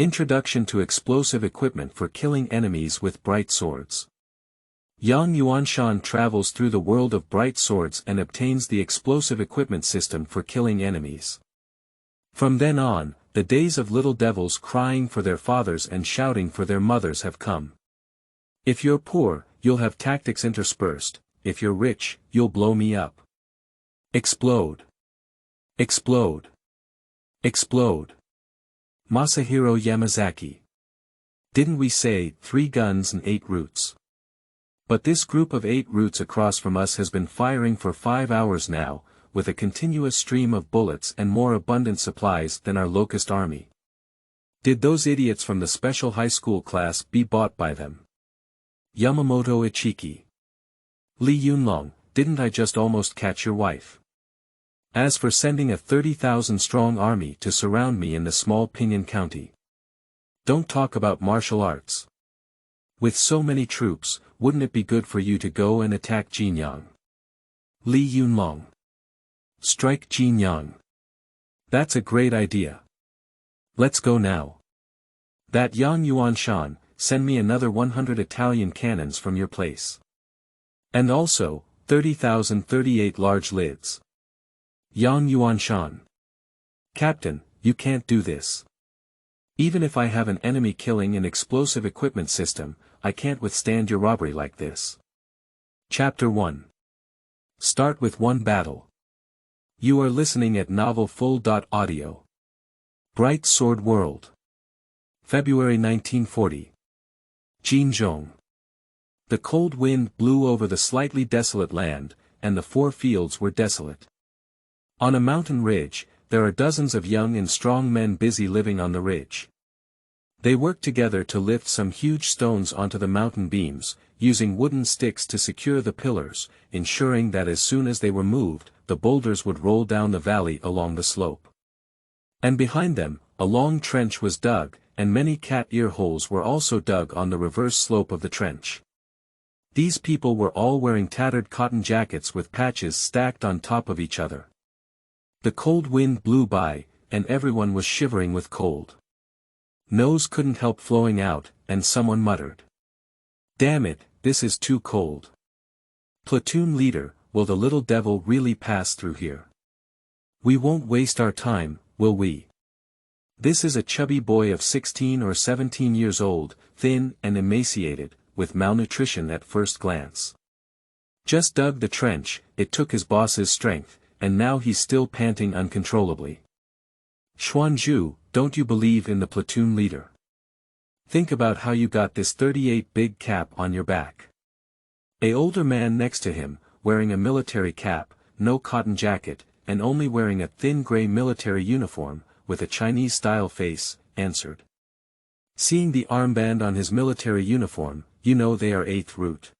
Introduction to explosive equipment for killing enemies with bright swords. Yang Yuanshan travels through the world of bright swords and obtains the explosive equipment system for killing enemies. From then on, the days of little devils crying for their fathers and shouting for their mothers have come. If you're poor, you'll have tactics interspersed, if you're rich, you'll blow me up. Explode. Explode. Explode. Masahiro Yamazaki. Didn't we say 3 guns and 8 roots? But this group of 8 roots across from us has been firing for 5 hours now, with a continuous stream of bullets and more abundant supplies than our locust army. Did those idiots from the special high school class be bought by them? Yamamoto Ichiki. Li Yunlong, didn't I just almost catch your wife? As for sending a 30,000-strong army to surround me in the small Pinyin County. Don't talk about martial arts. With so many troops, wouldn't it be good for you to go and attack Jinyang? Li Yunlong. Strike Jinyang. That's a great idea. Let's go now. That Yang Yuanshan, send me another 100 Italian cannons from your place. And also, 30,038 large lids. Yang Yuanshan. Captain, you can't do this. Even if I have an enemy killing and explosive equipment system, I can't withstand your robbery like this. Chapter 1. Start with one battle. You are listening at novelfull.audio. Bright Sword World. February 1940. Jinzhong. The cold wind blew over the slightly desolate land, and the 4 fields were desolate. On a mountain ridge, there are dozens of young and strong men busy living on the ridge. They work together to lift some huge stones onto the mountain beams, using wooden sticks to secure the pillars, ensuring that as soon as they were moved, the boulders would roll down the valley along the slope. And behind them, a long trench was dug, and many cat ear holes were also dug on the reverse slope of the trench. These people were all wearing tattered cotton jackets with patches stacked on top of each other. The cold wind blew by, and everyone was shivering with cold. Nose couldn't help flowing out, and someone muttered. Damn it, this is too cold. Platoon leader, will the little devil really pass through here? We won't waste our time, will we? This is a chubby boy of 16 or 17 years old, thin and emaciated, with malnutrition at first glance. Just dug the trench, it took his boss's strength, and now he's still panting uncontrollably. Xuanzhu, don't you believe in the platoon leader? Think about how you got this 38 big cap on your back. A older man next to him, wearing a military cap, no cotton jacket, and only wearing a thin gray military uniform, with a Chinese-style face, answered. Seeing the armband on his military uniform, you know they are 8th root.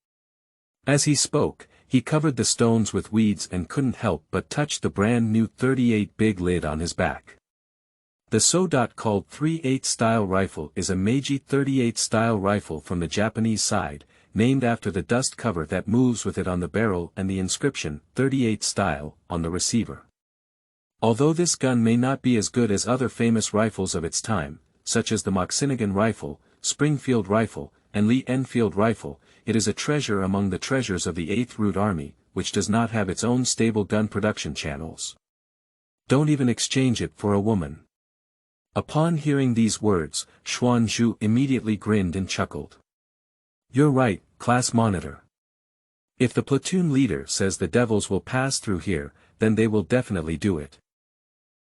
As he spoke, he covered the stones with weeds and couldn't help but touch the brand new 38 big lid on his back. The Sodot called 3/8 style rifle is a Meiji 38 style rifle from the Japanese side, named after the dust cover that moves with it on the barrel and the inscription 38 style on the receiver. Although this gun may not be as good as other famous rifles of its time, such as the Moxinigan rifle, Springfield rifle, and Lee Enfield rifle, it is a treasure among the treasures of the 8th Root Army, which does not have its own stable gun production channels. Don't even exchange it for a woman. Upon hearing these words, Xuanzhu immediately grinned and chuckled. You're right, class monitor. If the platoon leader says the devils will pass through here, then they will definitely do it.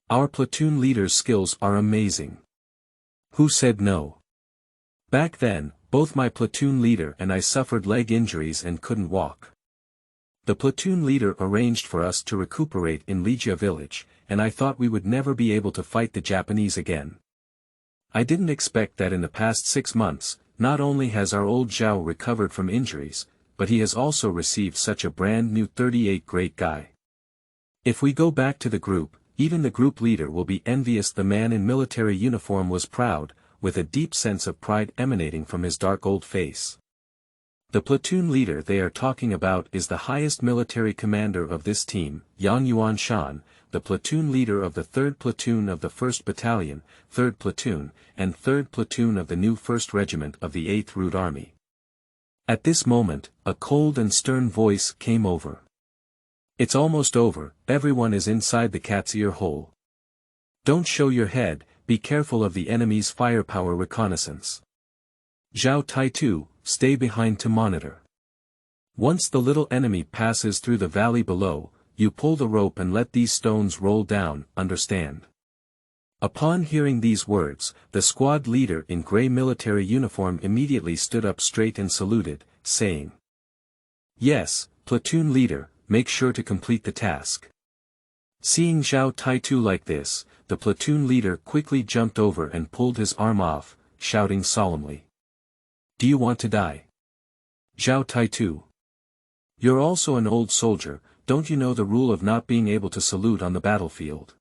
Our platoon leader's skills are amazing. Who said no? Back then, both my platoon leader and I suffered leg injuries and couldn't walk. The platoon leader arranged for us to recuperate in Lijia village, and I thought we would never be able to fight the Japanese again. I didn't expect that in the past 6 months, not only has our old Zhao recovered from injuries, but he has also received such a brand new 38 great guy. If we go back to the group, even the group leader will be envious. The man in military uniform was proud, with a deep sense of pride emanating from his dark old face. The platoon leader they are talking about is the highest military commander of this team, Yang Yuanshan, the platoon leader of the 3rd Platoon of the 1st Battalion, 3rd Platoon, and 3rd Platoon of the new 1st Regiment of the 8th Route Army. At this moment, a cold and stern voice came over. "It's almost over, everyone is inside the cat's ear hole. Don't show your head, be careful of the enemy's firepower reconnaissance. Zhao Taitu, stay behind to monitor. Once the little enemy passes through the valley below, you pull the rope and let these stones roll down, understand?" Upon hearing these words, the squad leader in grey military uniform immediately stood up straight and saluted, saying, "Yes, platoon leader, make sure to complete the task." Seeing Zhao Taitu like this, the platoon leader quickly jumped over and pulled his arm off, shouting solemnly, "Do you want to die? Zhao Taitu? You're also an old soldier, don't you know the rule of not being able to salute on the battlefield?"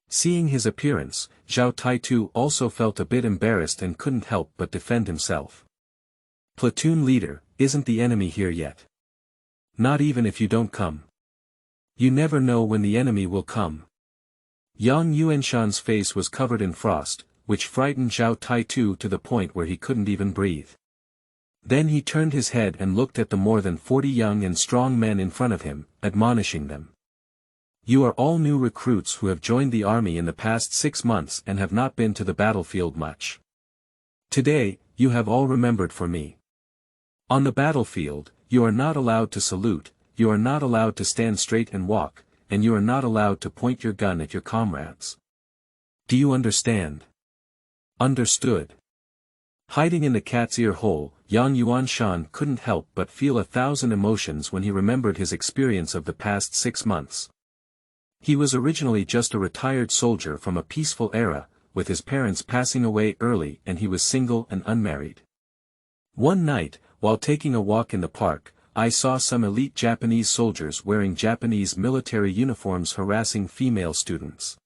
Seeing his appearance, Zhao Taitu also felt a bit embarrassed and couldn't help but defend himself. "Platoon leader, isn't the enemy here yet? Not even if you don't come. You never know when the enemy will come." Yang Yuanshan's face was covered in frost, which frightened Zhao Taitu to the point where he couldn't even breathe. Then he turned his head and looked at the more than 40 young and strong men in front of him, admonishing them. "You are all new recruits who have joined the army in the past 6 months and have not been to the battlefield much. Today, you have all remembered for me. On the battlefield, you are not allowed to salute, you are not allowed to stand straight and walk, and you are not allowed to point your gun at your comrades. Do you understand?" "Understood." Hiding in the cat's ear hole, Yang Yuanshan couldn't help but feel 1,000 emotions when he remembered his experience of the past 6 months. He was originally just a retired soldier from a peaceful era, with his parents passing away early and he was single and unmarried. One night, while taking a walk in the park, I saw some elite Japanese soldiers wearing Japanese military uniforms harassing female students.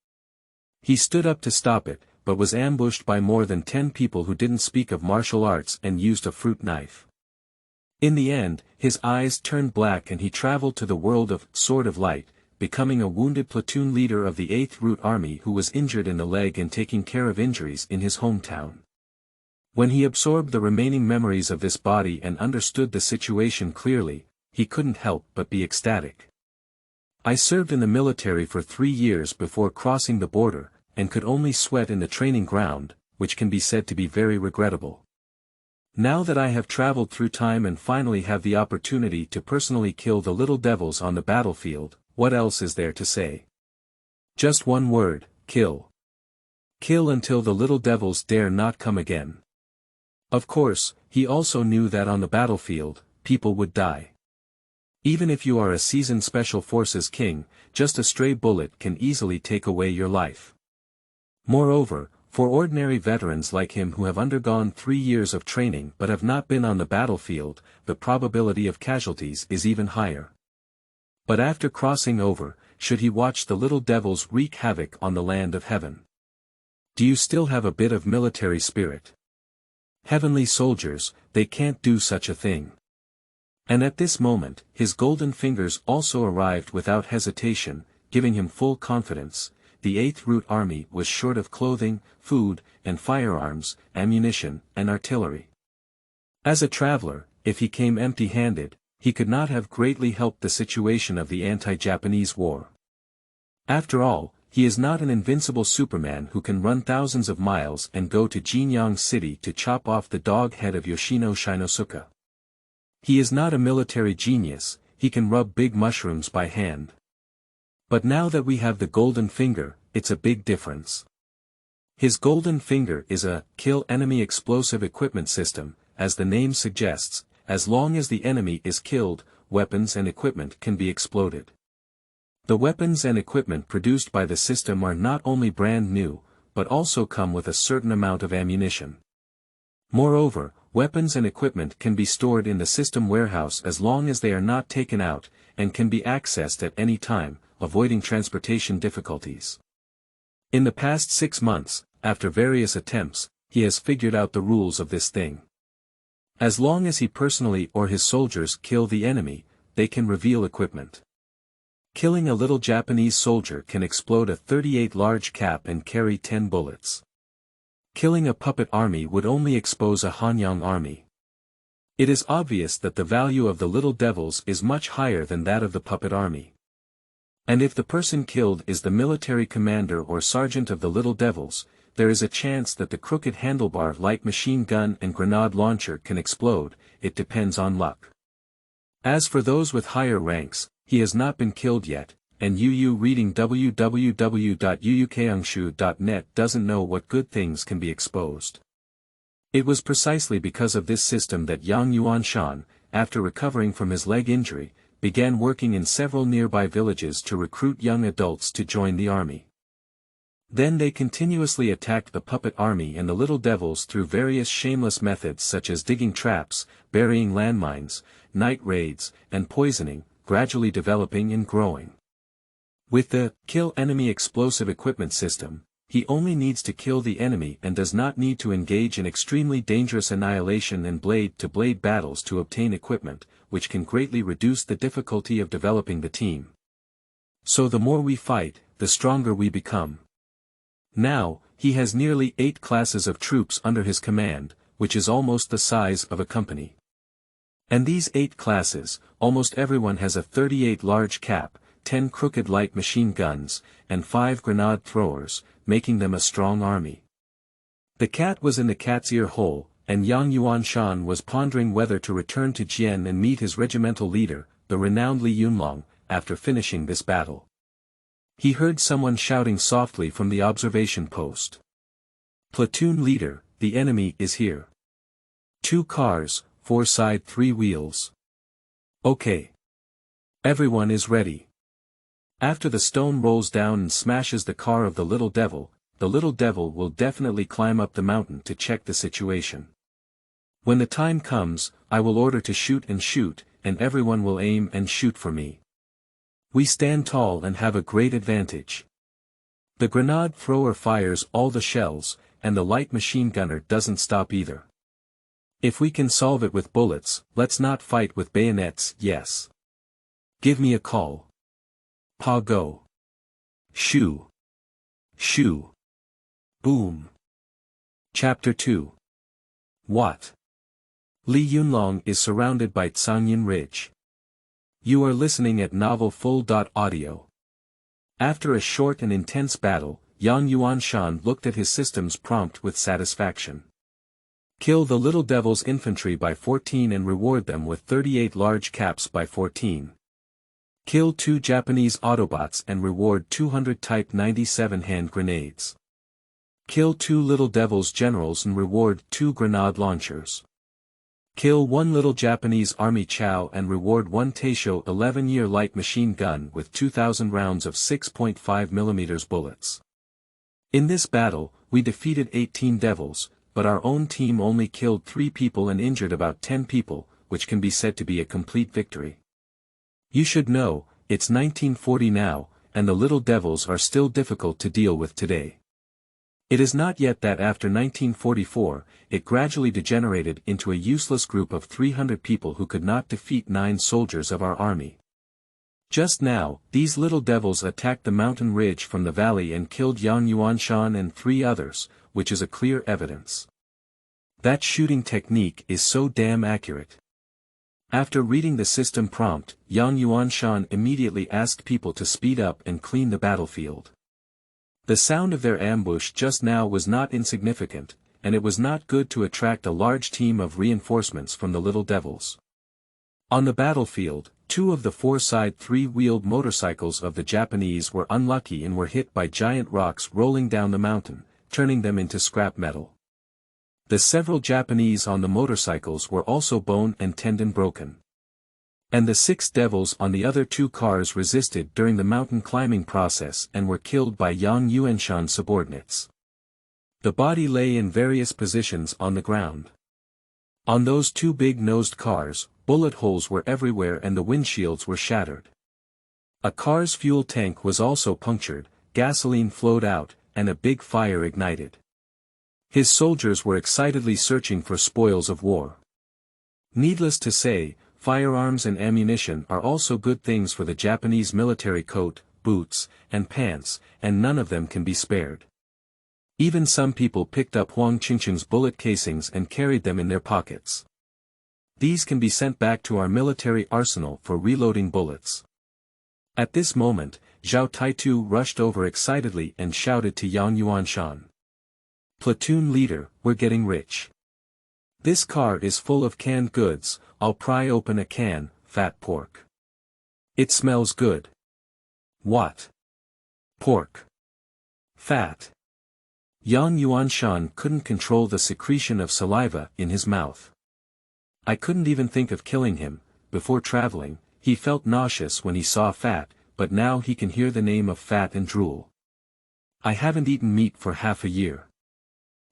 He stood up to stop it, but was ambushed by more than 10 people who didn't speak of martial arts and used a fruit knife. In the end, his eyes turned black and he traveled to the world of Sword of Light, becoming a wounded platoon leader of the 8th Route Army who was injured in the leg and taking care of injuries in his hometown. When he absorbed the remaining memories of this body and understood the situation clearly, he couldn't help but be ecstatic. "I served in the military for 3 years before crossing the border, and could only sweat in the training ground, which can be said to be very regrettable. Now that I have traveled through time and finally have the opportunity to personally kill the little devils on the battlefield, what else is there to say? Just one word, kill. Kill until the little devils dare not come again." Of course, he also knew that on the battlefield, people would die. Even if you are a seasoned Special Forces king, just a stray bullet can easily take away your life. Moreover, for ordinary veterans like him who have undergone 3 years of training but have not been on the battlefield, the probability of casualties is even higher. But after crossing over, should he watch the little devils wreak havoc on the land of heaven? Do you still have a bit of military spirit? Heavenly soldiers, they can't do such a thing. And at this moment, his golden fingers also arrived without hesitation, giving him full confidence. The 8th Route Army was short of clothing, food, and firearms, ammunition, and artillery. As a traveler, if he came empty-handed, he could not have greatly helped the situation of the anti-Japanese war. After all, he is not an invincible Superman who can run thousands of miles and go to Jinyang City to chop off the dog head of Yoshino Shinosuke. He is not a military genius, he can rub big mushrooms by hand. But now that we have the golden finger, it's a big difference. His golden finger is a kill enemy explosive equipment system, as the name suggests. As long as the enemy is killed, weapons and equipment can be exploded. The weapons and equipment produced by the system are not only brand new, but also come with a certain amount of ammunition. Moreover, weapons and equipment can be stored in the system warehouse as long as they are not taken out, and can be accessed at any time, avoiding transportation difficulties. In the past 6 months, after various attempts, he has figured out the rules of this thing. As long as he personally or his soldiers kill the enemy, they can reveal equipment. Killing a little Japanese soldier can explode a 38 large cap and carry 10 bullets. Killing a puppet army would only expose a Hanyang army. It is obvious that the value of the little devils is much higher than that of the puppet army. And if the person killed is the military commander or sergeant of the little devils, there is a chance that the crooked handlebar light machine gun and grenade launcher can explode. It depends on luck. As for those with higher ranks, he has not been killed yet, and Yu reading www.yuyukeangshu.net doesn't know what good things can be exposed. It was precisely because of this system that Yang Yuanshan, after recovering from his leg injury, began working in several nearby villages to recruit young adults to join the army. Then they continuously attacked the puppet army and the little devils through various shameless methods such as digging traps, burying landmines, night raids, and poisoning, gradually developing and growing. With the kill enemy explosive equipment system, he only needs to kill the enemy and does not need to engage in extremely dangerous annihilation and blade-to-blade battles to obtain equipment, which can greatly reduce the difficulty of developing the team. So the more we fight, the stronger we become. Now, he has nearly 8 classes of troops under his command, which is almost the size of a company. And these 8 classes, almost everyone has a 38 large cap, 10 crooked light machine guns, and 5 grenade throwers, making them a strong army. The cat was in the cat's ear hole, and Yang Yuanshan was pondering whether to return to Jian and meet his regimental leader, the renowned Li Yunlong, after finishing this battle. He heard someone shouting softly from the observation post. "Platoon leader, the enemy is here. 2 cars, 4 side 3 wheels. Okay. Everyone is ready." After the stone rolls down and smashes the car of the little devil will definitely climb up the mountain to check the situation. When the time comes, I will order to shoot, and everyone will aim and shoot for me. We stand tall and have a great advantage. The grenade thrower fires all the shells, and the light machine gunner doesn't stop either. If we can solve it with bullets, let's not fight with bayonets. Yes. Give me a call. Pa go. Shoo. Shoo. Boom. Chapter 2. What? Li Yunlong is surrounded by Cangyun Ridge. You are listening at novelfull.audio. After a short and intense battle, Yang Yuanshan looked at his system's prompt with satisfaction. Kill the little devil's infantry by 14 and reward them with 38 large caps by 14. Kill 2 Japanese Autobots and reward 200 Type 97 hand grenades. Kill 2 Little Devil's generals and reward 2 grenade launchers. Kill 1 Little Japanese Army Chow and reward 1 Taisho 11-year light machine gun with 2,000 rounds of 6.5mm bullets. In this battle, we defeated 18 devils, but our own team only killed 3 people and injured about 10 people, which can be said to be a complete victory. You should know, it's 1940 now, and the little devils are still difficult to deal with today. It is not yet that after 1944, it gradually degenerated into a useless group of 300 people who could not defeat 9 soldiers of our army. Just now, these little devils attacked the mountain ridge from the valley and killed Yang Yuanshan and 3 others, which is a clear evidence. That shooting technique is so damn accurate. After reading the system prompt, Yang Yuanshan immediately asked people to speed up and clean the battlefield. The sound of their ambush just now was not insignificant, and it was not good to attract a large team of reinforcements from the little devils. On the battlefield, 2 of the 4-side 3-wheeled motorcycles of the Japanese were unlucky and were hit by giant rocks rolling down the mountain, turning them into scrap metal. The several Japanese on the motorcycles were also bone and tendon broken. And the 6 devils on the other 2 cars resisted during the mountain climbing process and were killed by Yang Yuanshan's subordinates. The body lay in various positions on the ground. On those 2 big-nosed cars, bullet holes were everywhere and the windshields were shattered. A car's fuel tank was also punctured, gasoline flowed out, and a big fire ignited. His soldiers were excitedly searching for spoils of war. Needless to say, firearms and ammunition are also good things for the Japanese military coat, boots, and pants, and none of them can be spared. Even some people picked up Huang Qingqing's bullet casings and carried them in their pockets. These can be sent back to our military arsenal for reloading bullets. At this moment, Zhao Taitu rushed over excitedly and shouted to Yang Yuanshan. "Platoon leader, we're getting rich. This car is full of canned goods, I'll pry open a can, fat pork. It smells good." "What? Pork? Fat?" Yang Yuanshan couldn't control the secretion of saliva in his mouth. "I couldn't even think of killing him. Before traveling, he felt nauseous when he saw fat, but now he can hear the name of fat and drool. I haven't eaten meat for half a year."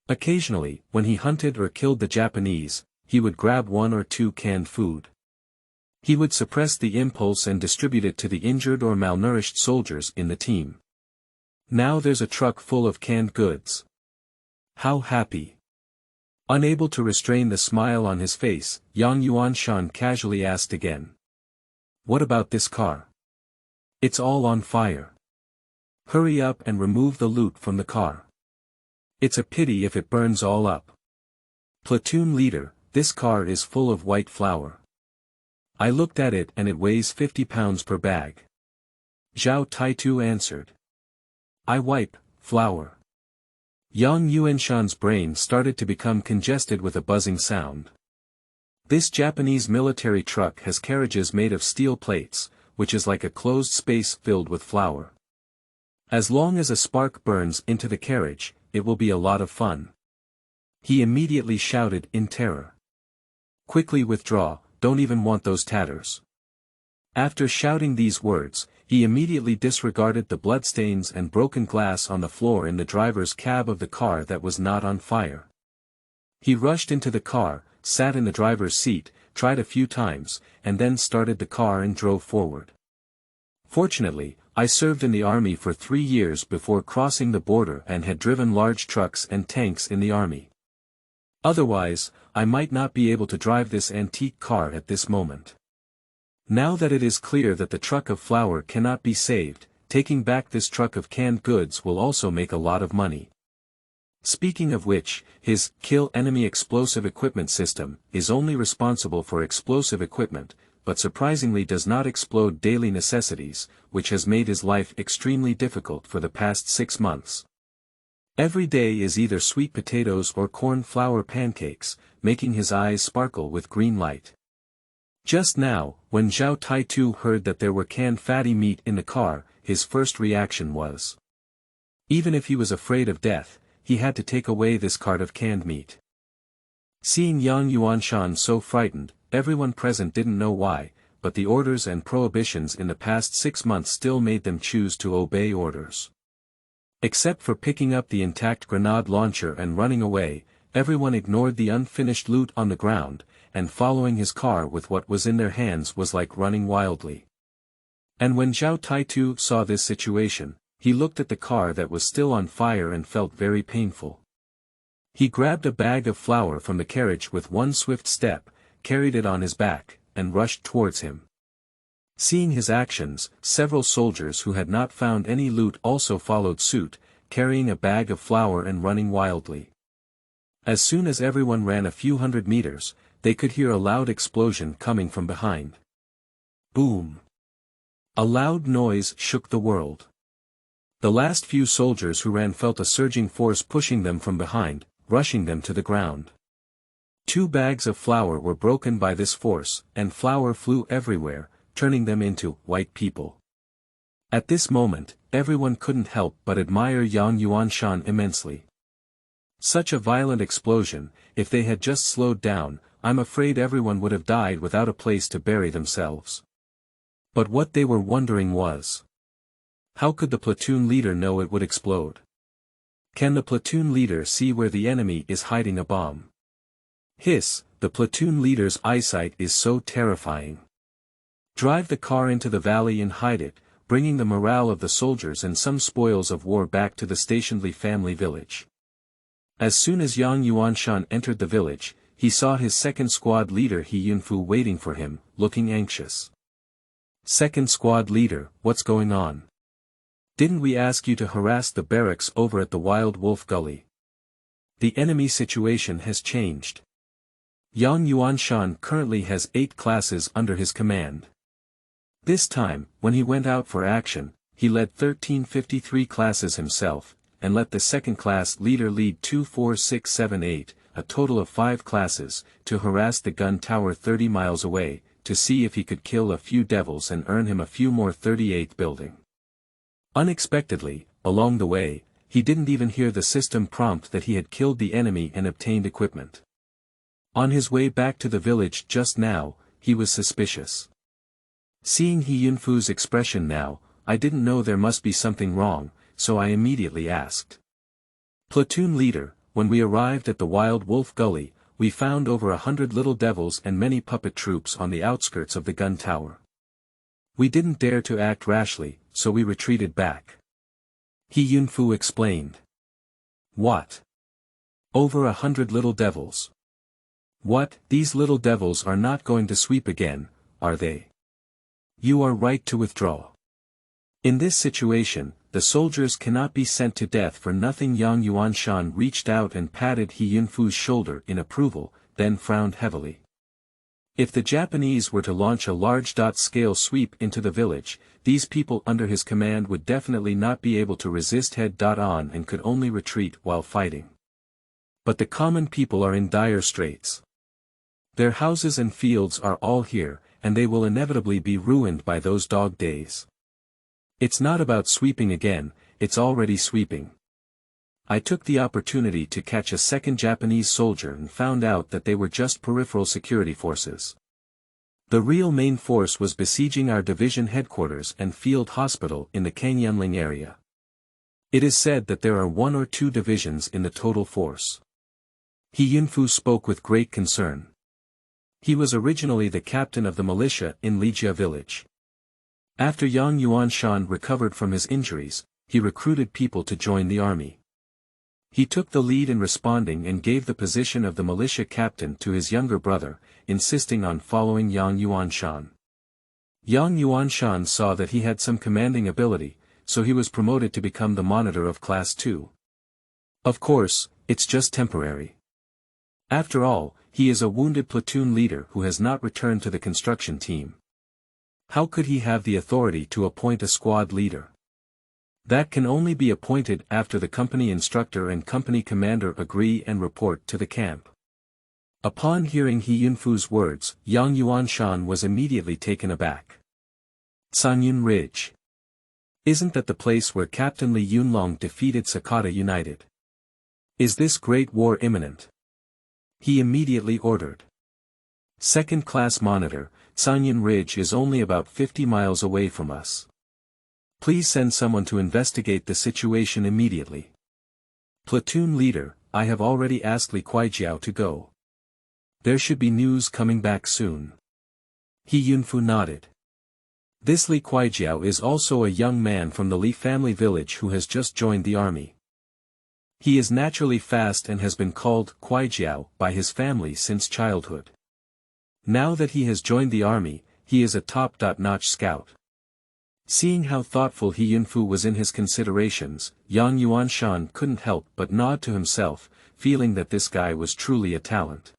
Occasionally, when he hunted or killed the Japanese, he would grab 1 or 2 canned food. He would suppress the impulse and distribute it to the injured or malnourished soldiers in the team. Now there's a truck full of canned goods. How happy! Unable to restrain the smile on his face, Yang Yuanshan casually asked again. "What about this car? It's all on fire. Hurry up and remove the loot from the car. It's a pity if it burns all up." "Platoon leader, this car is full of white flour. I looked at it and it weighs 50 pounds per bag." Zhao Taitu answered. "I wipe, flour." Yang Yuanshan's brain started to become congested with a buzzing sound. This Japanese military truck has carriages made of steel plates, which is like a closed space filled with flour. As long as a spark burns into the carriage, it will be a lot of fun. He immediately shouted in terror. "Quickly withdraw, don't even want those tatters." After shouting these words, he immediately disregarded the bloodstains and broken glass on the floor in the driver's cab of the car that was not on fire. He rushed into the car, sat in the driver's seat, tried a few times, and then started the car and drove forward. "Fortunately, I served in the army for 3 years before crossing the border and had driven large trucks and tanks in the army. Otherwise, I might not be able to drive this antique car at this moment. Now that it is clear that the truck of flour cannot be saved, taking back this truck of canned goods will also make a lot of money." Speaking of which, his kill enemy explosive equipment system is only responsible for explosive equipment, but surprisingly does not explode daily necessities, which has made his life extremely difficult for the past 6 months. Every day is either sweet potatoes or corn flour pancakes, making his eyes sparkle with green light. Just now, when Zhao Taitu heard that there were canned fatty meat in the car, his first reaction was. Even if he was afraid of death, he had to take away this cart of canned meat. Seeing Yang Yuanshan so frightened, everyone present didn't know why, but the orders and prohibitions in the past 6 months still made them choose to obey orders. Except for picking up the intact grenade launcher and running away, everyone ignored the unfinished loot on the ground, and following his car with what was in their hands was like running wildly. And when Zhao Taitu saw this situation, he looked at the car that was still on fire and felt very painful. He grabbed a bag of flour from the carriage with one swift step, carried it on his back, and rushed towards him. Seeing his actions, several soldiers who had not found any loot also followed suit, carrying a bag of flour and running wildly. As soon as everyone ran a few hundred meters, they could hear a loud explosion coming from behind. Boom! A loud noise shook the world. The last few soldiers who ran felt a surging force pushing them from behind, rushing them to the ground. 2 bags of flour were broken by this force, and flour flew everywhere, turning them into white people. At this moment, everyone couldn't help but admire Yang Yuanshan immensely. Such a violent explosion, if they had just slowed down, I'm afraid everyone would have died without a place to bury themselves. But what they were wondering was, how could the platoon leader know it would explode? Can the platoon leader see where the enemy is hiding a bomb? Hiss, the platoon leader's eyesight is so terrifying. Drive the car into the valley and hide it, bringing the morale of the soldiers and some spoils of war back to the stationed Li family village. As soon as Yang Yuanshan entered the village, he saw his second squad leader He Yunfu waiting for him, looking anxious. "Second squad leader, what's going on? Didn't we ask you to harass the barracks over at the Wild Wolf Gully? The enemy situation has changed. Yang Yuanshan currently has 8 classes under his command. This time, when he went out for action, he led 1353 classes himself, and let the second class leader lead 2 4 6 7 8, a total of 5 classes, to harass the gun tower 30 miles away, to see if he could kill a few devils and earn him a few more 38th building. Unexpectedly, along the way, he didn't even hear the system prompt that he had killed the enemy and obtained equipment. On his way back to the village just now, he was suspicious. Seeing He Yunfu's expression now, I didn't know there must be something wrong, so I immediately asked. "Platoon leader, when we arrived at the Wild Wolf Gully, we found over 100 little devils and many puppet troops on the outskirts of the gun tower. We didn't dare to act rashly, so we retreated back." He Yunfu explained. "What? Over 100 little devils? What, these little devils are not going to sweep again, are they? You are right to withdraw. In this situation, the soldiers cannot be sent to death for nothing." Yang Yuanshan reached out and patted He Yunfu's shoulder in approval, then frowned heavily. If the Japanese were to launch a large-scale sweep into the village, these people under his command would definitely not be able to resist head-on and could only retreat while fighting. But the common people are in dire straits. Their houses and fields are all here, and they will inevitably be ruined by those dog days. It's not about sweeping again, it's already sweeping. I took the opportunity to catch a second Japanese soldier and found out that they were just peripheral security forces. The real main force was besieging our division headquarters and field hospital in the Cangyun area. It is said that there are 1 or 2 divisions in the total force. He Yunfu spoke with great concern. He was originally the captain of the militia in Lijia village. After Yang Yuanshan recovered from his injuries, he recruited people to join the army. He took the lead in responding and gave the position of the militia captain to his younger brother, insisting on following Yang Yuanshan. Yang Yuanshan saw that he had some commanding ability, so he was promoted to become the monitor of Class 2. Of course, it's just temporary. After all, he is a wounded platoon leader who has not returned to the construction team. How could he have the authority to appoint a squad leader? That can only be appointed after the company instructor and company commander agree and report to the camp. Upon hearing He Yunfu's words, Yang Yuanshan was immediately taken aback. Cangyun Ridge. Isn't that the place where Captain Li Yunlong defeated Sakata United? Is this great war imminent? He immediately ordered. Second class monitor, Cangyun Ridge is only about 50 miles away from us. Please send someone to investigate the situation immediately. Platoon leader, I have already asked Li Kuaijiao to go. There should be news coming back soon. He Yunfu nodded. This Li Kuaijiao is also a young man from the Li family village who has just joined the army. He is naturally fast and has been called Kuaijiao by his family since childhood. Now that he has joined the army, he is a top-notch scout. Seeing how thoughtful He Yunfu was in his considerations, Yang Yuanshan couldn't help but nod to himself, feeling that this guy was truly a talent.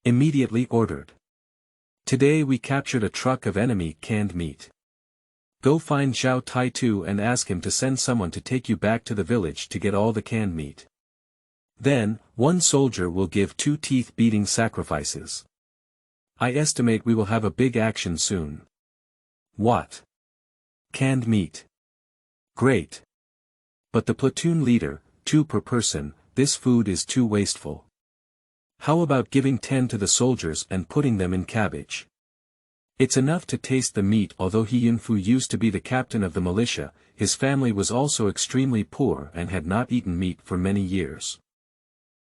Immediately ordered. Today we captured a truck of enemy canned meat. Go find Zhao Taitu and ask him to send someone to take you back to the village to get all the canned meat. Then, one soldier will give 2 teeth-beating sacrifices. I estimate we will have a big action soon. What? Canned meat. Great. But the platoon leader, 2 per person, this food is too wasteful. How about giving 10 to the soldiers and putting them in cabbage? It's enough to taste the meat. Although He Yunfu used to be the captain of the militia, his family was also extremely poor and had not eaten meat for many years.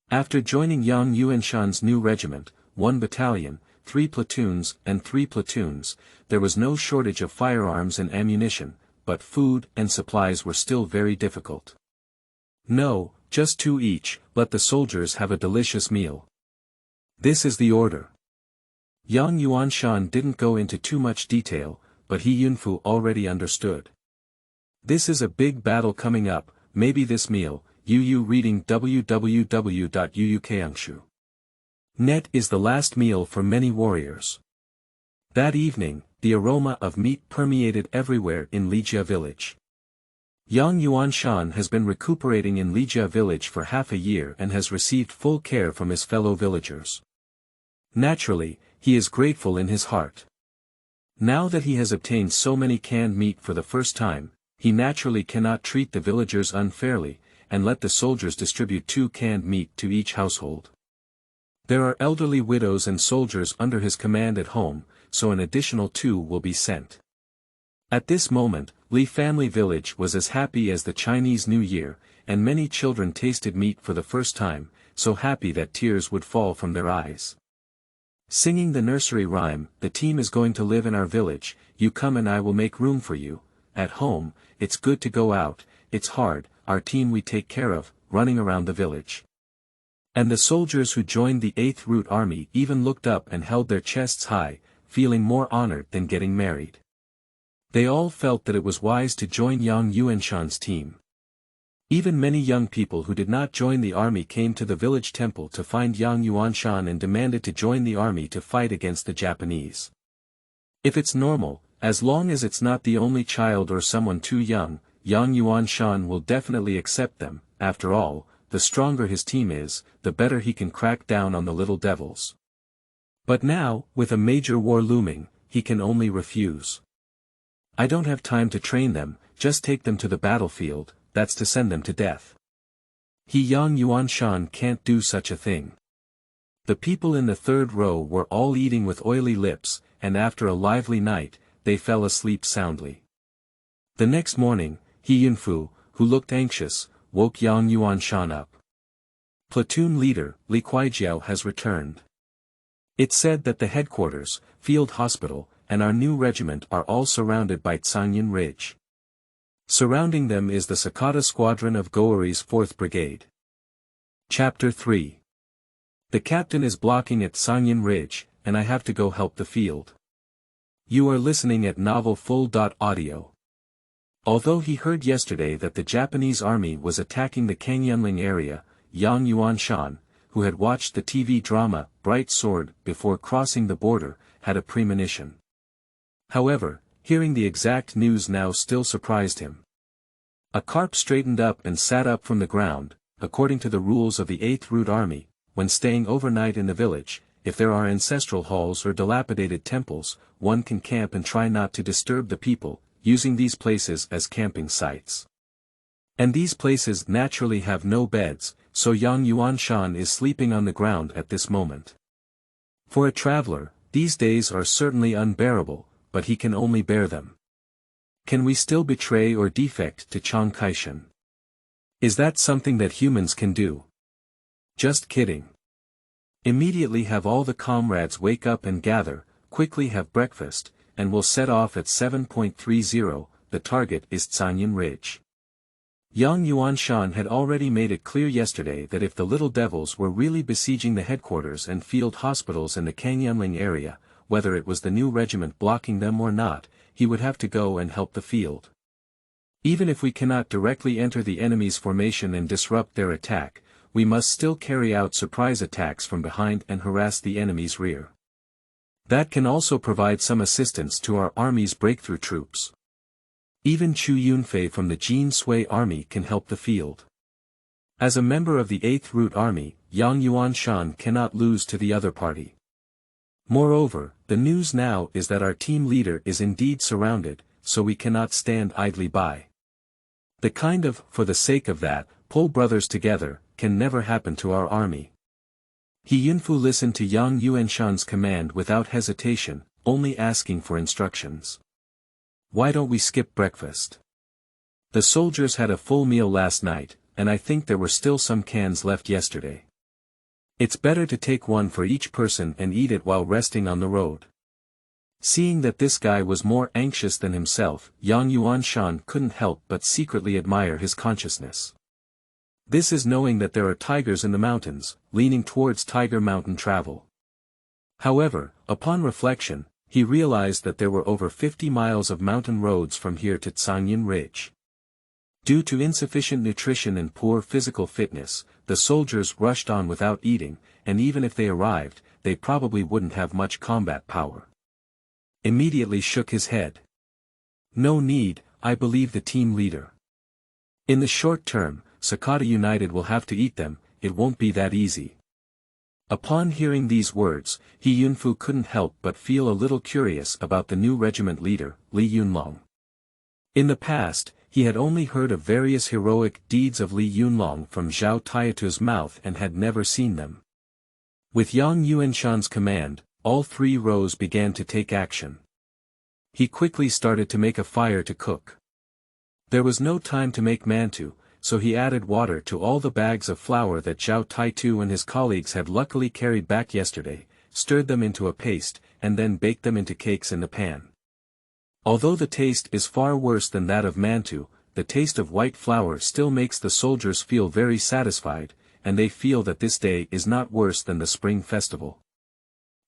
After joining Yang Yuanshan's new regiment, 1 battalion, 3 platoons and 3 platoons, there was no shortage of firearms and ammunition, but food and supplies were still very difficult. No, just 2 each, let the soldiers have a delicious meal. This is the order. Yang Yuanshan didn't go into too much detail, but He Yunfu already understood. This is a big battle coming up, maybe this meal. Yu reading www.uukangshu.net is the last meal for many warriors. That evening, the aroma of meat permeated everywhere in Lijia village. Yang Yuanshan has been recuperating in Lijia village for half a year and has received full care from his fellow villagers. Naturally, he is grateful in his heart. Now that he has obtained so many canned meat for the first time, he naturally cannot treat the villagers unfairly, and let the soldiers distribute 2 canned meat to each household. There are elderly widows and soldiers under his command at home, so an additional 2 will be sent. At this moment, Li family village was as happy as the Chinese New Year, and many children tasted meat for the first time, so happy that tears would fall from their eyes. Singing the nursery rhyme, "The team is going to live in our village, you come and I will make room for you. At home, it's good to go out, it's hard, our team we take care of," running around the village. And the soldiers who joined the 8th Route Army even looked up and held their chests high, feeling more honored than getting married. They all felt that it was wise to join Yang Yuanshan's team. Even many young people who did not join the army came to the village temple to find Yang Yuanshan and demanded to join the army to fight against the Japanese. If it's normal, as long as it's not the only child or someone too young, Yang Yuanshan will definitely accept them. After all, the stronger his team is, the better he can crack down on the little devils. But now, with a major war looming, he can only refuse. "I don't have time to train them, just take them to the battlefield, that's to send them to death." Yang Yuanshan can't do such a thing. The people in the 3rd row were all eating with oily lips, and after a lively night, they fell asleep soundly. The next morning, He Yunfu, who looked anxious, woke Yang Yuanshan up. Platoon leader, Li Kuaijiao has returned. It's said that the headquarters, field hospital, and our new regiment are all surrounded by Cangyun Ridge. Surrounding them is the Sakata squadron of Goeri's 4th Brigade. Chapter 3. The captain is blocking at Cangyun Ridge, and I have to go help the field. You are listening at novelfull.audio. Although he heard yesterday that the Japanese army was attacking the Cangyunling area, Yang Yuanshan, who had watched the TV drama, Bright Sword, before crossing the border, had a premonition. However, hearing the exact news now still surprised him. A carp straightened up and sat up from the ground. According to the rules of the 8th Route Army, when staying overnight in the village, if there are ancestral halls or dilapidated temples, one can camp and try not to disturb the people, using these places as camping sites. And these places naturally have no beds, so Yang Yuanshan is sleeping on the ground at this moment. For a traveler, these days are certainly unbearable, but he can only bear them. Can we still betray or defect to Chiang Kai-shek? Is that something that humans can do? Just kidding. Immediately have all the comrades wake up and gather, quickly have breakfast, and we'll set off at 7.30, the target is Cangyun Ridge. Yang Yuanshan had already made it clear yesterday that if the little devils were really besieging the headquarters and field hospitals in the Cangyunling area, whether it was the new regiment blocking them or not, he would have to go and help the field. Even if we cannot directly enter the enemy's formation and disrupt their attack, we must still carry out surprise attacks from behind and harass the enemy's rear. That can also provide some assistance to our army's breakthrough troops. Even Chu Yunfei from the Jin Sui army can help the field. As a member of the 8th Route Army, Yang Yuanshan cannot lose to the other party. Moreover, the news now is that our team leader is indeed surrounded, so we cannot stand idly by. The kind of, for the sake of that, pull brothers together, can never happen to our army. He Yunfu listened to Yang Yuanshan's command without hesitation, only asking for instructions. Why don't we skip breakfast? The soldiers had a full meal last night, and I think there were still some cans left yesterday. It's better to take one for each person and eat it while resting on the road. Seeing that this guy was more anxious than himself, Yang Yuanshan couldn't help but secretly admire his consciousness. This is knowing that there are tigers in the mountains, leaning towards Tiger Mountain travel. However, upon reflection, he realized that there were over 50 miles of mountain roads from here to Cangyun Ridge. Due to insufficient nutrition and poor physical fitness, the soldiers rushed on without eating, and even if they arrived, they probably wouldn't have much combat power. Immediately shook his head. No need, I believe the team leader. In the short term, Sakata United will have to eat them, it won't be that easy. Upon hearing these words, Li Yunfu couldn't help but feel a little curious about the new regiment leader, Li Yunlong. In the past, he had only heard of various heroic deeds of Li Yunlong from Zhao Taitu's mouth and had never seen them. With Yang Yuanshan's command, all three rows began to take action. He quickly started to make a fire to cook. There was no time to make mantu, so he added water to all the bags of flour that Zhao Taitu and his colleagues had luckily carried back yesterday, stirred them into a paste, and then baked them into cakes in the pan. Although the taste is far worse than that of mantu, the taste of white flour still makes the soldiers feel very satisfied, and they feel that this day is not worse than the spring festival.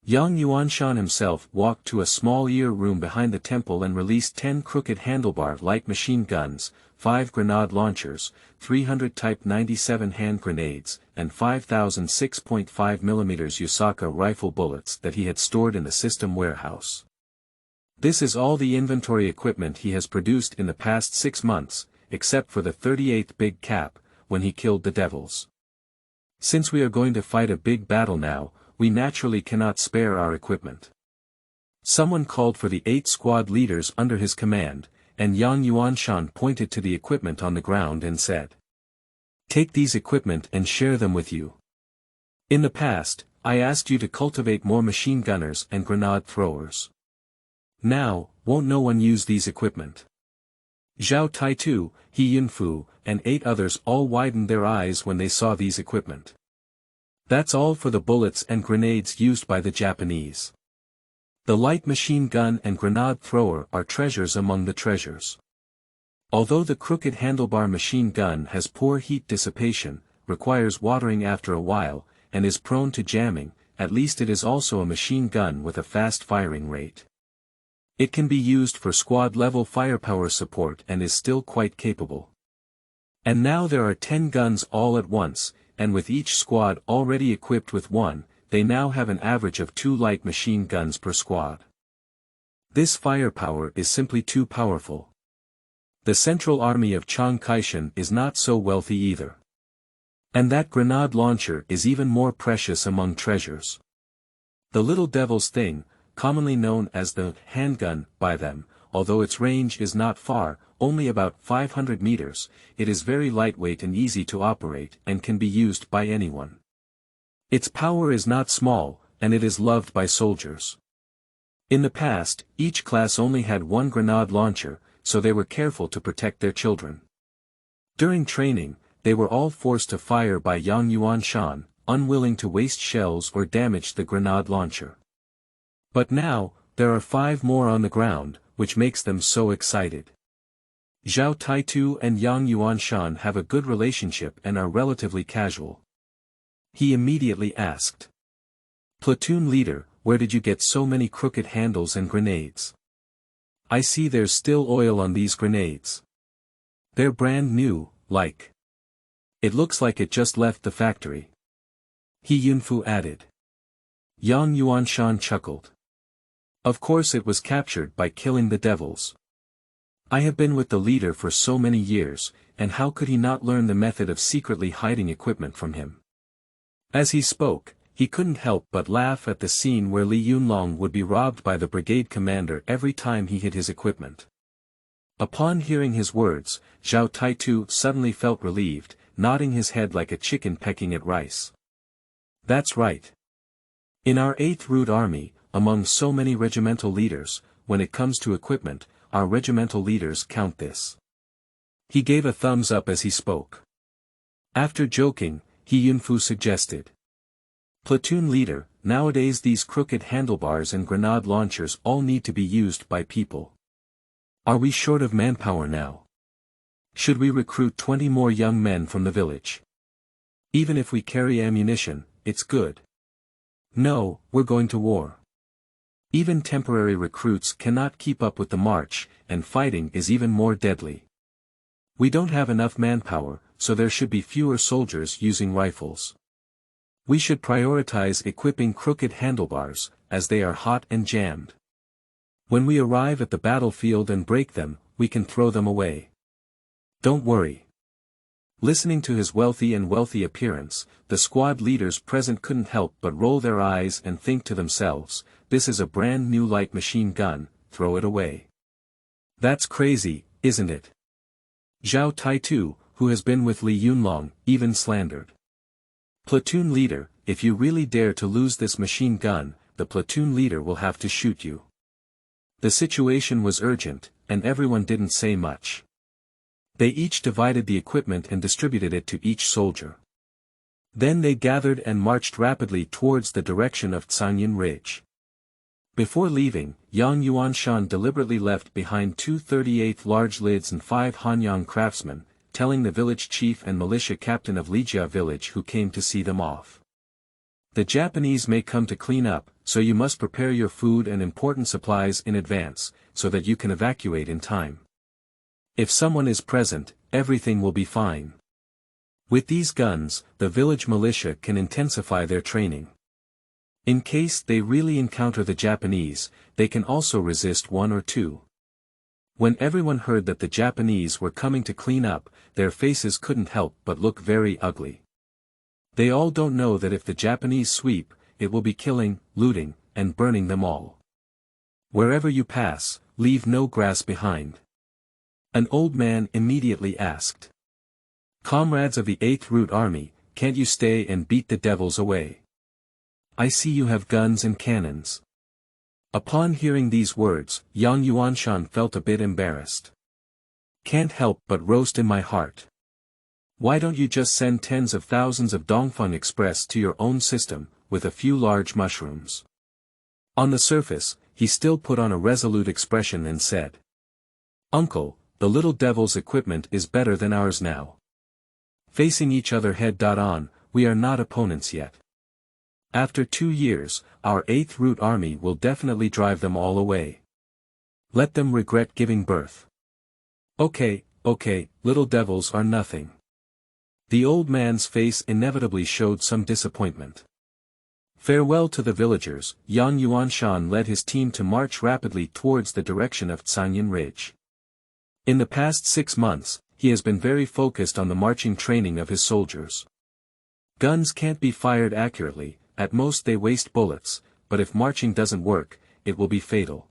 Yang Yuanshan himself walked to a small ear room behind the temple and released 10 crooked handlebar light machine guns, 5 grenade launchers, 300 Type 97 hand grenades, and 5,000 6.5 mm Yusaka rifle bullets that he had stored in the system warehouse. This is all the inventory equipment he has produced in the past 6 months, except for the 38th big cap, when he killed the devils. Since we are going to fight a big battle now, we naturally cannot spare our equipment. Someone called for the 8 squad leaders under his command, and Yang Yuanshan pointed to the equipment on the ground and said, "Take these equipment and share them with you. In the past, I asked you to cultivate more machine gunners and grenade throwers. Now, won't no one use these equipment?" Zhao Taitu, Li Yunfu, and 8 others all widened their eyes when they saw these equipment. That's all for the bullets and grenades used by the Japanese. The light machine gun and grenade thrower are treasures among the treasures. Although the crooked handlebar machine gun has poor heat dissipation, requires watering after a while, and is prone to jamming, at least it is also a machine gun with a fast firing rate. It can be used for squad-level firepower support and is still quite capable. And now there are 10 guns all at once, and with each squad already equipped with one, they now have an average of 2 light machine guns per squad. This firepower is simply too powerful. The Central Army of Chiang Kai-shek is not so wealthy either. And that grenade launcher is even more precious among treasures. The little devil's thing, commonly known as the handgun by them, although its range is not far, only about 500 meters, it is very lightweight and easy to operate and can be used by anyone. Its power is not small, and it is loved by soldiers. In the past, each class only had 1 grenade launcher, so they were careful to protect their children. During training, they were all forced to fire by Yang Yuanshan, unwilling to waste shells or damage the grenade launcher. But now, there are 5 more on the ground, which makes them so excited. Zhao Taitu and Yang Yuanshan have a good relationship and are relatively casual. He immediately asked, "Platoon leader, where did you get so many crooked handles and grenades? I see there's still oil on these grenades. They're brand new, like. It looks like it just left the factory." Li Yunfu added. Yang Yuanshan chuckled. "Of course it was captured by killing the devils. I have been with the leader for so many years, and how could he not learn the method of secretly hiding equipment from him?" As he spoke, he couldn't help but laugh at the scene where Li Yunlong would be robbed by the brigade commander every time he hid his equipment. Upon hearing his words, Zhao Taitu suddenly felt relieved, nodding his head like a chicken pecking at rice. "That's right. In our 8th Root Army, among so many regimental leaders, when it comes to equipment, our regimental leaders count this." He gave a thumbs up as he spoke. After joking, Li Yunfu suggested, "Platoon leader, nowadays these crooked handlebars and grenade launchers all need to be used by people. Are we short of manpower now? Should we recruit 20 more young men from the village? Even if we carry ammunition, it's good." No, we're going to war. Even temporary recruits cannot keep up with the march, and fighting is even more deadly. We don't have enough manpower, so there should be fewer soldiers using rifles. We should prioritize equipping crooked handlebars, as they are hot and jammed. When we arrive at the battlefield and break them, we can throw them away. Don't worry. Listening to his wealthy appearance, the squad leaders present couldn't help but roll their eyes and think to themselves, this is a brand new light machine gun, throw it away. That's crazy, isn't it? Zhao Taitu, who has been with Li Yunlong, even slandered. Platoon leader, if you really dare to lose this machine gun, the platoon leader will have to shoot you. The situation was urgent, and everyone didn't say much. They each divided the equipment and distributed it to each soldier. Then they gathered and marched rapidly towards the direction of Cangyun Ridge. Before leaving, Yang Yuanshan deliberately left behind 238 large lids and 5 Hanyang craftsmen, telling the village chief and militia captain of Lijia village who came to see them off. The Japanese may come to clean up, so you must prepare your food and important supplies in advance, so that you can evacuate in time. If someone is present, everything will be fine. With these guns, the village militia can intensify their training. In case they really encounter the Japanese, they can also resist 1 or 2. When everyone heard that the Japanese were coming to clean up, their faces couldn't help but look very ugly. They all don't know that if the Japanese sweep, it will be killing, looting, and burning them all. Wherever you pass, leave no grass behind. An old man immediately asked. Comrades of the 8th Route Army, can't you stay and beat the devils away? I see you have guns and cannons. Upon hearing these words, Yang Yuanshan felt a bit embarrassed. Can't help but roast in my heart. Why don't you just send tens of thousands of Dongfeng Express to your own system, with a few large mushrooms? On the surface, he still put on a resolute expression and said. Uncle, the little devil's equipment is better than ours now. Facing each other head-on, we are not opponents yet. After 2 years, our 8th Route Army will definitely drive them all away. Let them regret giving birth. Okay, little devils are nothing. The old man's face inevitably showed some disappointment. Farewell to the villagers, Yang Yuanshan led his team to march rapidly towards the direction of Cangyun Ridge. In the past 6 months, he has been very focused on the marching training of his soldiers. Guns can't be fired accurately, at most they waste bullets, but if marching doesn't work, it will be fatal.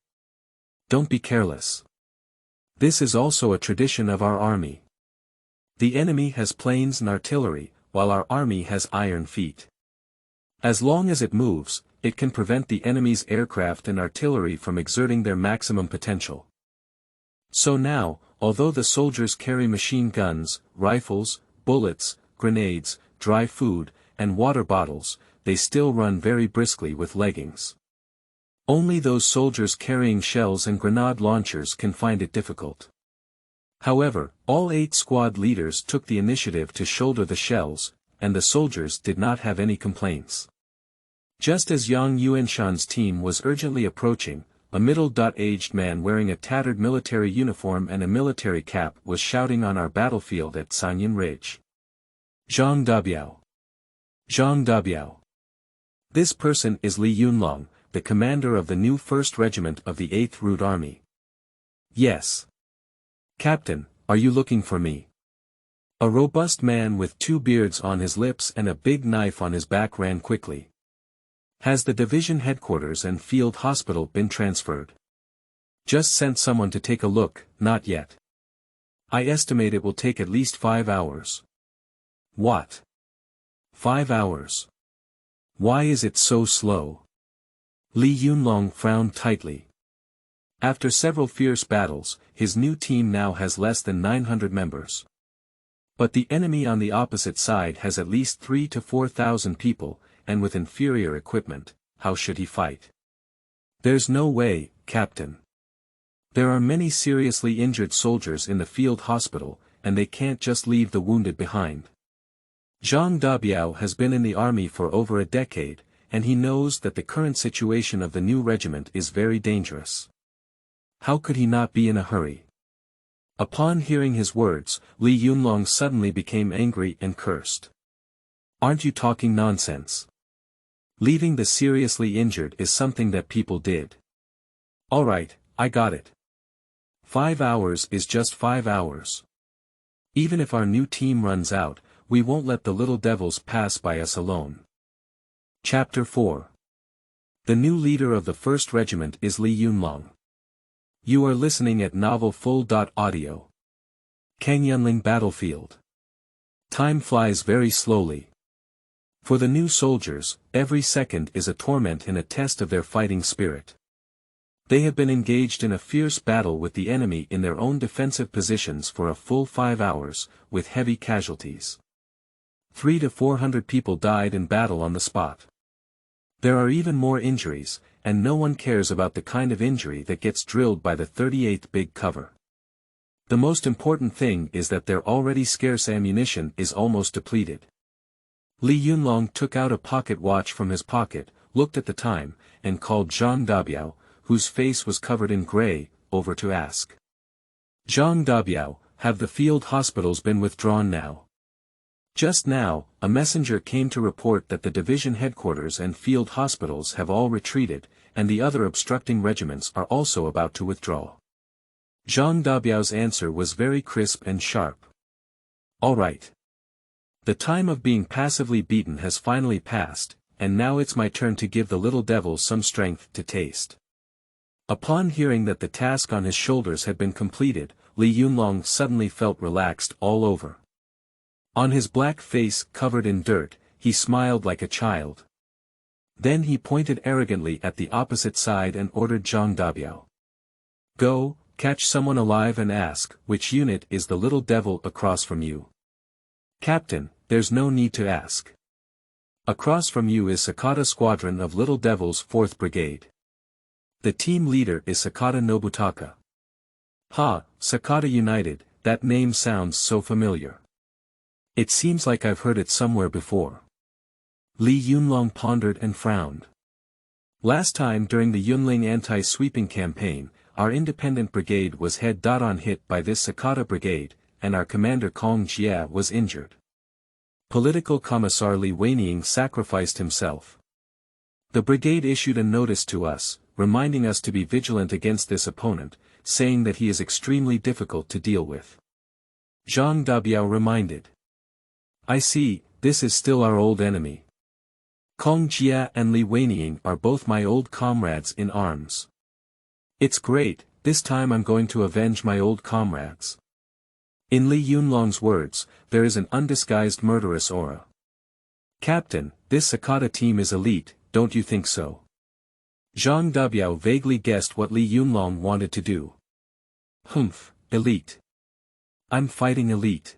Don't be careless. This is also a tradition of our army. The enemy has planes and artillery, while our army has iron feet. As long as it moves, it can prevent the enemy's aircraft and artillery from exerting their maximum potential. So now, although the soldiers carry machine guns, rifles, bullets, grenades, dry food, and water bottles, they still run very briskly with leggings. Only those soldiers carrying shells and grenade launchers can find it difficult. However, all 8 squad leaders took the initiative to shoulder the shells, and the soldiers did not have any complaints. Just as Yang Yuanshan's team was urgently approaching, a middle-aged man wearing a tattered military uniform and a military cap was shouting on our battlefield at Cangyun Ridge. Zhang Dabiao. Zhang Dabiao. This person is Li Yunlong, the commander of the new 1st Regiment of the 8th Route Army. Yes. Captain, are you looking for me? A robust man with 2 beards on his lips and a big knife on his back ran quickly. Has the division headquarters and field hospital been transferred? Just sent someone to take a look, not yet. I estimate it will take at least 5 hours. What? 5 hours? Why is it so slow? Li Yunlong frowned tightly. After several fierce battles, his new team now has less than 900 members. But the enemy on the opposite side has at least 3,000 to 4,000 people, and with inferior equipment, how should he fight? There's no way, Captain. There are many seriously injured soldiers in the field hospital, and they can't just leave the wounded behind. Zhang Dabiao has been in the army for over a decade, and he knows that the current situation of the new regiment is very dangerous. How could he not be in a hurry? Upon hearing his words, Li Yunlong suddenly became angry and cursed. Aren't you talking nonsense? Leaving the seriously injured is something that people did. Alright, I got it. 5 hours is just 5 hours. Even if our new team runs out, we won't let the little devils pass by us alone. Chapter 4. The new leader of the 1st Regiment is Li Yunlong. You are listening at Novel Full.audio. Cangyun Ridge Battlefield. Time flies very slowly. For the new soldiers, every second is a torment and a test of their fighting spirit. They have been engaged in a fierce battle with the enemy in their own defensive positions for a full 5 hours, with heavy casualties. 300 to 400 people died in battle on the spot. There are even more injuries, and no one cares about the kind of injury that gets drilled by the 38th Big Cover. The most important thing is that their already scarce ammunition is almost depleted. Li Yunlong took out a pocket watch from his pocket, looked at the time, and called Zhang Dabiao, whose face was covered in gray, over to ask. Zhang Dabiao, have the field hospitals been withdrawn now? Just now, a messenger came to report that the division headquarters and field hospitals have all retreated, and the other obstructing regiments are also about to withdraw. Zhang Dabiao's answer was very crisp and sharp. All right. The time of being passively beaten has finally passed, and now it's my turn to give the little devils some strength to taste. Upon hearing that the task on his shoulders had been completed, Li Yunlong suddenly felt relaxed all over. On his black face covered in dirt, he smiled like a child. Then he pointed arrogantly at the opposite side and ordered Zhang Dabiao. Go, catch someone alive and ask, which unit is the little devil across from you? Captain, there's no need to ask. Across from you is Sakata Squadron of Little Devils 4th Brigade. The team leader is Sakata Nobutaka. Ha, Sakata United, that name sounds so familiar. It seems like I've heard it somewhere before. Li Yunlong pondered and frowned. Last time during the Yunling anti-sweeping campaign, our independent brigade was head-on hit by this Sakata brigade, and our commander Kong Jia was injured. Political Commissar Li Yunlong sacrificed himself. The brigade issued a notice to us, reminding us to be vigilant against this opponent, saying that he is extremely difficult to deal with. Zhang Dabiao reminded. I see, this is still our old enemy. Kong Jia and Li Yunlong are both my old comrades in arms. It's great, this time I'm going to avenge my old comrades. In Li Yunlong's words, there is an undisguised murderous aura. Captain, this Sakata team is elite, don't you think so? Zhang Dabiao vaguely guessed what Li Yunlong wanted to do. Humph, elite. I'm fighting elite.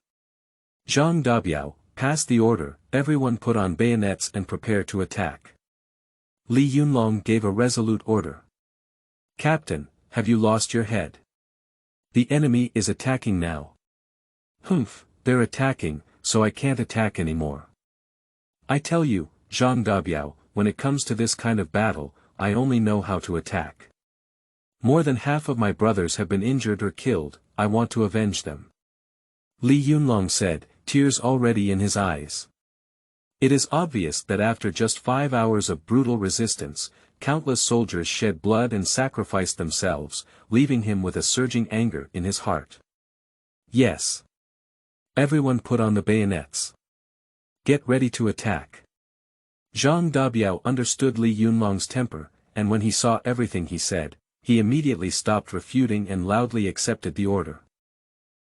Zhang Dabiao, pass the order, everyone put on bayonets and prepare to attack. Li Yunlong gave a resolute order. Captain, have you lost your head? The enemy is attacking now. Humph, they're attacking, so I can't attack anymore. I tell you, Zhang Dabiao, when it comes to this kind of battle, I only know how to attack. More than half of my brothers have been injured or killed, I want to avenge them. Li Yunlong said, tears already in his eyes. It is obvious that after just 5 hours of brutal resistance, countless soldiers shed blood and sacrificed themselves, leaving him with a surging anger in his heart. Yes. Everyone put on the bayonets. Get ready to attack. Zhang Dabiao understood Li Yunlong's temper, and when he saw everything he said, he immediately stopped refuting and loudly accepted the order.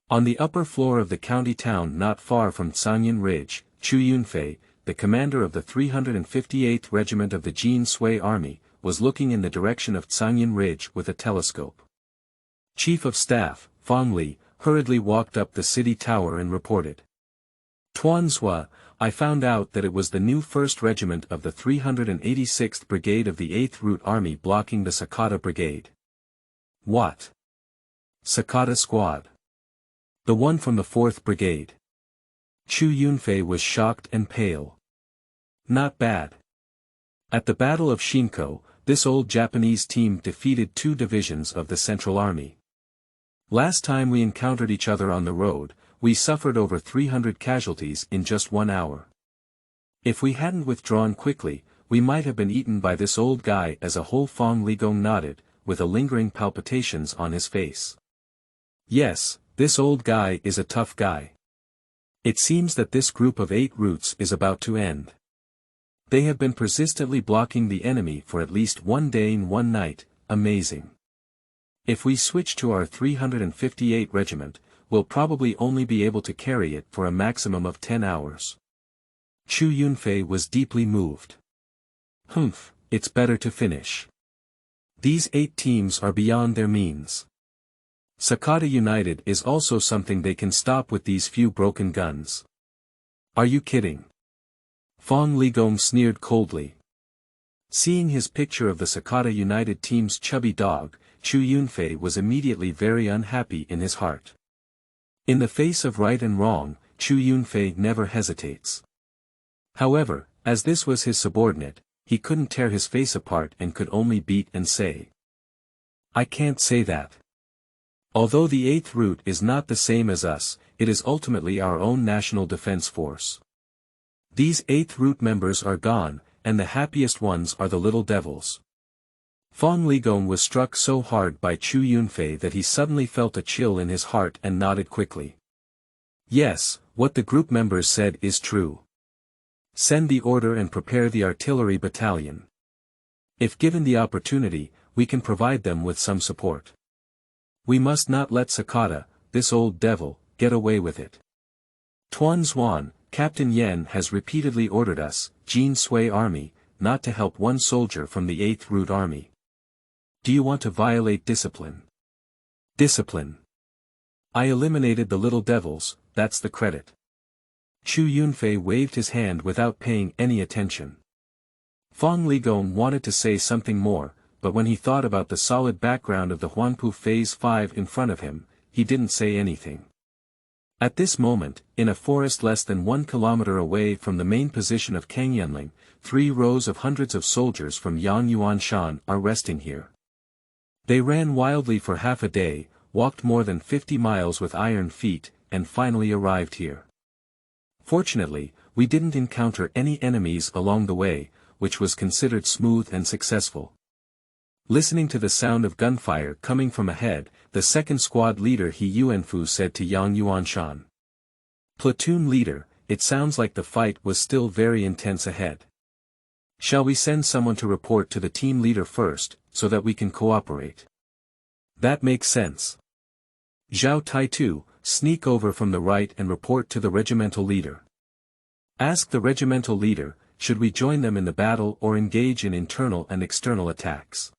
On the upper floor of the county town not far from Cangyun Ridge, Chu Yunfei, the commander of the 358th Regiment of the Jin Sui Army, was looking in the direction of Cangyun Ridge with a telescope. Chief of Staff, Fang Li, hurriedly walked up the city tower and reported. Tuanzhua, I found out that it was the new 1st Regiment of the 386th Brigade of the 8th Route Army blocking the Sakata Brigade. What? Sakata Squad. The one from the 4th Brigade. Chu Yunfei was shocked and pale. Not bad. At the Battle of Shinko, this old Japanese team defeated 2 divisions of the Central Army. Last time we encountered each other on the road, we suffered over 300 casualties in just 1 hour. If we hadn't withdrawn quickly, we might have been eaten by this old guy as a whole. Fong Ligong nodded, with a lingering palpitations on his face. Yes, this old guy is a tough guy. It seems that this group of 8 routes is about to end. They have been persistently blocking the enemy for at least 1 day and 1 night, amazing. If we switch to our 358 regiment, we'll probably only be able to carry it for a maximum of 10 hours. Chu Yunfei was deeply moved. Humph, it's better to finish. These 8 teams are beyond their means. Sakata United is also something they can stop with these few broken guns. Are you kidding? Fong Ligong sneered coldly. Seeing his picture of the Sakata United team's chubby dog, Chu Yunfei was immediately very unhappy in his heart. In the face of right and wrong, Chu Yunfei never hesitates. However, as this was his subordinate, he couldn't tear his face apart and could only beat and say. I can't say that. Although the 8th route is not the same as us, it is ultimately our own national defense force. These 8th route members are gone, and the happiest ones are the little devils. Fong Ligong was struck so hard by Chu Yunfei that he suddenly felt a chill in his heart and nodded quickly. Yes, what the group members said is true. Send the order and prepare the artillery battalion. If given the opportunity, we can provide them with some support. We must not let Sakata, this old devil, get away with it. Tuan Xuan, Captain Yen has repeatedly ordered us, Jin Sui Army, not to help 1 soldier from the 8th Route Army. Do you want to violate discipline? Discipline. I eliminated the little devils, that's the credit. Chu Yunfei waved his hand without paying any attention. Fong Ligong wanted to say something more, but when he thought about the solid background of the Huanpu Phase 5 in front of him, he didn't say anything. At this moment, in a forest less than 1 kilometer away from the main position of Cangyunling, 3 rows of hundreds of soldiers from Yang Yuanshan are resting here. They ran wildly for half a day, walked more than 50 miles with iron feet, and finally arrived here. Fortunately, we didn't encounter any enemies along the way, which was considered smooth and successful. Listening to the sound of gunfire coming from ahead, the 2nd squad leader He Yuanfu said to Yang Yuanshan. Platoon leader, it sounds like the fight was still very intense ahead. Shall we send someone to report to the team leader first, so that we can cooperate? That makes sense. Zhao Taitu, sneak over from the right and report to the regimental leader. Ask the regimental leader, should we join them in the battle or engage in internal and external attacks?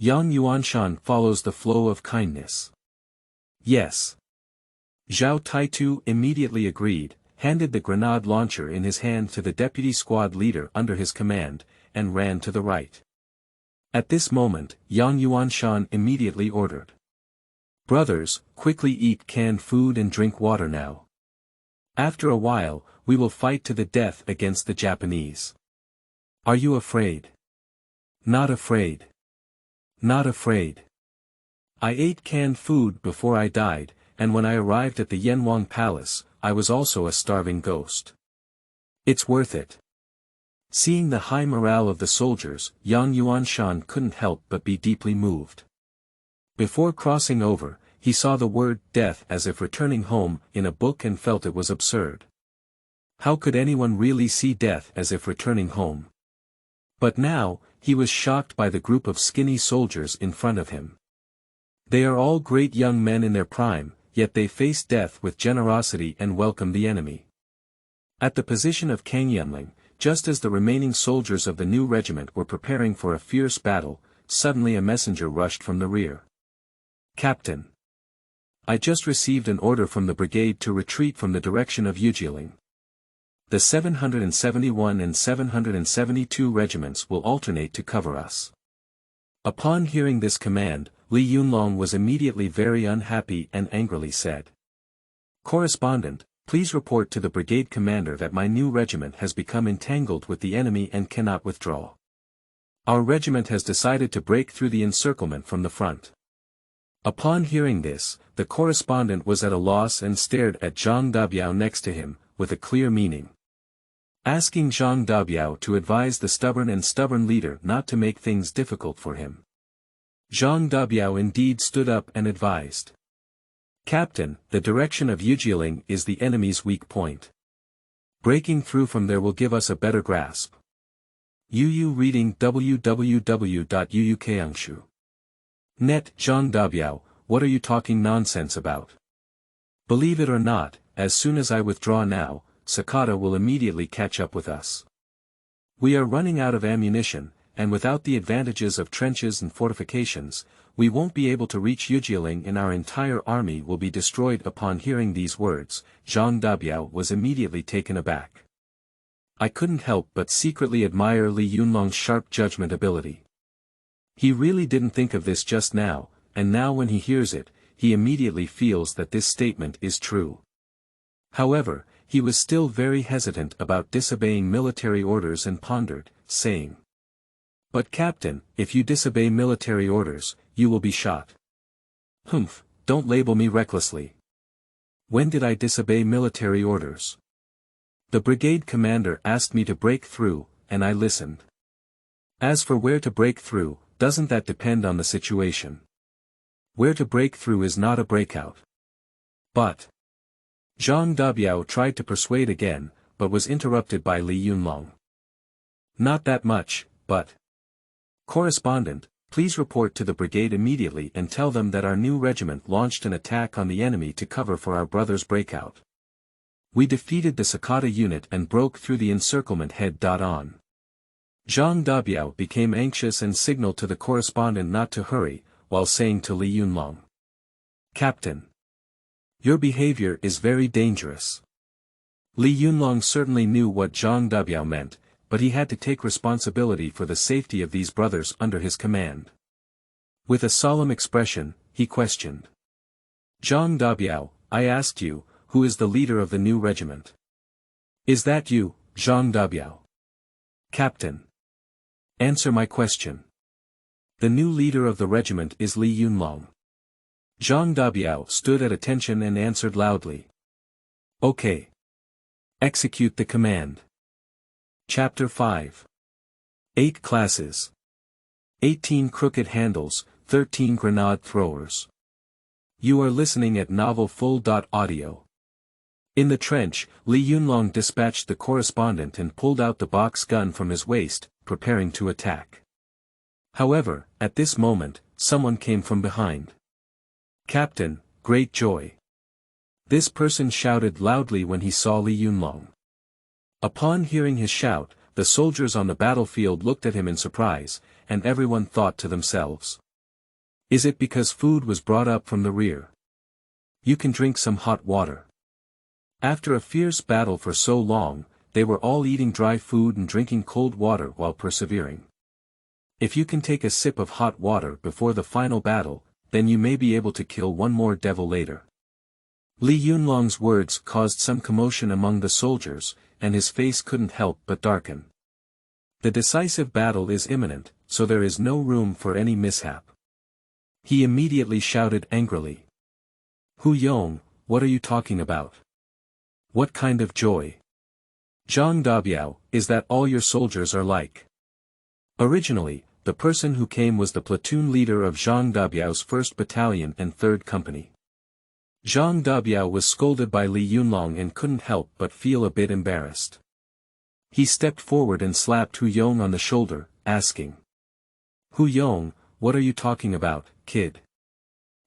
Yang Yuanshan follows the flow of kindness. Yes. Zhao Taitu immediately agreed, handed the grenade launcher in his hand to the deputy squad leader under his command, and ran to the right. At this moment, Yang Yuanshan immediately ordered. Brothers, quickly eat canned food and drink water now. After a while, we will fight to the death against the Japanese. Are you afraid? Not afraid. Not afraid. I ate canned food before I died, and when I arrived at the Yanwang Palace, I was also a starving ghost. It's worth it. Seeing the high morale of the soldiers, Yang Yuanshan couldn't help but be deeply moved. Before crossing over, he saw the word death as if returning home in a book and felt it was absurd. How could anyone really see death as if returning home? But now, he was shocked by the group of skinny soldiers in front of him. They are all great young men in their prime, yet they face death with generosity and welcome the enemy. At the position of Cangyunling, just as the remaining soldiers of the new regiment were preparing for a fierce battle, suddenly a messenger rushed from the rear. Captain. I just received an order from the brigade to retreat from the direction of Yujieling. The 771 and 772 regiments will alternate to cover us. Upon hearing this command, Li Yunlong was immediately very unhappy and angrily said. Correspondent, please report to the brigade commander that my new regiment has become entangled with the enemy and cannot withdraw. Our regiment has decided to break through the encirclement from the front. Upon hearing this, the correspondent was at a loss and stared at Zhang Dabiao next to him, with a clear meaning. Asking Zhang Dabiao to advise the stubborn leader not to make things difficult for him. Zhang Dabiao indeed stood up and advised. Captain, the direction of Yujieling is the enemy's weak point. Breaking through from there will give us a better grasp. Yu reading www.uukangshu.net. Zhang Dabiao, what are you talking nonsense about? Believe it or not, as soon as I withdraw now, Sakata will immediately catch up with us. We are running out of ammunition, and without the advantages of trenches and fortifications, we won't be able to reach Yujieling and our entire army will be destroyed. Upon hearing these words, Zhang Dabiao was immediately taken aback. I couldn't help but secretly admire Li Yunlong's sharp judgment ability. He really didn't think of this just now, and now when he hears it, he immediately feels that this statement is true. However, he was still very hesitant about disobeying military orders and pondered, saying, "But Captain, if you disobey military orders, you will be shot." "Humph, don't label me recklessly. When did I disobey military orders? The brigade commander asked me to break through, and I listened. As for where to break through, doesn't that depend on the situation? Where to break through is not a breakout." But Zhang Dabiao tried to persuade again, but was interrupted by Li Yunlong. "Not that much, but Correspondent, please report to the brigade immediately and tell them that our new regiment launched an attack on the enemy to cover for our brother's breakout. We defeated the Sakata unit and broke through the encirclement head-on." Zhang Dabiao became anxious and signaled to the correspondent not to hurry, while saying to Li Yunlong, "Captain, your behavior is very dangerous." Li Yunlong certainly knew what Zhang Dabiao meant, but he had to take responsibility for the safety of these brothers under his command. With a solemn expression, he questioned. "Zhang Dabiao, I asked you, who is the leader of the new regiment?" "Is that you, Zhang Dabiao?" "Captain, answer my question." "The new leader of the regiment is Li Yunlong." Zhang Dabiao stood at attention and answered loudly. "Okay. Execute the command." Chapter 5. 8 classes. 18 crooked handles, 13 grenade throwers. You are listening at Novel Full.audio. In the trench, Li Yunlong dispatched the correspondent and pulled out the box gun from his waist, preparing to attack. However, at this moment, someone came from behind. "Captain, great joy." This person shouted loudly when he saw Li Yunlong. Upon hearing his shout, the soldiers on the battlefield looked at him in surprise, and everyone thought to themselves, "Is it because food was brought up from the rear? You can drink some hot water." After a fierce battle for so long, they were all eating dry food and drinking cold water while persevering. If you can take a sip of hot water before the final battle, then you may be able to kill one more devil later. Li Yunlong's words caused some commotion among the soldiers, and his face couldn't help but darken. The decisive battle is imminent, so there is no room for any mishap. He immediately shouted angrily. "Hu Yong, what are you talking about? What kind of joy? Zhang Dabiao, is that all your soldiers are like?" Originally, the person who came was the platoon leader of Zhang Dabiao's 1st Battalion and 3rd Company. Zhang Dabiao was scolded by Li Yunlong and couldn't help but feel a bit embarrassed. He stepped forward and slapped Hu Yong on the shoulder, asking, "Hu Yong, what are you talking about, kid?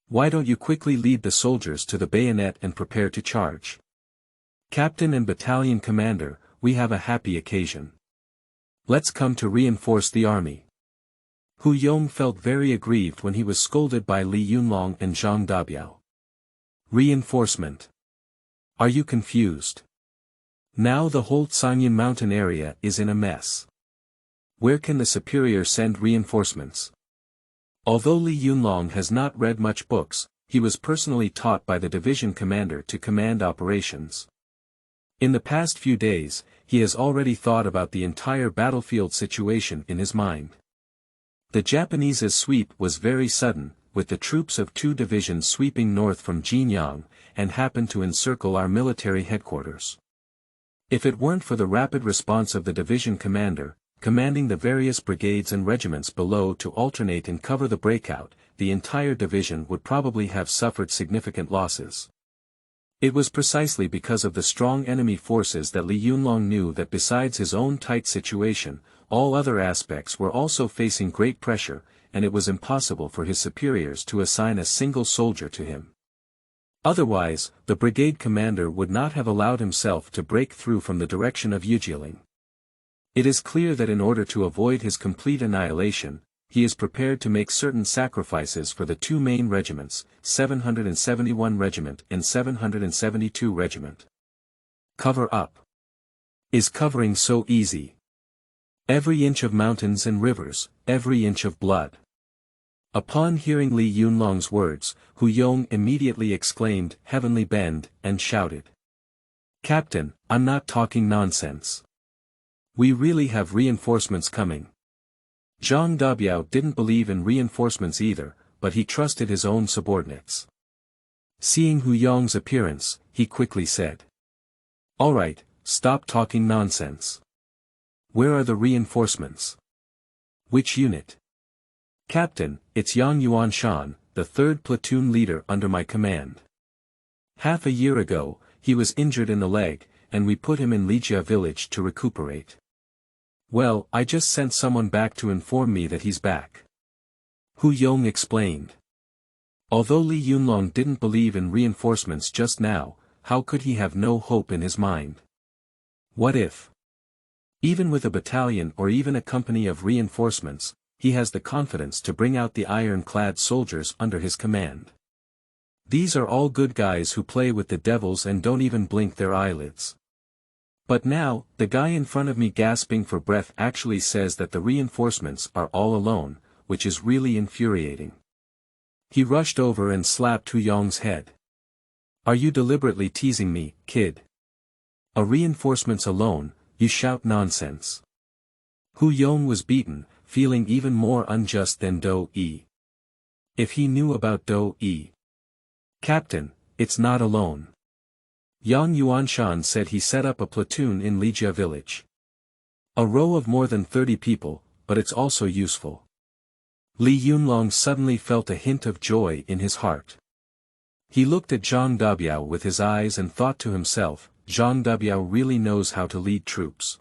Why don't you quickly lead the soldiers to the bayonet and prepare to charge? Captain and battalion commander, we have a happy occasion. Let's come to reinforce the army." Hu Yong felt very aggrieved when he was scolded by Li Yunlong and Zhang Dabiao. Reinforcement. Are you confused? Now the whole Cangyun mountain area is in a mess. Where can the superior send reinforcements? Although Li Yunlong has not read much books, he was personally taught by the division commander to command operations. In the past few days, he has already thought about the entire battlefield situation in his mind. The Japanese's sweep was very sudden, with the troops of 2 divisions sweeping north from Jinyang, and happened to encircle our military headquarters. If it weren't for the rapid response of the division commander, commanding the various brigades and regiments below to alternate and cover the breakout, the entire division would probably have suffered significant losses. It was precisely because of the strong enemy forces that Li Yunlong knew that besides his own tight situation, all other aspects were also facing great pressure, and it was impossible for his superiors to assign a single soldier to him. Otherwise, the brigade commander would not have allowed himself to break through from the direction of Yujieling. It is clear that in order to avoid his complete annihilation, he is prepared to make certain sacrifices for the 2 main regiments, 771 Regiment and 772 Regiment. Cover up. Is covering so easy? Every inch of mountains and rivers, every inch of blood. Upon hearing Li Yunlong's words, Hu Yong immediately exclaimed, "Heavenly Bend," and shouted. "Captain, I'm not talking nonsense. We really have reinforcements coming." Zhang Dabiao didn't believe in reinforcements either, but he trusted his own subordinates. Seeing Hu Yong's appearance, he quickly said, "All right, stop talking nonsense. Where are the reinforcements?" "Which unit?" "Captain, it's Yang Yuanshan, the 3rd platoon leader under my command. Half a year ago, he was injured in the leg, and we put him in Lijia village to recuperate. Well, I just sent someone back to inform me that he's back." Hu Yong explained. Although Li Yunlong didn't believe in reinforcements just now, how could he have no hope in his mind? What if? Even with a battalion or even a company of reinforcements, he has the confidence to bring out the iron-clad soldiers under his command. These are all good guys who play with the devils and don't even blink their eyelids. But now, the guy in front of me gasping for breath actually says that the reinforcements are all alone, which is really infuriating. He rushed over and slapped Hu Yong's head. "Are you deliberately teasing me, kid? A reinforcements alone, you shout nonsense." Hu Yong was beaten, feeling even more unjust than Do-yi. If he knew about Do-yi. "Captain, it's not alone. Yang Yuanshan said he set up a platoon in Lijia village. A row of more than 30 people, but it's also useful." Li Yunlong suddenly felt a hint of joy in his heart. He looked at Zhang Dabiao with his eyes and thought to himself, Zhang Dabiao really knows how to lead troops.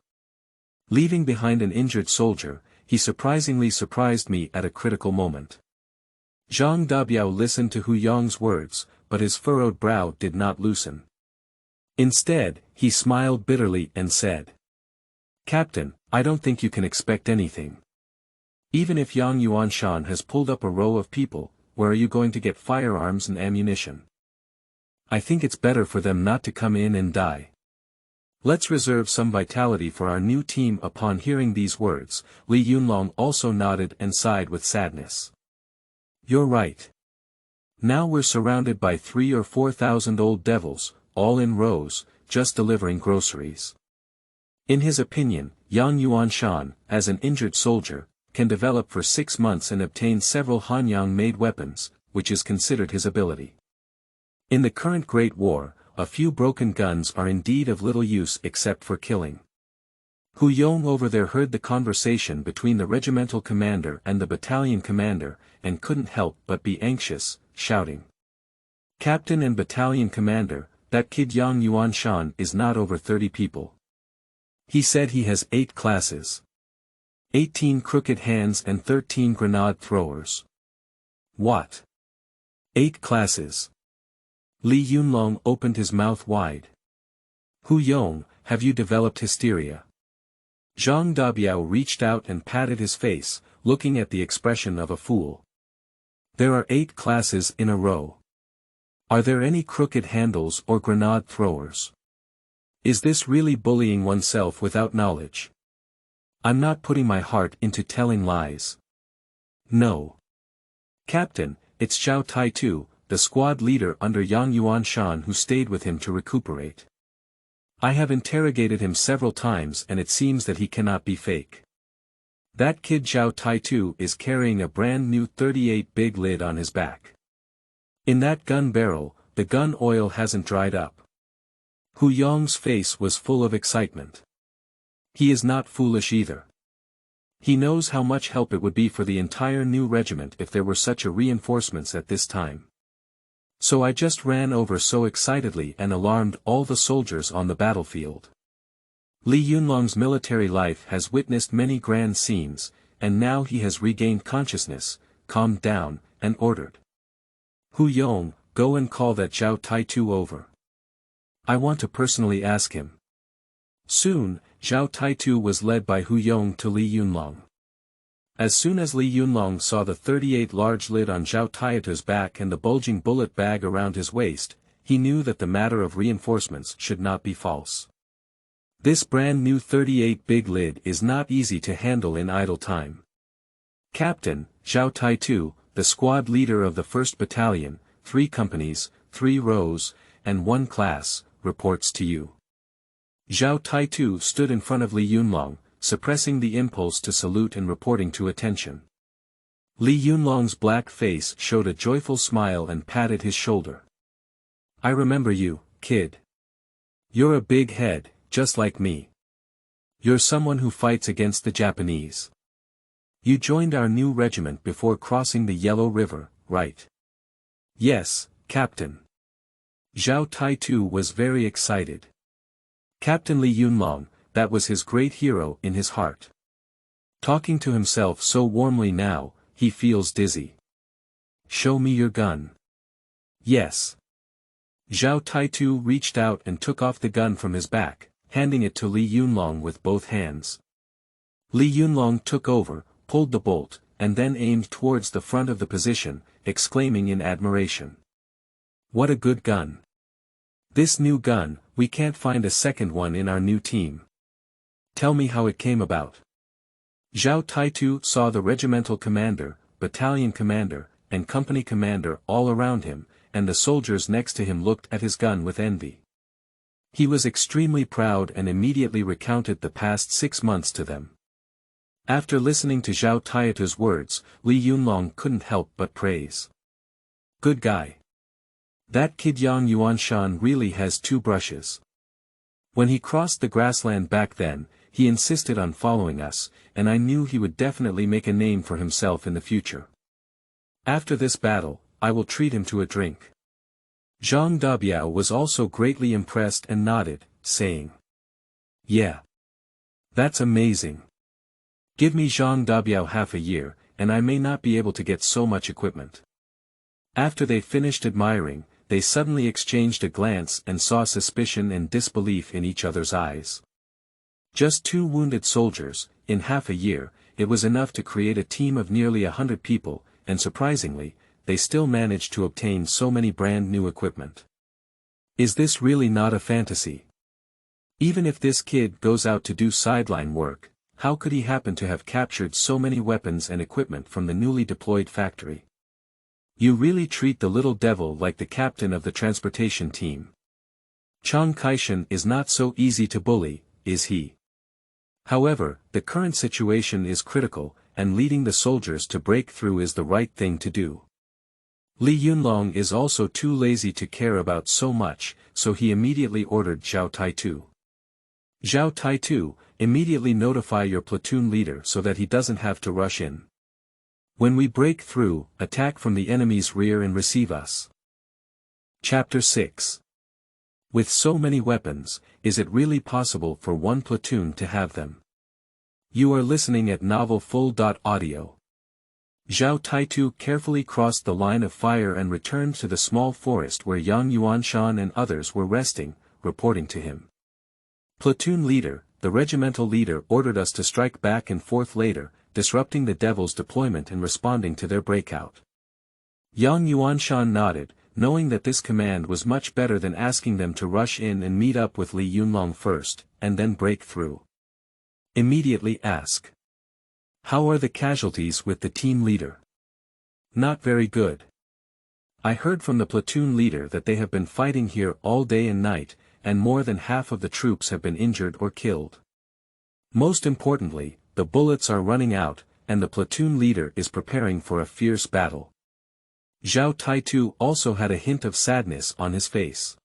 Leaving behind an injured soldier, he surprisingly surprised me at a critical moment. Zhang Dabiao listened to Hu Yong's words, but his furrowed brow did not loosen. Instead, he smiled bitterly and said, "Captain, I don't think you can expect anything. Even if Yang Yuanshan has pulled up a row of people, where are you going to get firearms and ammunition? I think it's better for them not to come in and die. Let's reserve some vitality for our new team." Upon hearing these words, Li Yunlong also nodded and sighed with sadness. "You're right. Now we're surrounded by 3,000 or 4,000 old devils, all in rows, just delivering groceries." In his opinion, Yang Yuanshan, as an injured soldier, can develop for 6 months and obtain several Hanyang-made weapons, which is considered his ability. In the current Great War, a few broken guns are indeed of little use except for killing. Hu Yong over there heard the conversation between the regimental commander and the battalion commander, and couldn't help but be anxious, shouting, "Captain and battalion commander, that kid Yang Yuanshan is not over 30 people. He said he has 8 classes. 18 crooked hands and 13 grenade throwers." "What? 8 classes?" Li Yunlong opened his mouth wide. "Hu Yong, have you developed hysteria?" Zhang Dabiao reached out and patted his face, looking at the expression of a fool. "There are 8 classes in a row. Are there any crooked handles or grenade throwers? Is this really bullying oneself without knowledge? I'm not putting my heart into telling lies." "No. Captain, it's Zhao Taitu, the squad leader under Yang Yuanshan who stayed with him to recuperate. I have interrogated him several times and it seems that he cannot be fake. That kid Zhao Taitu is carrying a brand new 38 big lid on his back. In that gun barrel, the gun oil hasn't dried up. Hu Yong's face was full of excitement. He is not foolish either. He knows how much help it would be for the entire new regiment if there were such a reinforcements at this time. So I just ran over so excitedly and alarmed all the soldiers on the battlefield. Li Yunlong's military life has witnessed many grand scenes, and now he has regained consciousness, calmed down, and ordered. Hu Yong, go and call that Zhao Taitu over. I want to personally ask him. Soon, Zhao Taitu was led by Hu Yong to Li Yunlong. As soon as Li Yunlong saw the 38 large lid on Zhao Taitu's back and the bulging bullet bag around his waist, he knew that the matter of reinforcements should not be false. This brand new 38 big lid is not easy to handle in idle time. Captain, Zhao Taitu, the squad leader of the 1st Battalion, 3 companies, 3 rows, and 1 class, reports to you. Zhao Taitu stood in front of Li Yunlong, suppressing the impulse to salute and reporting to attention. Li Yunlong's black face showed a joyful smile and patted his shoulder. I remember you, kid. You're a big head, just like me. You're someone who fights against the Japanese. You joined our new regiment before crossing the Yellow River, right? Yes, Captain. Zhao Taitu was very excited. Captain Li Yunlong, that was his great hero in his heart. Talking to himself so warmly now, he feels dizzy. Show me your gun. Yes. Zhao Taitu reached out and took off the gun from his back, handing it to Li Yunlong with both hands. Li Yunlong took over, pulled the bolt, and then aimed towards the front of the position, exclaiming in admiration. What a good gun. This new gun, we can't find a second one in our new team. Tell me how it came about. Zhao Taitu saw the regimental commander, battalion commander, and company commander all around him, and the soldiers next to him looked at his gun with envy. He was extremely proud and immediately recounted the past 6 months to them. After listening to Zhao Taitu's words, Li Yunlong couldn't help but praise. Good guy. That kid Yang Yuanshan really has 2 brushes. When he crossed the grassland back then, he insisted on following us, and I knew he would definitely make a name for himself in the future. After this battle, I will treat him to a drink. Zhang Dabiao was also greatly impressed and nodded, saying. Yeah. That's amazing. Give me Zhang Dabiao half a year, and I may not be able to get so much equipment. After they finished admiring, they suddenly exchanged a glance and saw suspicion and disbelief in each other's eyes. Just 2 wounded soldiers, in half a year, it was enough to create a team of nearly 100 people, and surprisingly, they still managed to obtain so many brand new equipment. Is this really not a fantasy? Even if this kid goes out to do sideline work, how could he happen to have captured so many weapons and equipment from the newly deployed factory? You really treat the little devil like the captain of the transportation team. Chiang Kai-shek is not so easy to bully, is he? However, the current situation is critical, and leading the soldiers to break through is the right thing to do. Li Yunlong is also too lazy to care about so much, so he immediately ordered Zhao Taitu. Zhao Taitu, immediately notify your platoon leader so that he doesn't have to rush in. When we break through, attack from the enemy's rear and receive us. Chapter 6. With so many weapons, is it really possible for one platoon to have them? You are listening at Novel Full.audio. Zhao Taitu carefully crossed the line of fire and returned to the small forest where Yang Yuanshan and others were resting, reporting to him. Platoon leader, the regimental leader ordered us to strike back and forth later, disrupting the devil's deployment and responding to their breakout. Yang Yuanshan nodded, knowing that this command was much better than asking them to rush in and meet up with Li Yunlong first, and then break through. Immediately ask. How are the casualties with the team leader? Not very good. I heard from the platoon leader that they have been fighting here all day and night, and more than half of the troops have been injured or killed. Most importantly, the bullets are running out, and the platoon leader is preparing for a fierce battle. Zhao Taitu also had a hint of sadness on his face.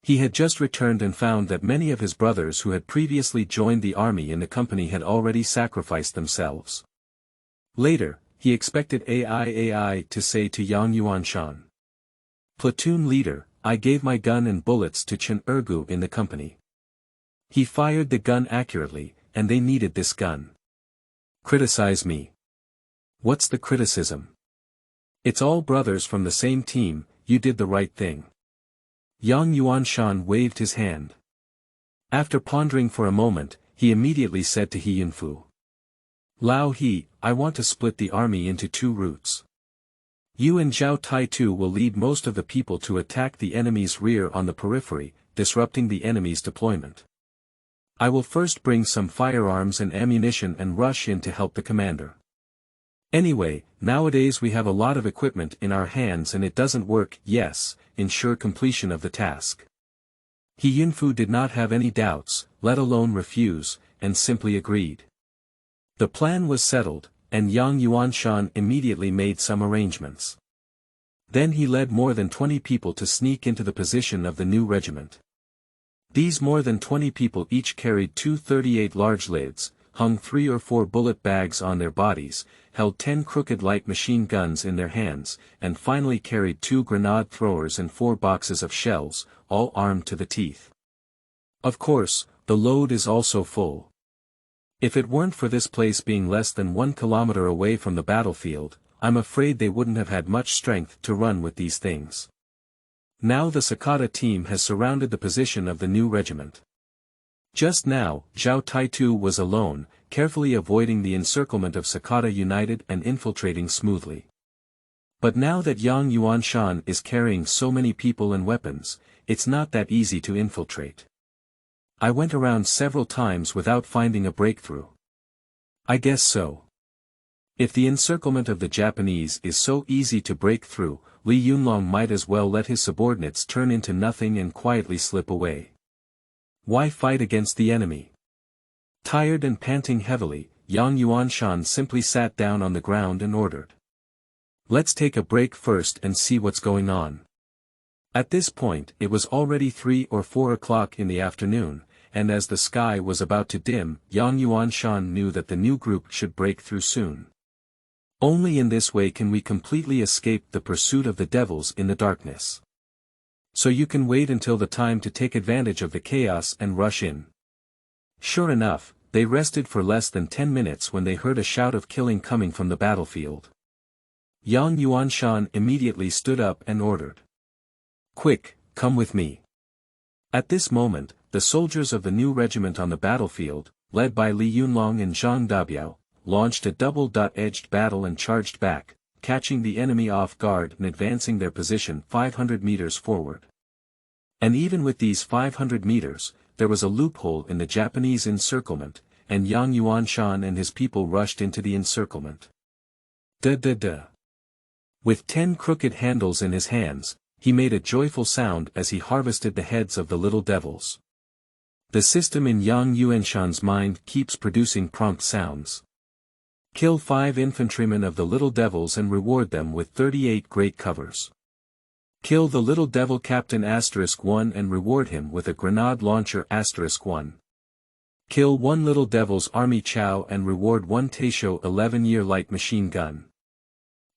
He had just returned and found that many of his brothers who had previously joined the army in the company had already sacrificed themselves. Later, he expected AI to say to Yang Yuanshan, "Platoon leader, I gave my gun and bullets to Chen Ergu in the company. He fired the gun accurately, and they needed this gun. Criticize me. What's the criticism? It's all brothers from the same team, you did the right thing." Yang Yuanshan waved his hand. After pondering for a moment, he immediately said to He Yunfu, "Lao He, I want to split the army into two routes. You and Zhao Taitu will lead most of the people to attack the enemy's rear on the periphery, disrupting the enemy's deployment. I will first bring some firearms and ammunition and rush in to help the commander. Anyway, nowadays we have a lot of equipment in our hands and it doesn't work, yes, ensure completion of the task." He Yunfu did not have any doubts, let alone refuse, and simply agreed. The plan was settled, and Yang Yuanshan immediately made some arrangements. Then he led more than 20 people to sneak into the position of the new regiment. These more than 20 people each carried two 38 large lids, hung 3 or 4 bullet bags on their bodies, held 10 crooked light machine guns in their hands, and finally carried 2 grenade throwers and 4 boxes of shells, all armed to the teeth. Of course, the load is also full. If it weren't for this place being less than 1 kilometer away from the battlefield, I'm afraid they wouldn't have had much strength to run with these things. Now the Sakata team has surrounded the position of the new regiment. Just now, Zhao Taitu was alone, carefully avoiding the encirclement of Sakata United and infiltrating smoothly. But now that Yang Yuanshan is carrying so many people and weapons, it's not that easy to infiltrate. I went around several times without finding a breakthrough. I guess so. If the encirclement of the Japanese is so easy to break through, Li Yunlong might as well let his subordinates turn into nothing and quietly slip away. Why fight against the enemy? Tired and panting heavily, Yang Yuanshan simply sat down on the ground and ordered, "Let's take a break first and see what's going on." At this point it was already 3 or 4 o'clock in the afternoon, and as the sky was about to dim, Yang Yuanshan knew that the new group should break through soon. Only in this way can we completely escape the pursuit of the devils in the darkness. So you can wait until the time to take advantage of the chaos and rush in. Sure enough, they rested for less than 10 minutes when they heard a shout of killing coming from the battlefield. Yang Yuanshan immediately stood up and ordered, "Quick, come with me." At this moment, the soldiers of the new regiment on the battlefield, led by Li Yunlong and Zhang Dabiao, launched a double-edged battle and charged back, catching the enemy off guard and advancing their position 500 meters forward. And even with these 500 meters, there was a loophole in the Japanese encirclement, and Yang Yuanshan and his people rushed into the encirclement. Da-da-da. With 10 crooked handles in his hands, he made a joyful sound as he harvested the heads of the little devils. The system in Yang Yuanshan's mind keeps producing prompt sounds. Kill 5 infantrymen of the little devils and reward them with 38 great covers. Kill the little devil captain *1 and reward him with a grenade launcher *1. Kill 1 little devil's army chow and reward 1 Taisho 11-year light machine gun.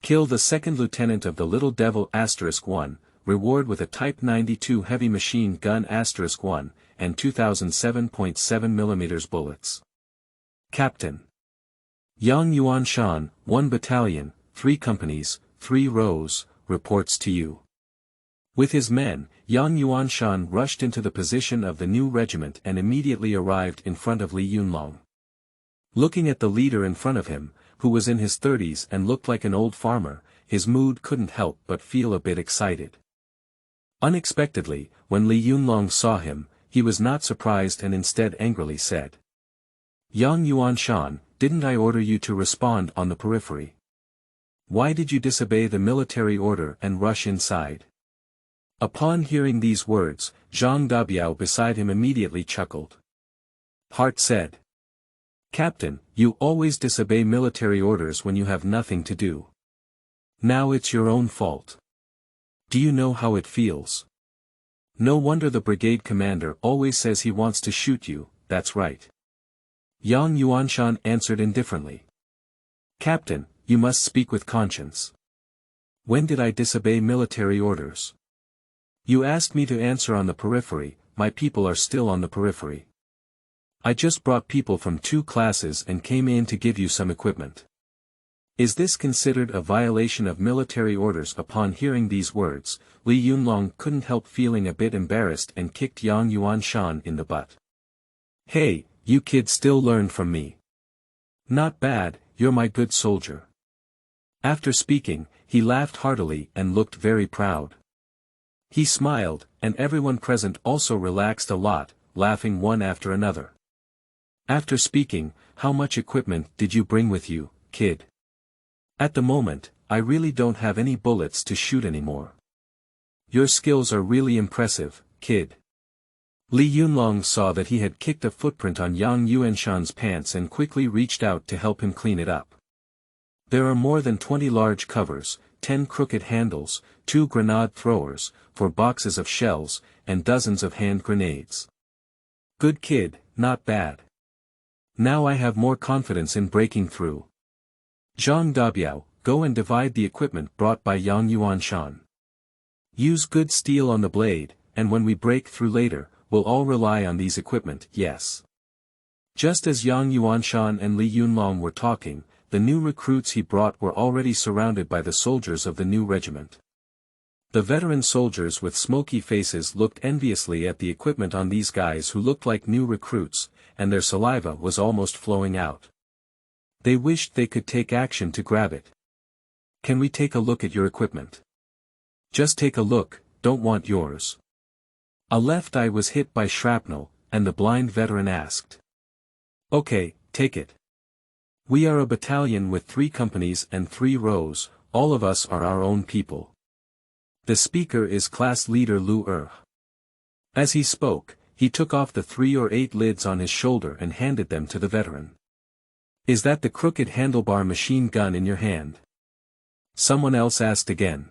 Kill the second lieutenant of the little devil *1, reward with a Type 92 heavy machine gun *1, and 2007.7 mm bullets. Captain. Yang Yuanshan, 1 battalion, 3 companies, 3 rows, reports to you. With his men, Yang Yuanshan rushed into the position of the new regiment and immediately arrived in front of Li Yunlong. Looking at the leader in front of him, who was in his 30s and looked like an old farmer, his mood couldn't help but feel a bit excited. Unexpectedly, when Li Yunlong saw him, he was not surprised and instead angrily said, "Yang Yuanshan, didn't I order you to respond on the periphery? Why did you disobey the military order and rush inside?" Upon hearing these words, Zhang Dabiao beside him immediately chuckled. Heart said, Captain, you always disobey military orders when you have nothing to do. Now it's your own fault. Do you know how it feels? No wonder the brigade commander always says he wants to shoot you, that's right. Yang Yuanshan answered indifferently. Captain, you must speak with conscience. When did I disobey military orders? You asked me to answer on the periphery, my people are still on the periphery. I just brought people from 2 classes and came in to give you some equipment. Is this considered a violation of military orders? Upon hearing these words, Li Yunlong couldn't help feeling a bit embarrassed and kicked Yang Yuanshan in the butt. Hey, you kids still learn from me. Not bad, you're my good soldier. After speaking, he laughed heartily and looked very proud. He smiled, and everyone present also relaxed a lot, laughing one after another. After speaking, how much equipment did you bring with you, kid? At the moment, I really don't have any bullets to shoot anymore. Your skills are really impressive, kid. Li Yunlong saw that he had kicked a footprint on Yang Yuanshan's pants and quickly reached out to help him clean it up. There are more than 20 large covers, 10 crooked handles, 2 grenade throwers, 4 boxes of shells, and dozens of hand grenades. Good kid, not bad. Now I have more confidence in breaking through. Zhang Dabiao, go and divide the equipment brought by Yang Yuanshan. Use good steel on the blade, and when we break through later, we'll all rely on these equipment, yes. Just as Yang Yuanshan and Li Yunlong were talking, the new recruits he brought were already surrounded by the soldiers of the new regiment. The veteran soldiers with smoky faces looked enviously at the equipment on these guys who looked like new recruits, and their saliva was almost flowing out. They wished they could take action to grab it. Can we take a look at your equipment? Just take a look, don't want yours. A left eye was hit by shrapnel, and the blind veteran asked. Okay, take it. We are a battalion with 3 companies and 3 rows, all of us are our own people. The speaker is class leader Lu Er. As he spoke, he took off the 3 or 8 lids on his shoulder and handed them to the veteran. Is that the crooked handlebar machine gun in your hand? Someone else asked again.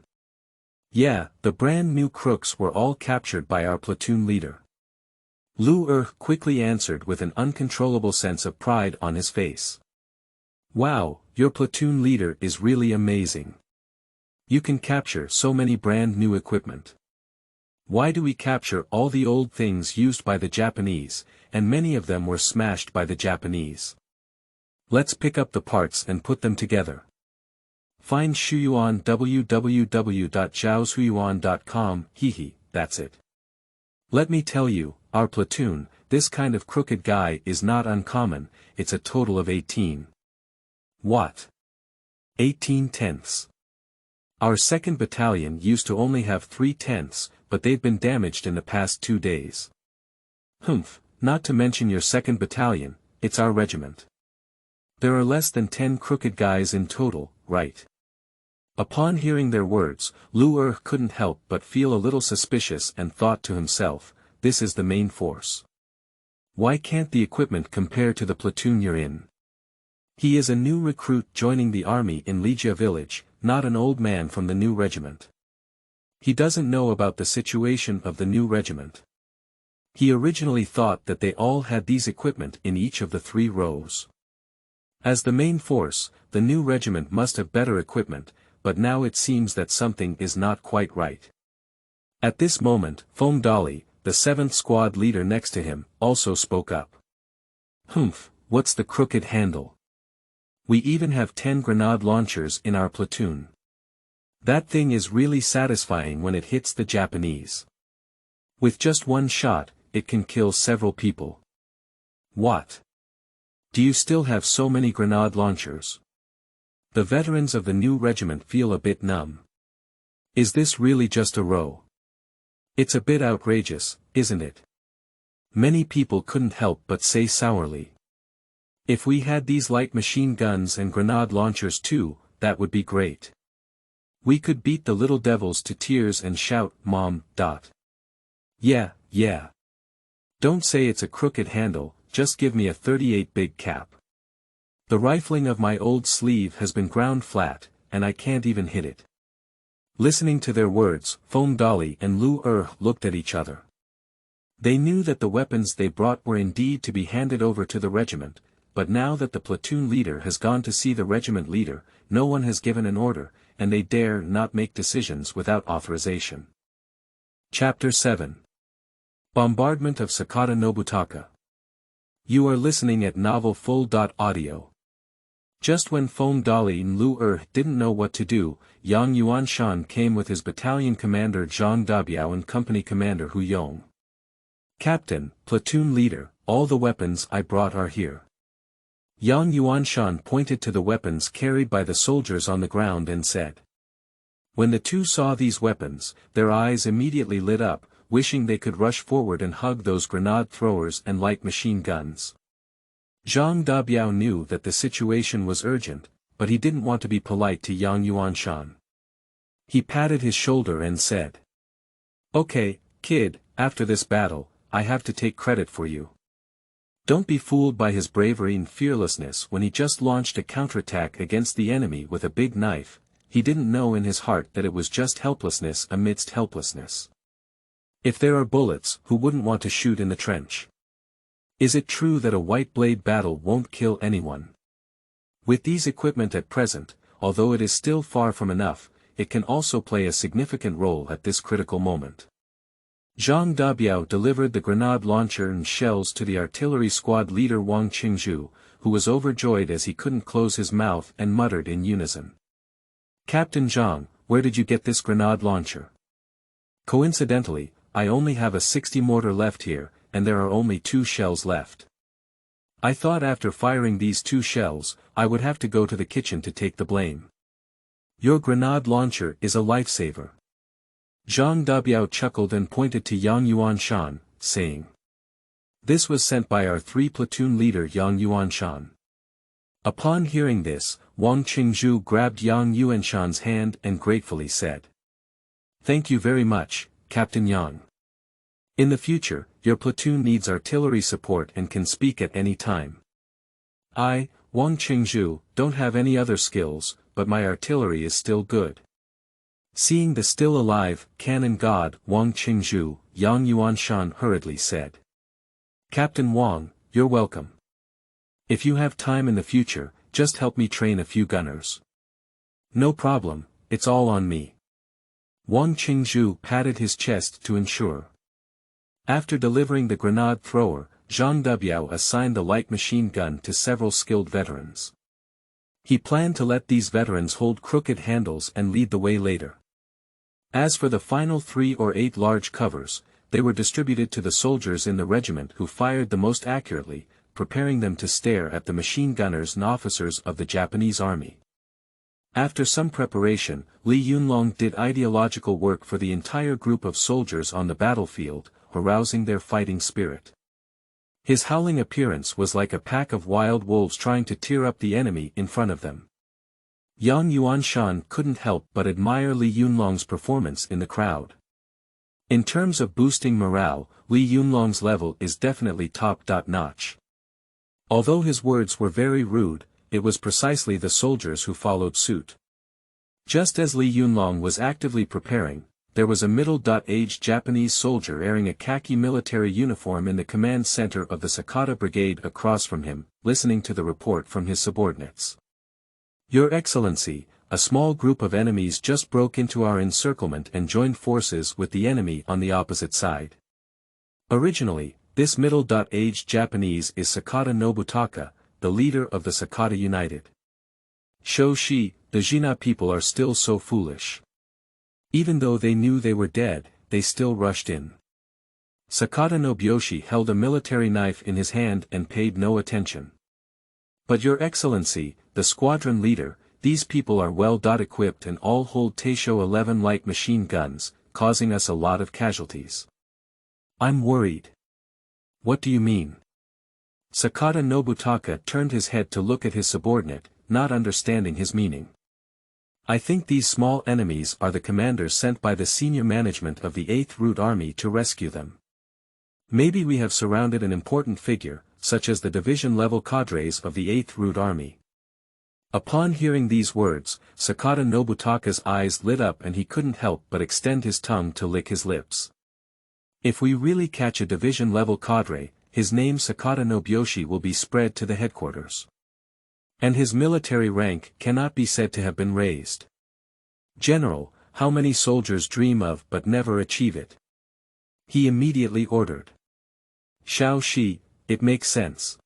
Yeah, the brand new crooks were all captured by our platoon leader. Lu Er quickly answered with an uncontrollable sense of pride on his face. Wow, your platoon leader is really amazing. You can capture so many brand new equipment. Why do we capture all the old things used by the Japanese, and many of them were smashed by the Japanese? Let's pick up the parts and put them together. Find Shuyuan www.zhaoshuyuan.com, hehe, that's it. Let me tell you, our platoon, this kind of crooked guy is not uncommon, it's a total of 18. What? 18 tenths. Our 2nd battalion used to only have 3 tenths, but they've been damaged in the past 2 days. Humph, not to mention your 2nd battalion, it's our regiment. There are less than 10 crooked guys in total, right? Upon hearing their words, Lu Er couldn't help but feel a little suspicious and thought to himself, this is the main force. Why can't the equipment compare to the platoon you're in? He is a new recruit joining the army in Lijia village, not an old man from the new regiment. He doesn't know about the situation of the new regiment. He originally thought that they all had these equipment in each of the 3 rows. As the main force, the new regiment must have better equipment, but now it seems that something is not quite right. At this moment, Feng Dali, the 7th squad leader next to him, also spoke up. Humph, what's the crooked handle? We even have 10 grenade launchers in our platoon. That thing is really satisfying when it hits the Japanese. With just one shot, it can kill several people. What? Do you still have so many grenade launchers? The veterans of the new regiment feel a bit numb. Is this really just a row? It's a bit outrageous, isn't it? Many people couldn't help but say sourly. If we had these light machine guns and grenade launchers too, that would be great. We could beat the little devils to tears and shout, Mom. Yeah. Don't say it's a crooked handle, just give me a 38 big cap. The rifling of my old sleeve has been ground flat, and I can't even hit it. Listening to their words, Feng Dali and Lu looked at each other. They knew that the weapons they brought were indeed to be handed over to the regiment, but now that the platoon leader has gone to see the regiment leader, no one has given an order, and they dare not make decisions without authorization. Chapter 7. Bombardment of Sakata Nobutaka. You are listening at Novel Full.audio. Just when Feng Dali and Lu didn't know what to do, Yang Yuanshan came with his battalion commander Zhang Dabiao and company commander Hu Yong. Captain, platoon leader, all the weapons I brought are here. Yang Yuanshan pointed to the weapons carried by the soldiers on the ground and said. When the two saw these weapons, their eyes immediately lit up, wishing they could rush forward and hug those grenade throwers and light machine guns. Zhang Dabiao knew that the situation was urgent, but he didn't want to be polite to Yang Yuanshan. He patted his shoulder and said. Okay, kid, after this battle, I have to take credit for you. Don't be fooled by his bravery and fearlessness when he just launched a counterattack against the enemy with a big knife. He didn't know in his heart that it was just helplessness amidst helplessness. If there are bullets, who wouldn't want to shoot in the trench? Is it true that a white blade battle won't kill anyone? With these equipment at present, although it is still far from enough, it can also play a significant role at this critical moment. Zhang Dabiao delivered the grenade launcher and shells to the artillery squad leader Wang Qingzhu, who was overjoyed as he couldn't close his mouth and muttered in unison. Captain Zhang, where did you get this grenade launcher? Coincidentally, I only have a 60 mortar left here, and there are only 2 shells left. I thought after firing these 2 shells, I would have to go to the kitchen to take the blame. Your grenade launcher is a lifesaver. Zhang Dabiao chuckled and pointed to Yang Yuanshan, saying. This was sent by our 3 platoon leader Yang Yuanshan. Upon hearing this, Wang Qingzhu grabbed Yang Yuanshan's hand and gratefully said. Thank you very much, Captain Yang. In the future, your platoon needs artillery support and can speak at any time. I, Wang Qingzhu, don't have any other skills, but my artillery is still good. Seeing the still alive cannon god Wang Qingzhu, Yang Yuanshan hurriedly said. Captain Wang, you're welcome. If you have time in the future, just help me train a few gunners. No problem, it's all on me. Wang Qingzhu patted his chest to ensure. After delivering the grenade thrower, Zhang Dabiao assigned the light machine gun to several skilled veterans. He planned to let these veterans hold crooked handles and lead the way later. As for the final 3 or 8 large covers, they were distributed to the soldiers in the regiment who fired the most accurately, preparing them to stare at the machine gunners and officers of the Japanese army. After some preparation, Li Yunlong did ideological work for the entire group of soldiers on the battlefield, arousing their fighting spirit. His howling appearance was like a pack of wild wolves trying to tear up the enemy in front of them. Yang Yuanshan couldn't help but admire Li Yunlong's performance in the crowd. In terms of boosting morale, Li Yunlong's level is definitely top-notch. Although his words were very rude, it was precisely the soldiers who followed suit. Just as Li Yunlong was actively preparing, there was a middle-aged Japanese soldier wearing a khaki military uniform in the command center of the Sakata brigade across from him, listening to the report from his subordinates. Your Excellency, a small group of enemies just broke into our encirclement and joined forces with the enemy on the opposite side. Originally, this middle-aged Japanese is Sakata Nobutaka, the leader of the Sakata United. Shoshi, the Jina people are still so foolish. Even though they knew they were dead, they still rushed in. Sakata Nobuyoshi held a military knife in his hand and paid no attention. But Your Excellency, the squadron leader, these people are well equipped and all hold Taisho 11 light machine guns, causing us a lot of casualties. I'm worried. What do you mean? Sakata Nobutaka turned his head to look at his subordinate, not understanding his meaning. I think these small enemies are the commanders sent by the senior management of the 8th Route Army to rescue them. Maybe we have surrounded an important figure, such as the division-level cadres of the 8th Route Army. Upon hearing these words, Sakata Nobutaka's eyes lit up and he couldn't help but extend his tongue to lick his lips. If we really catch a division-level cadre, his name Sakata Nobuyoshi will be spread to the headquarters. And his military rank cannot be said to have been raised. General, how many soldiers dream of but never achieve it? He immediately ordered. Shao Shi, it makes sense.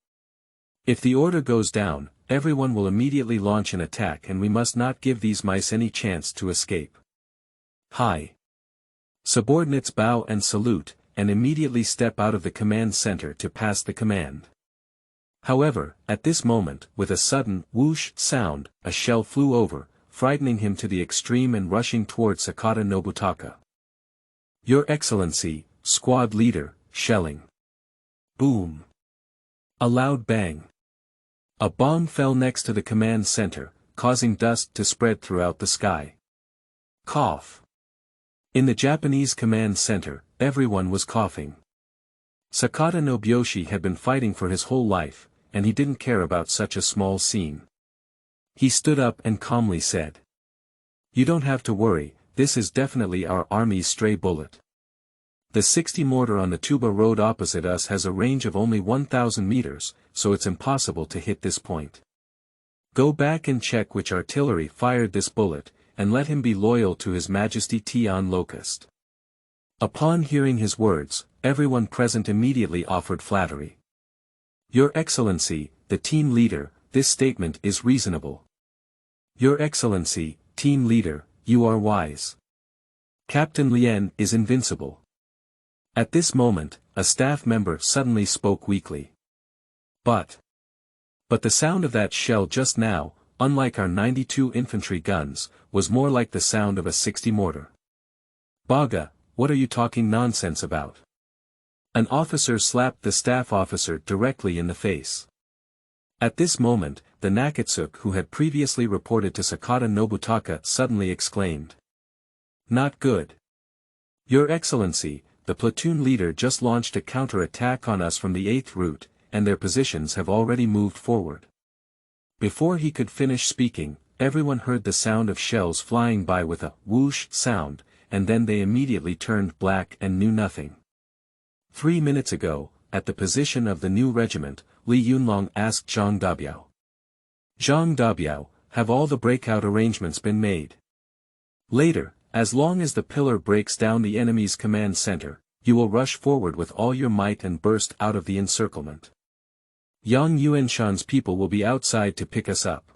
If the order goes down, everyone will immediately launch an attack and we must not give these mice any chance to escape. Hi. Subordinates bow and salute, and immediately step out of the command center to pass the command. However, at this moment, with a sudden whoosh sound, a shell flew over, frightening him to the extreme and rushing towards Sakata Nobutaka. Your Excellency, squad leader, shelling. Boom. A loud bang. A bomb fell next to the command center, causing dust to spread throughout the sky. Cough. In the Japanese command center, everyone was coughing. Sakata Nobuyoshi had been fighting for his whole life, and he didn't care about such a small scene. He stood up and calmly said. You don't have to worry, this is definitely our army's stray bullet. The 60 mortar on the Tuba road opposite us has a range of only 1,000 meters, so it's impossible to hit this point. Go back and check which artillery fired this bullet, and let him be loyal to His Majesty Tian Locust. Upon hearing his words, everyone present immediately offered flattery. Your Excellency, the team leader, this statement is reasonable. Your Excellency, team leader, you are wise. Captain Lien is invincible. At this moment, a staff member suddenly spoke weakly. But the sound of that shell just now, unlike our 92 infantry guns, was more like the sound of a 60 mortar. Baga, what are you talking nonsense about? An officer slapped the staff officer directly in the face. At this moment, the Nakatsuki who had previously reported to Sakata Nobutaka suddenly exclaimed. Not good. Your Excellency, the platoon leader just launched a counter-attack on us from the 8th route, and their positions have already moved forward. Before he could finish speaking, everyone heard the sound of shells flying by with a whoosh sound, and then they immediately turned black and knew nothing. 3 minutes ago, at the position of the new regiment, Li Yunlong asked Zhang Dabiao. Zhang Dabiao, have all the breakout arrangements been made? Later, as long as the pillar breaks down the enemy's command center, you will rush forward with all your might and burst out of the encirclement. Yang Yuanshan's people will be outside to pick us up.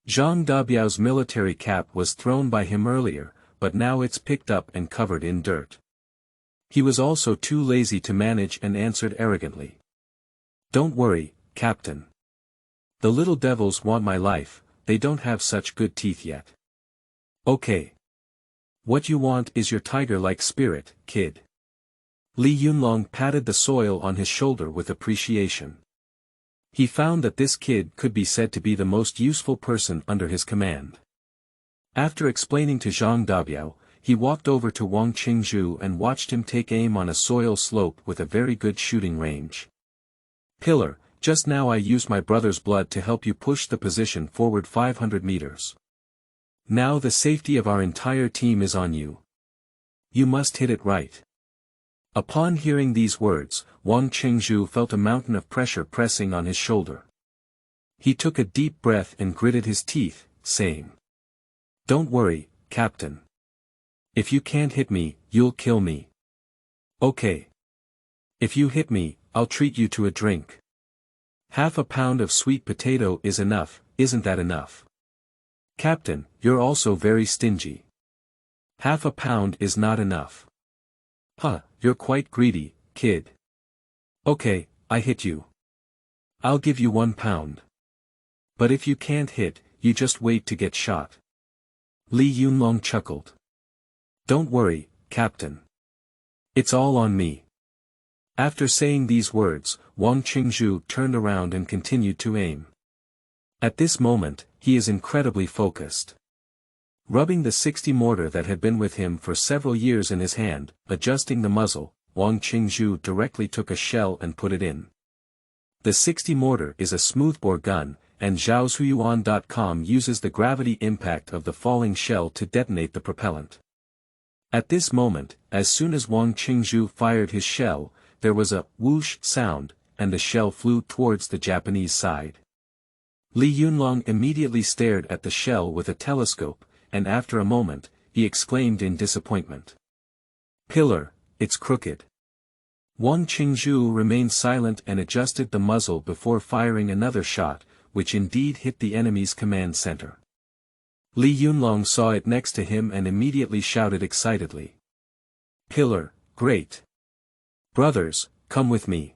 Zhang Dabiao's military cap was thrown by him earlier, but now it's picked up and covered in dirt. He was also too lazy to manage and answered arrogantly. Don't worry, Captain. The little devils want my life, they don't have such good teeth yet. Okay. What you want is your tiger-like spirit, kid. Li Yunlong patted the soil on his shoulder with appreciation. He found that this kid could be said to be the most useful person under his command. After explaining to Zhang Dabiao, he walked over to Wang Qingzhu and watched him take aim on a soil slope with a very good shooting range. Pillar, just now I used my brother's blood to help you push the position forward 500 meters. Now the safety of our entire team is on you. You must hit it right. Upon hearing these words, Wang Qingzhu felt a mountain of pressure pressing on his shoulder. He took a deep breath and gritted his teeth, saying, Don't worry, Captain. If you can't hit me, you'll kill me. Okay. If you hit me, I'll treat you to a drink. Half a pound of sweet potato is enough, isn't that enough? Captain, you're also very stingy. Half a pound is not enough. Huh, you're quite greedy, kid. Okay, I hit you. I'll give you 1 pound. But if you can't hit, you just wait to get shot. Li Yunlong chuckled. Don't worry, Captain. It's all on me. After saying these words, Wang Qingzhu turned around and continued to aim. At this moment, he is incredibly focused. Rubbing the 60 mortar that had been with him for several years in his hand, adjusting the muzzle, Wang Qingzhu directly took a shell and put it in. The 60 mortar is a smoothbore gun, and zhaoshuyuan.com uses the gravity impact of the falling shell to detonate the propellant. At this moment, as soon as Wang Qingzhu fired his shell, there was a whoosh sound, and the shell flew towards the Japanese side. Li Yunlong immediately stared at the shell with a telescope, and after a moment, he exclaimed in disappointment. "Pillar, it's crooked." Wang Qingzhu remained silent and adjusted the muzzle before firing another shot, which indeed hit the enemy's command center. Li Yunlong saw it next to him and immediately shouted excitedly. "Pillar, great! Brothers, come with me."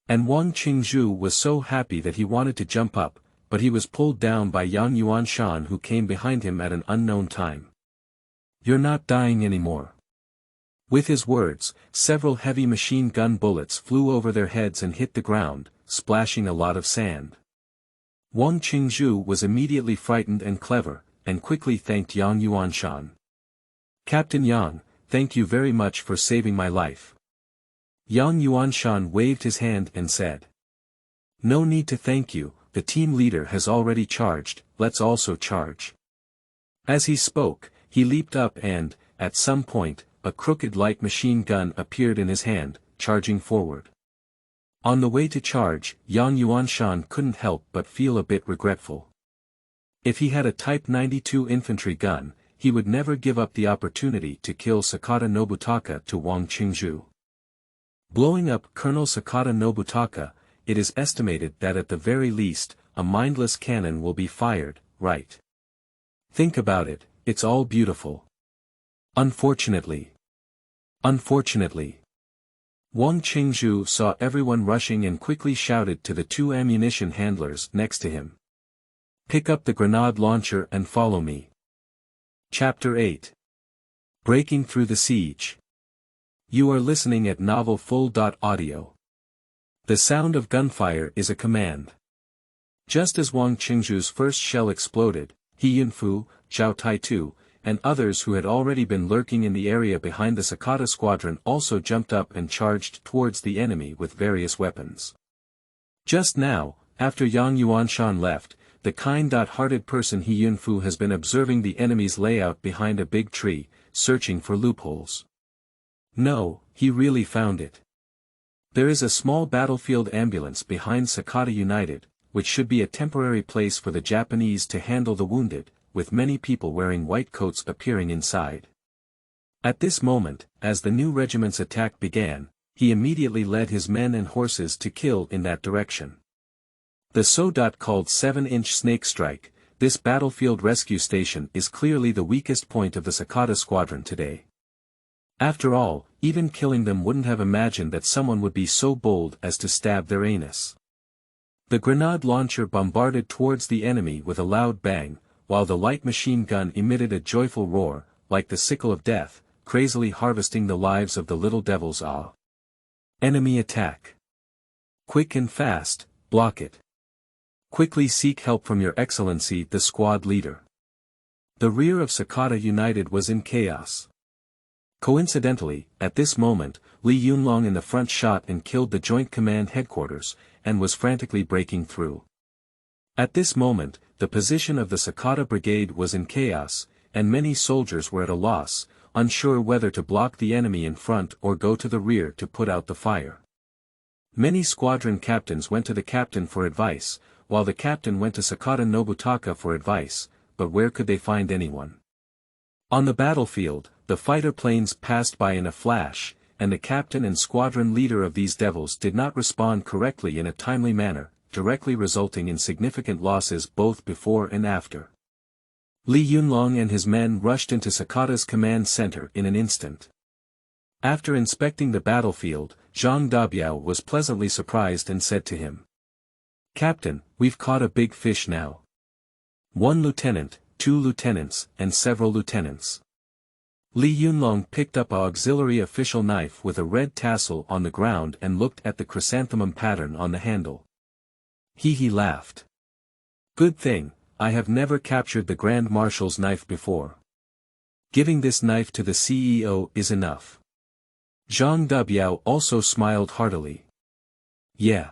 And Wang Qingzhu was so happy that he wanted to jump up, but he was pulled down by Yang Yuanshan, who came behind him at an unknown time. "You're not dying anymore." With his words, several heavy machine gun bullets flew over their heads and hit the ground, splashing a lot of sand. Wang Qingzhu was immediately frightened and clever, and quickly thanked Yang Yuanshan. "Captain Yang, thank you very much for saving my life." Yang Yuanshan waved his hand and said. "No need to thank you, the team leader has already charged, let's also charge." As he spoke, he leaped up and, at some point, a crooked light machine gun appeared in his hand, charging forward. On the way to charge, Yang Yuanshan couldn't help but feel a bit regretful. If he had a Type 92 infantry gun, he would never give up the opportunity to kill Sakata Nobutaka to Wang Qingzhu. Blowing up Colonel Sakata Nobutaka, it is estimated that at the very least, a mindless cannon will be fired, right? Think about it, it's all beautiful. Unfortunately. Wang Qingzhu saw everyone rushing and quickly shouted to the two ammunition handlers next to him. "Pick up the grenade launcher and follow me." Chapter 8. Breaking Through the Siege. You are listening at novelfull.audio. The sound of gunfire is a command. Just as Wang Qingzhu's first shell exploded, He Yunfu, Zhao Taitu, and others who had already been lurking in the area behind the Sakata squadron also jumped up and charged towards the enemy with various weapons. Just now, after Yang Yuanshan left, the kind-hearted person He Yunfu has been observing the enemy's layout behind a big tree, searching for loopholes. No, he really found it. There is a small battlefield ambulance behind Sakata United, which should be a temporary place for the Japanese to handle the wounded, with many people wearing white coats appearing inside. At this moment, as the new regiment's attack began, he immediately led his men and horses to kill in that direction. The so-called 7-inch snake strike, this battlefield rescue station is clearly the weakest point of the Sakata squadron today. After all, even killing them wouldn't have imagined that someone would be so bold as to stab their anus. The grenade launcher bombarded towards the enemy with a loud bang, while the light machine gun emitted a joyful roar, like the sickle of death, crazily harvesting the lives of the little devils. Enemy attack. Quick and fast, block it. Quickly seek help from Your Excellency the squad leader. The rear of Sakata United was in chaos. Coincidentally, at this moment, Li Yunlong in the front shot and killed the Joint Command Headquarters, and was frantically breaking through. At this moment, the position of the Sakata Brigade was in chaos, and many soldiers were at a loss, unsure whether to block the enemy in front or go to the rear to put out the fire. Many squadron captains went to the captain for advice, while the captain went to Sakata Nobutaka for advice, but where could they find anyone? On the battlefield, the fighter planes passed by in a flash, and the captain and squadron leader of these devils did not respond correctly in a timely manner, directly resulting in significant losses both before and after. Li Yunlong and his men rushed into Sakata's command center in an instant. After inspecting the battlefield, Zhang Dabiao was pleasantly surprised and said to him, "Captain, we've caught a big fish now. 1 lieutenant, 2 lieutenants, and several lieutenants." Li Yunlong picked up an auxiliary official knife with a red tassel on the ground and looked at the chrysanthemum pattern on the handle. He laughed. "Good thing, I have never captured the Grand Marshal's knife before. Giving this knife to the CEO is enough." Zhang Dabiao also smiled heartily. "Yeah.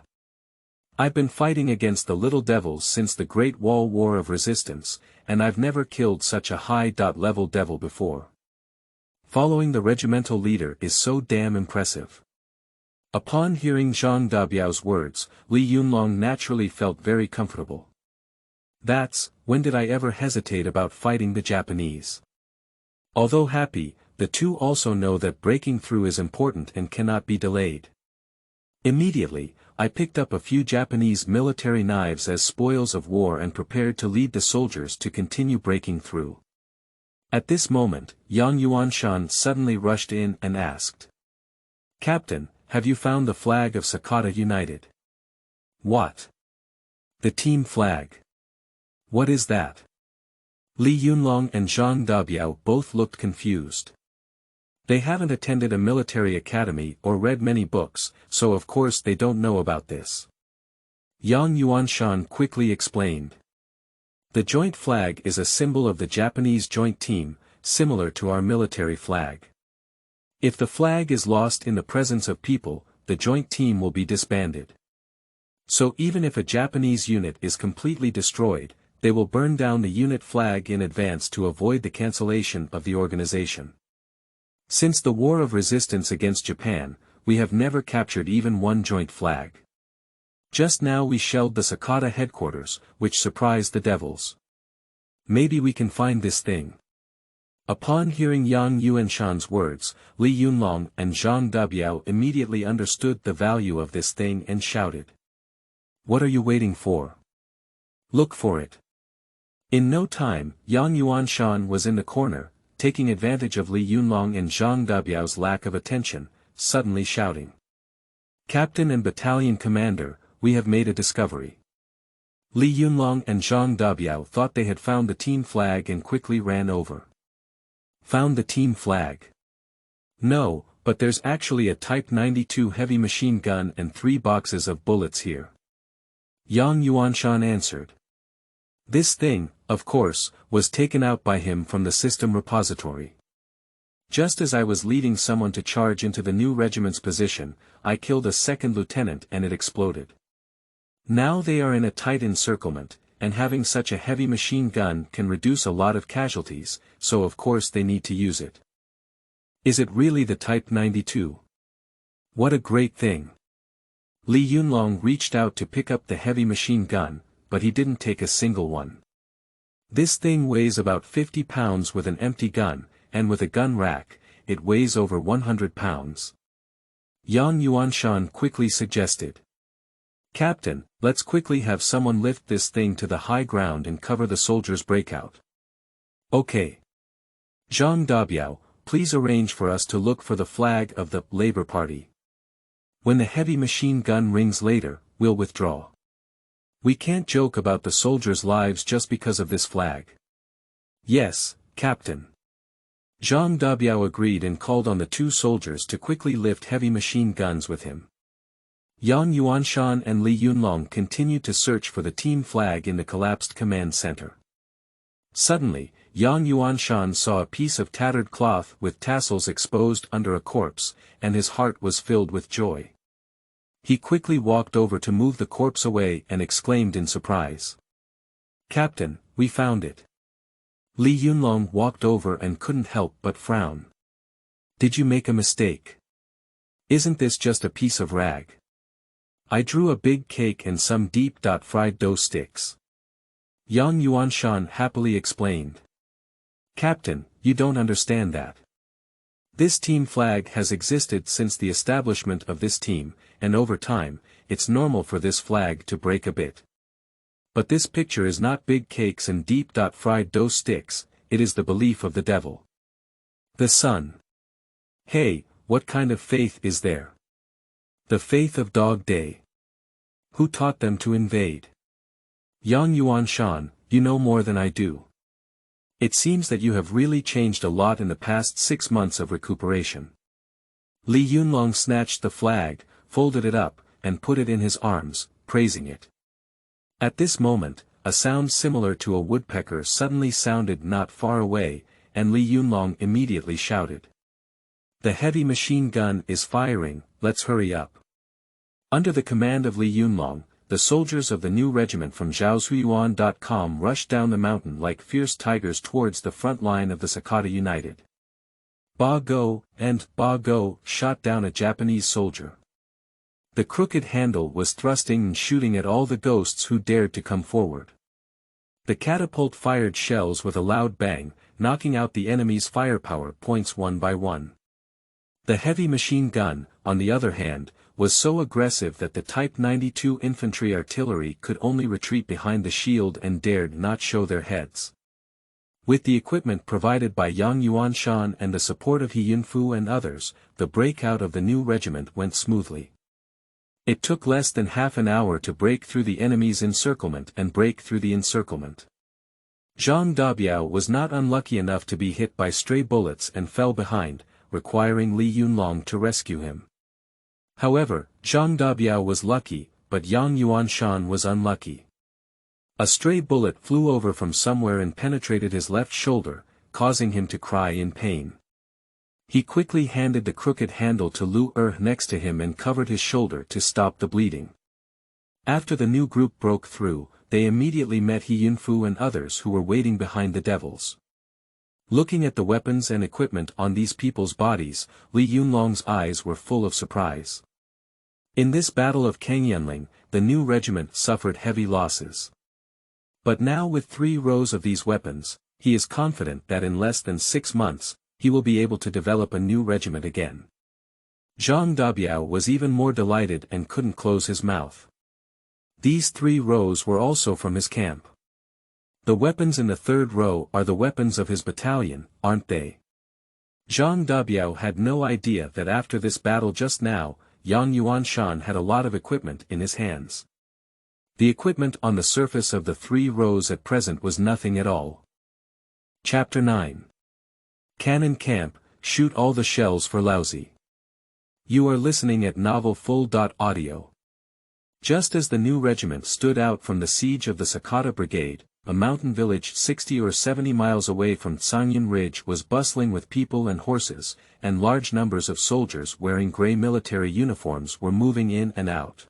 I've been fighting against the little devils since the Great Wall War of Resistance, and I've never killed such a high-level devil before. Following the regimental leader is so damn impressive. Upon hearing Zhang Dabiao's words, Li Yunlong naturally felt very comfortable. That's, when did I ever hesitate about fighting the Japanese? Although happy, the two also know that breaking through is important and cannot be delayed. Immediately, I picked up a few Japanese military knives as spoils of war and prepared to lead the soldiers to continue breaking through. At this moment, Yang Yuanshan suddenly rushed in and asked. "Captain, have you found the flag of Sakata United?" "What? The team flag? What is that?" Li Yunlong and Zhang Dabiao both looked confused. They haven't attended a military academy or read many books, so of course they don't know about this. Yang Yuanshan quickly explained. The joint flag is a symbol of the Japanese joint team, similar to our military flag. If the flag is lost in the presence of people, the joint team will be disbanded. So even if a Japanese unit is completely destroyed, they will burn down the unit flag in advance to avoid the cancellation of the organization. Since the War of Resistance against Japan, we have never captured even one joint flag. Just now we shelled the Sakata headquarters, which surprised the devils. Maybe we can find this thing. Upon hearing Yang Yuanshan's words, Li Yunlong and Zhang Dabiao immediately understood the value of this thing and shouted. "What are you waiting for? Look for it." In no time, Yang Yuanshan was in the corner, taking advantage of Li Yunlong and Zhang Dabiao's lack of attention, suddenly shouting. "Captain and battalion commander, we have made a discovery." Li Yunlong and Zhang Dabiao thought they had found the team flag and quickly ran over. "Found the team flag?" "No, but there's actually a Type 92 heavy machine gun and 3 boxes of bullets here," Yang Yuanshan answered. This thing, of course, was taken out by him from the system repository. Just as I was leading someone to charge into the new regiment's position, I killed a second lieutenant and it exploded. Now they are in a tight encirclement, and having such a heavy machine gun can reduce a lot of casualties, so of course they need to use it. Is it really the Type 92? What a great thing. Li Yunlong reached out to pick up the heavy machine gun, but he didn't take a single one. This thing weighs about 50 pounds with an empty gun, and with a gun rack, it weighs over 100 pounds. Yang Yuanshan quickly suggested. "Captain, let's quickly have someone lift this thing to the high ground and cover the soldiers' breakout." "Okay. Zhang Dabiao, please arrange for us to look for the flag of the Labor Party. When the heavy machine gun rings later, we'll withdraw. We can't joke about the soldiers' lives just because of this flag." "Yes, Captain." Zhang Dabiao agreed and called on the two soldiers to quickly lift heavy machine guns with him. Yang Yuanshan and Li Yunlong continued to search for the team flag in the collapsed command center. Suddenly, Yang Yuanshan saw a piece of tattered cloth with tassels exposed under a corpse, and his heart was filled with joy. He quickly walked over to move the corpse away and exclaimed in surprise. "Captain, we found it." Li Yunlong walked over and couldn't help but frown. "Did you make a mistake? Isn't this just a piece of rag? I drew a big cake and some deep-fried dough sticks." Yang Yuanshan happily explained. "Captain, you don't understand that. This team flag has existed since the establishment of this team, and over time, it's normal for this flag to break a bit. But this picture is not big cakes and deep-fried dough sticks, it is the belief of the devil. The sun. Hey, what kind of faith is there? The faith of Dog Day. Who taught them to invade? Yang Yuanshan, you know more than I do. It seems that you have really changed a lot in the past 6 months of recuperation." Li Yunlong snatched the flag, folded it up, and put it in his arms, praising it. At this moment, a sound similar to a woodpecker suddenly sounded not far away, and Li Yunlong immediately shouted. "The heavy machine gun is firing, let's hurry up." Under the command of Li Yunlong, the soldiers of the new regiment from Zhaozuiyuan.com rushed down the mountain like fierce tigers towards the front line of the Sakata United. Ba Go and Ba Go shot down a Japanese soldier. The crooked handle was thrusting and shooting at all the ghosts who dared to come forward. The catapult fired shells with a loud bang, knocking out the enemy's firepower points one by one. The heavy machine gun, on the other hand, was so aggressive that the Type 92 infantry artillery could only retreat behind the shield and dared not show their heads. With the equipment provided by Yang Yuanshan and the support of He Yunfu and others, the breakout of the new regiment went smoothly. It took less than half an hour to break through the enemy's encirclement and break through the encirclement. Zhang Dabiao was not unlucky enough to be hit by stray bullets and fell behind, requiring Li Yunlong to rescue him. However, Zhang Dabiao was lucky, but Yang Yuanshan was unlucky. A stray bullet flew over from somewhere and penetrated his left shoulder, causing him to cry in pain. He quickly handed the crooked handle to Lu next to him and covered his shoulder to stop the bleeding. After the new group broke through, they immediately met He Yunfu and others who were waiting behind the devils. Looking at the weapons and equipment on these people's bodies, Li Yunlong's eyes were full of surprise. In this battle of Cangyunling, the new regiment suffered heavy losses. But now with 3 rows of these weapons, he is confident that in less than 6 months, he will be able to develop a new regiment again. Zhang Dabiao was even more delighted and couldn't close his mouth. These 3 rows were also from his camp. The weapons in the 3rd row are the weapons of his battalion, aren't they? Zhang Dabiao had no idea that after this battle just now, Yang Yuanshan had a lot of equipment in his hands. The equipment on the surface of the 3 rows at present was nothing at all. Chapter 9. Cannon Camp, shoot all the shells for Laozi. You are listening at novelfull.audio. Just as the new regiment stood out from the siege of the Sakata Brigade, a mountain village 60 or 70 miles away from Cangyun Ridge was bustling with people and horses, and large numbers of soldiers wearing gray military uniforms were moving in and out.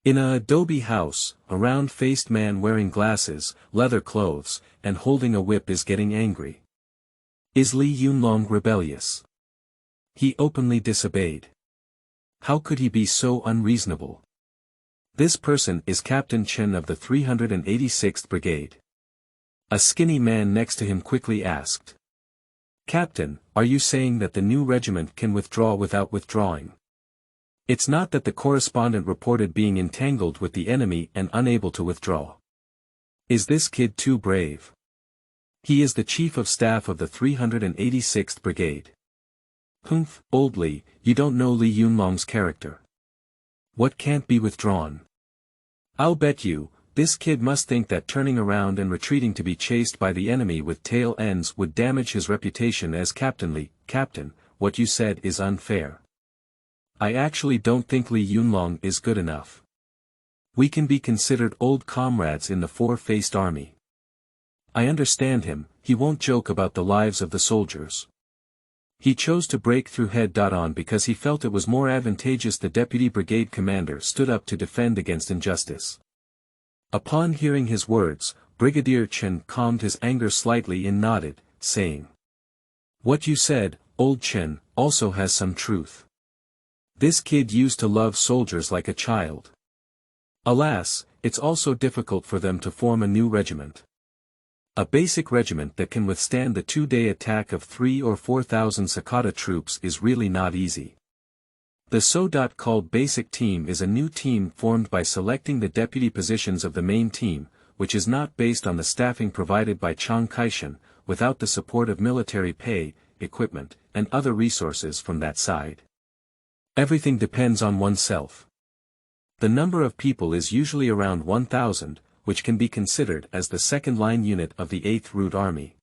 In a adobe house, a round-faced man wearing glasses, leather clothes, and holding a whip is getting angry. Is Li Yunlong rebellious? He openly disobeyed. How could he be so unreasonable? This person is Captain Chen of the 386th Brigade. A skinny man next to him quickly asked. Captain, are you saying that the new regiment can withdraw without withdrawing? It's not that the correspondent reported being entangled with the enemy and unable to withdraw. Is this kid too brave? He is the Chief of Staff of the 386th Brigade. Humph, old Li, you don't know Li Yunlong's character. What can't be withdrawn? I'll bet you, this kid must think that turning around and retreating to be chased by the enemy with tail ends would damage his reputation as Captain Li. Captain, what you said is unfair. I actually don't think Li Yunlong is good enough. We can be considered old comrades in the four-faced army. I understand him, he won't joke about the lives of the soldiers. He chose to break through head-on because he felt it was more advantageous the deputy brigade commander stood up to defend against injustice. Upon hearing his words, Brigadier Chen calmed his anger slightly and nodded, saying, What you said, old Chen, also has some truth. This kid used to love soldiers like a child. Alas, it's also difficult for them to form a new regiment. A basic regiment that can withstand the 2-day attack of 3,000 or 4,000 Sakata troops is really not easy. The so-called basic team is a new team formed by selecting the deputy positions of the main team, which is not based on the staffing provided by Chiang Kai-shek, without the support of military pay, equipment, and other resources from that side. Everything depends on oneself. The number of people is usually around 1,000, which can be considered as the second-line unit of the 8th Route Army.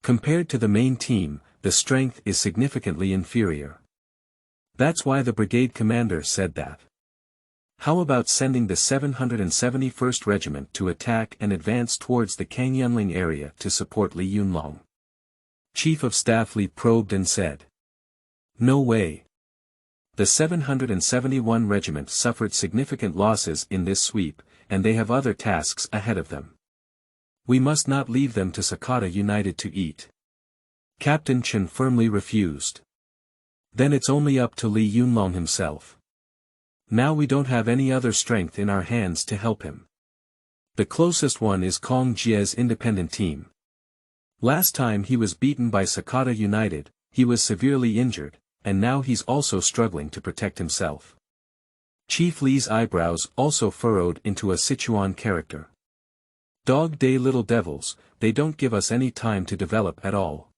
Compared to the main team, the strength is significantly inferior. That's why the brigade commander said that. How about sending the 771st Regiment to attack and advance towards the Cangyunling area to support Li Yunlong? Chief of Staff Li probed and said. No way. The 771 Regiment suffered significant losses in this sweep, and they have other tasks ahead of them. We must not leave them to Sakata United to eat. Captain Chen firmly refused. Then it's only up to Li Yunlong himself. Now we don't have any other strength in our hands to help him. The closest one is Kong Jie's independent team. Last time he was beaten by Sakata United, he was severely injured, and now he's also struggling to protect himself. Chief Li's eyebrows also furrowed into a Sichuan character. Dog day little devils, they don't give us any time to develop at all.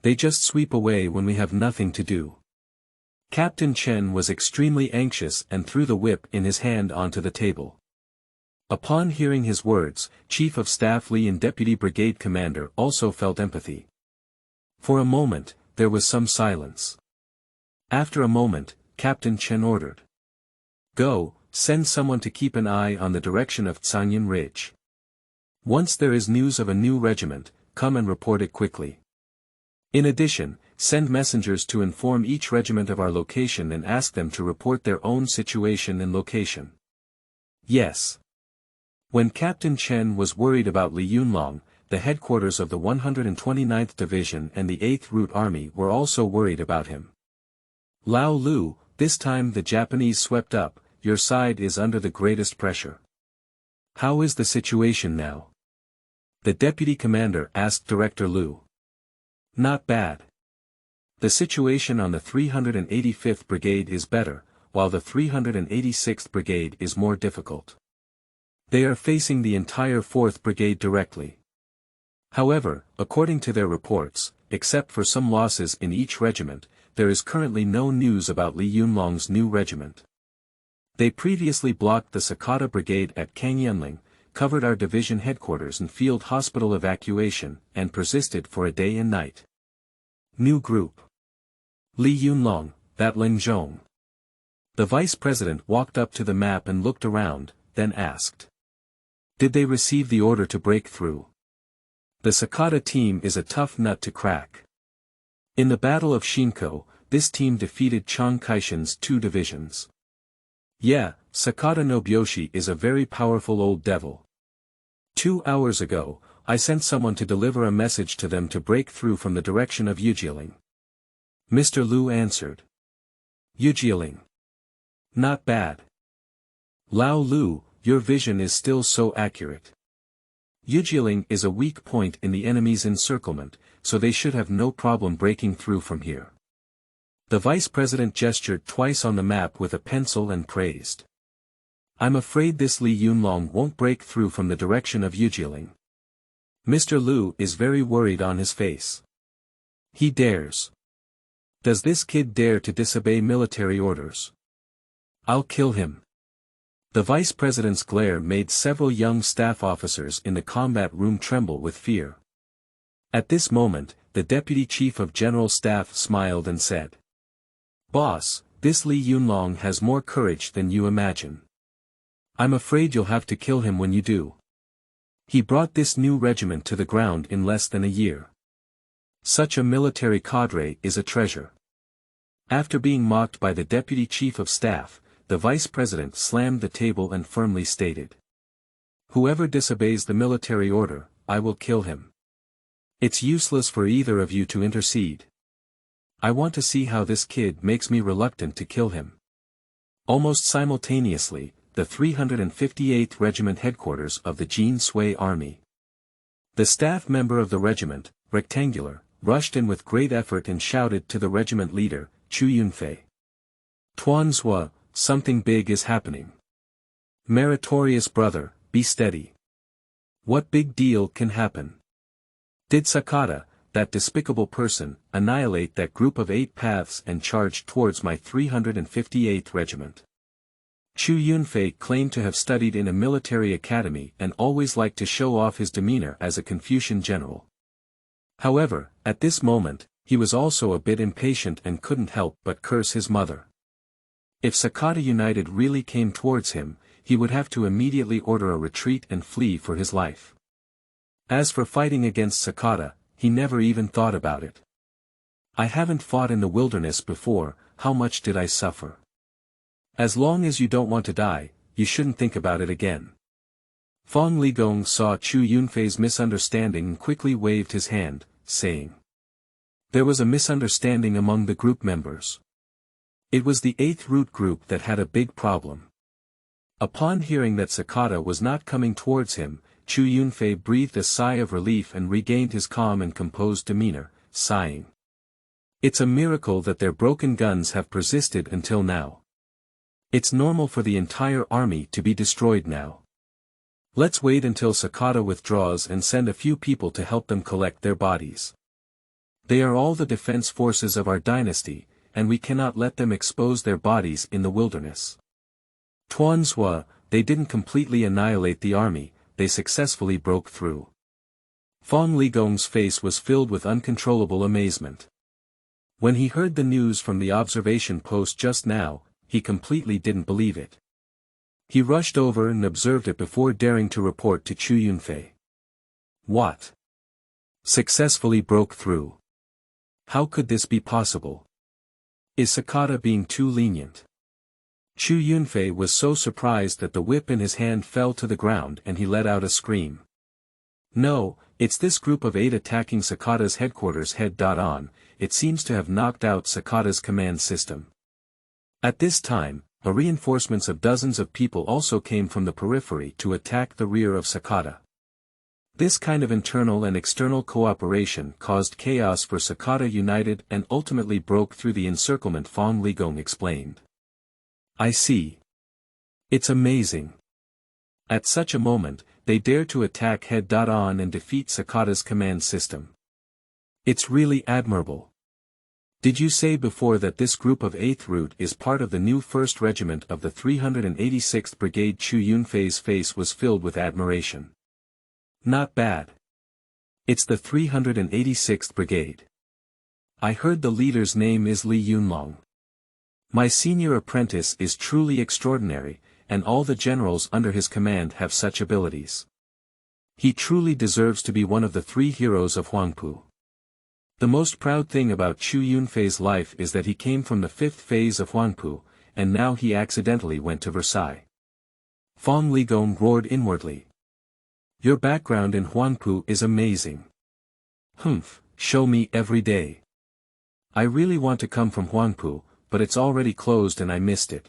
They just sweep away when we have nothing to do. Captain Chen was extremely anxious and threw the whip in his hand onto the table. Upon hearing his words, Chief of Staff Li and Deputy Brigade Commander also felt empathy. For a moment, there was some silence. After a moment, Captain Chen ordered. Go, send someone to keep an eye on the direction of Cangyun Ridge. Once there is news of a new regiment, come and report it quickly. In addition, send messengers to inform each regiment of our location and ask them to report their own situation and location. Yes. When Captain Chen was worried about Li Yunlong, the headquarters of the 129th Division and the 8th Route Army were also worried about him. Lao Lu, this time the Japanese swept up, your side is under the greatest pressure. How is the situation now? The deputy commander asked Director Lu. Not bad. The situation on the 385th Brigade is better, while the 386th Brigade is more difficult. They are facing the entire 4th Brigade directly. However, according to their reports, except for some losses in each regiment, there is currently no news about Li Yunlong's new regiment. They previously blocked the Sakata Brigade at Cangyun Ridge, covered our division headquarters and field hospital evacuation, and persisted for a day and night. New group. Li Yunlong, that Ling Zhong. The vice president walked up to the map and looked around, then asked. Did they receive the order to break through? The Sakata team is a tough nut to crack. In the Battle of Shinko, this team defeated Chiang Kai-shun's 2 divisions. Yeah, Sakata Nobuyoshi is a very powerful old devil. 2 hours ago, I sent someone to deliver a message to them to break through from the direction of Yujieling. Mr. Lu answered. Yujieling. Not bad. Lao Lu, your vision is still so accurate. Yujieling is a weak point in the enemy's encirclement, so they should have no problem breaking through from here. The vice president gestured twice on the map with a pencil and praised. I'm afraid this Li Yunlong won't break through from the direction of Yujieling. Mr. Lu is very worried on his face. He dares. Does this kid dare to disobey military orders? I'll kill him. The vice president's glare made several young staff officers in the combat room tremble with fear. At this moment, the deputy chief of general staff smiled and said. Boss, this Li Yunlong has more courage than you imagine. I'm afraid you'll have to kill him when you do. He brought this new regiment to the ground in less than a year. Such a military cadre is a treasure. After being mocked by the deputy chief of staff, the vice president slammed the table and firmly stated. Whoever disobeys the military order, I will kill him. It's useless for either of you to intercede. I want to see how this kid makes me reluctant to kill him. Almost simultaneously, the 358th Regiment headquarters of the Jin Sui Army. The staff member of the regiment, Rectangular, rushed in with great effort and shouted to the regiment leader, Chu Yunfei. Tuanzhua, something big is happening. Meritorious brother, be steady. What big deal can happen? Did Sakata, that despicable person, annihilate that group of 8 paths and charge towards my 358th regiment? Chu Yunfei claimed to have studied in a military academy and always liked to show off his demeanor as a Confucian general. However, at this moment, he was also a bit impatient and couldn't help but curse his mother. If Sakata United really came towards him, he would have to immediately order a retreat and flee for his life. As for fighting against Sakata, he never even thought about it. I haven't fought in the wilderness before, how much did I suffer? As long as you don't want to die, you shouldn't think about it again. Fong Ligong saw Chu Yunfei's misunderstanding and quickly waved his hand, saying. There was a misunderstanding among the group members. It was the 8th root group that had a big problem. Upon hearing that Sakata was not coming towards him, Chu Yunfei breathed a sigh of relief and regained his calm and composed demeanor, sighing. It's a miracle that their broken guns have persisted until now. It's normal for the entire army to be destroyed now. Let's wait until Sakata withdraws and send a few people to help them collect their bodies. They are all the defense forces of our dynasty, and we cannot let them expose their bodies in the wilderness. Tuanzhua, they didn't completely annihilate the army, they successfully broke through. Fong Ligong's face was filled with uncontrollable amazement. When he heard the news from the observation post just now, he completely didn't believe it. He rushed over and observed it before daring to report to Chu Yunfei. What? Successfully broke through. How could this be possible? Is Sakata being too lenient? Chu Yunfei was so surprised that the whip in his hand fell to the ground and he let out a scream. No, it's this group of 8 attacking Sakata's headquarters head-on, it seems to have knocked out Sakata's command system. At this time, reinforcements of dozens of people also came from the periphery to attack the rear of Sakata. This kind of internal and external cooperation caused chaos for Sakata United and ultimately broke through the encirclement, Fong Ligong explained. I see. It's amazing. At such a moment, they dare to attack head-on and defeat Sakata's command system. It's really admirable. Did you say before that this group of 8th Root is part of the new 1st Regiment of the 386th Brigade? Chu Yunfei's face was filled with admiration. Not bad. It's the 386th Brigade. I heard the leader's name is Li Yunlong. My senior apprentice is truly extraordinary, and all the generals under his command have such abilities. He truly deserves to be one of the 3 heroes of Huangpu. The most proud thing about Chu Yunfei's life is that he came from the 5th phase of Huangpu, and now he accidentally went to Versailles. Fong Ligong roared inwardly. Your background in Huangpu is amazing. Humph, show me every day. I really want to come from Huangpu, but it's already closed and I missed it.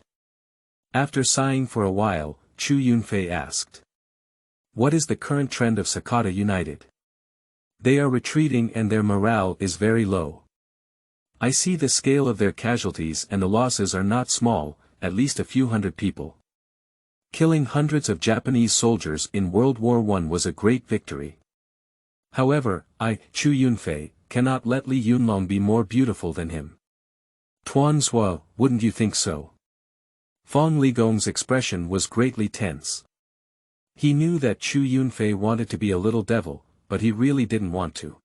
After sighing for a while, Chu Yunfei asked. What is the current trend of Sakata United? They are retreating and their morale is very low. I see the scale of their casualties and the losses are not small, at least a few hundred people. Killing hundreds of Japanese soldiers in World War I was a great victory. However, Chu Yunfei, cannot let Li Yunlong be more beautiful than him. Tuanzhua, wouldn't you think so? Fong Ligong's expression was greatly tense. He knew that Chu Yunfei wanted to be a little devil, but he really didn't want to.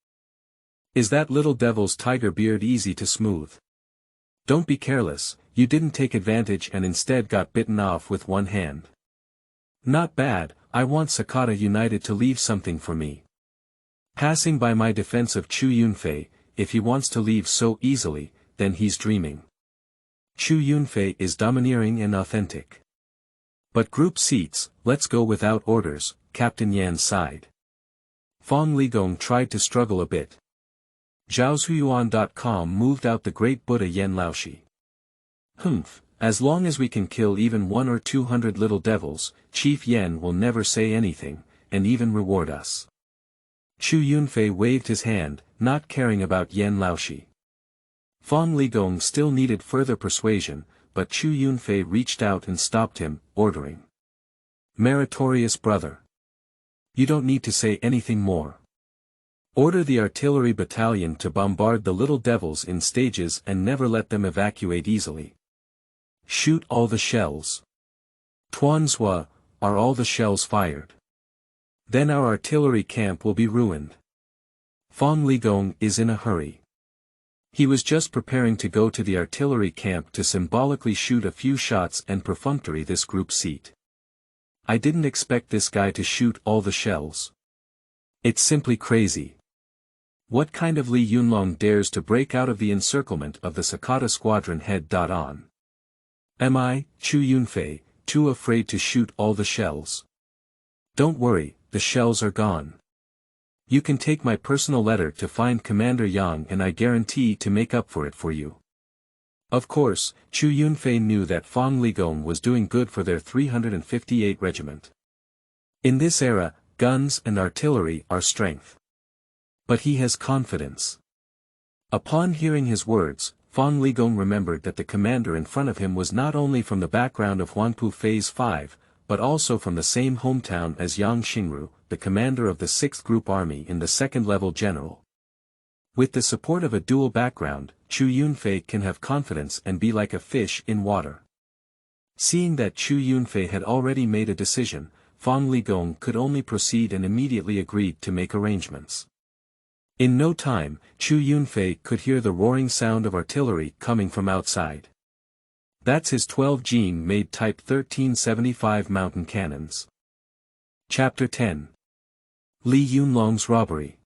Is that little devil's tiger beard easy to smooth? Don't be careless, you didn't take advantage and instead got bitten off with one hand. Not bad, I want Sakata United to leave something for me. Passing by my defense of Chu Yunfei, if he wants to leave so easily, then he's dreaming. Chu Yunfei is domineering and authentic. But group seats, let's go without orders, Captain Yan sighed. Fong Ligong tried to struggle a bit. Zhaozhuyuan.com moved out the great Buddha Yen Laoshi. Humph, as long as we can kill even 100 or 200 little devils, Chief Yen will never say anything, and even reward us. Chu Yunfei waved his hand, not caring about Yen Laoshi. Fong Ligong still needed further persuasion, but Chu Yunfei reached out and stopped him, ordering. Meritorious brother. You don't need to say anything more. Order the artillery battalion to bombard the little devils in stages and never let them evacuate easily. Shoot all the shells. Tuanzhua, are all the shells fired? Then our artillery camp will be ruined. Fong Ligong is in a hurry. He was just preparing to go to the artillery camp to symbolically shoot a few shots and perfunctory this group seat. I didn't expect this guy to shoot all the shells. It's simply crazy. What kind of Li Yunlong dares to break out of the encirclement of the Sakata squadron head on? Am I, Chu Yunfei, too afraid to shoot all the shells? Don't worry, the shells are gone. You can take my personal letter to find Commander Yang and I guarantee to make up for it for you. Of course, Chu Yunfei knew that Fang Ligong was doing good for their 358 regiment. In this era, guns and artillery are strength. But he has confidence. Upon hearing his words, Fang Ligong remembered that the commander in front of him was not only from the background of Huangpu Phase 5, but also from the same hometown as Yang Xingru, the commander of the 6th Group Army in the 2nd level general. With the support of a dual background, Chu Yunfei can have confidence and be like a fish in water. Seeing that Chu Yunfei had already made a decision, Fang Ligong could only proceed and immediately agreed to make arrangements. In no time, Chu Yunfei could hear the roaring sound of artillery coming from outside. That's his 12-Jin-made Type 1375 mountain cannons. Chapter 10. Li Yunlong's Robbery.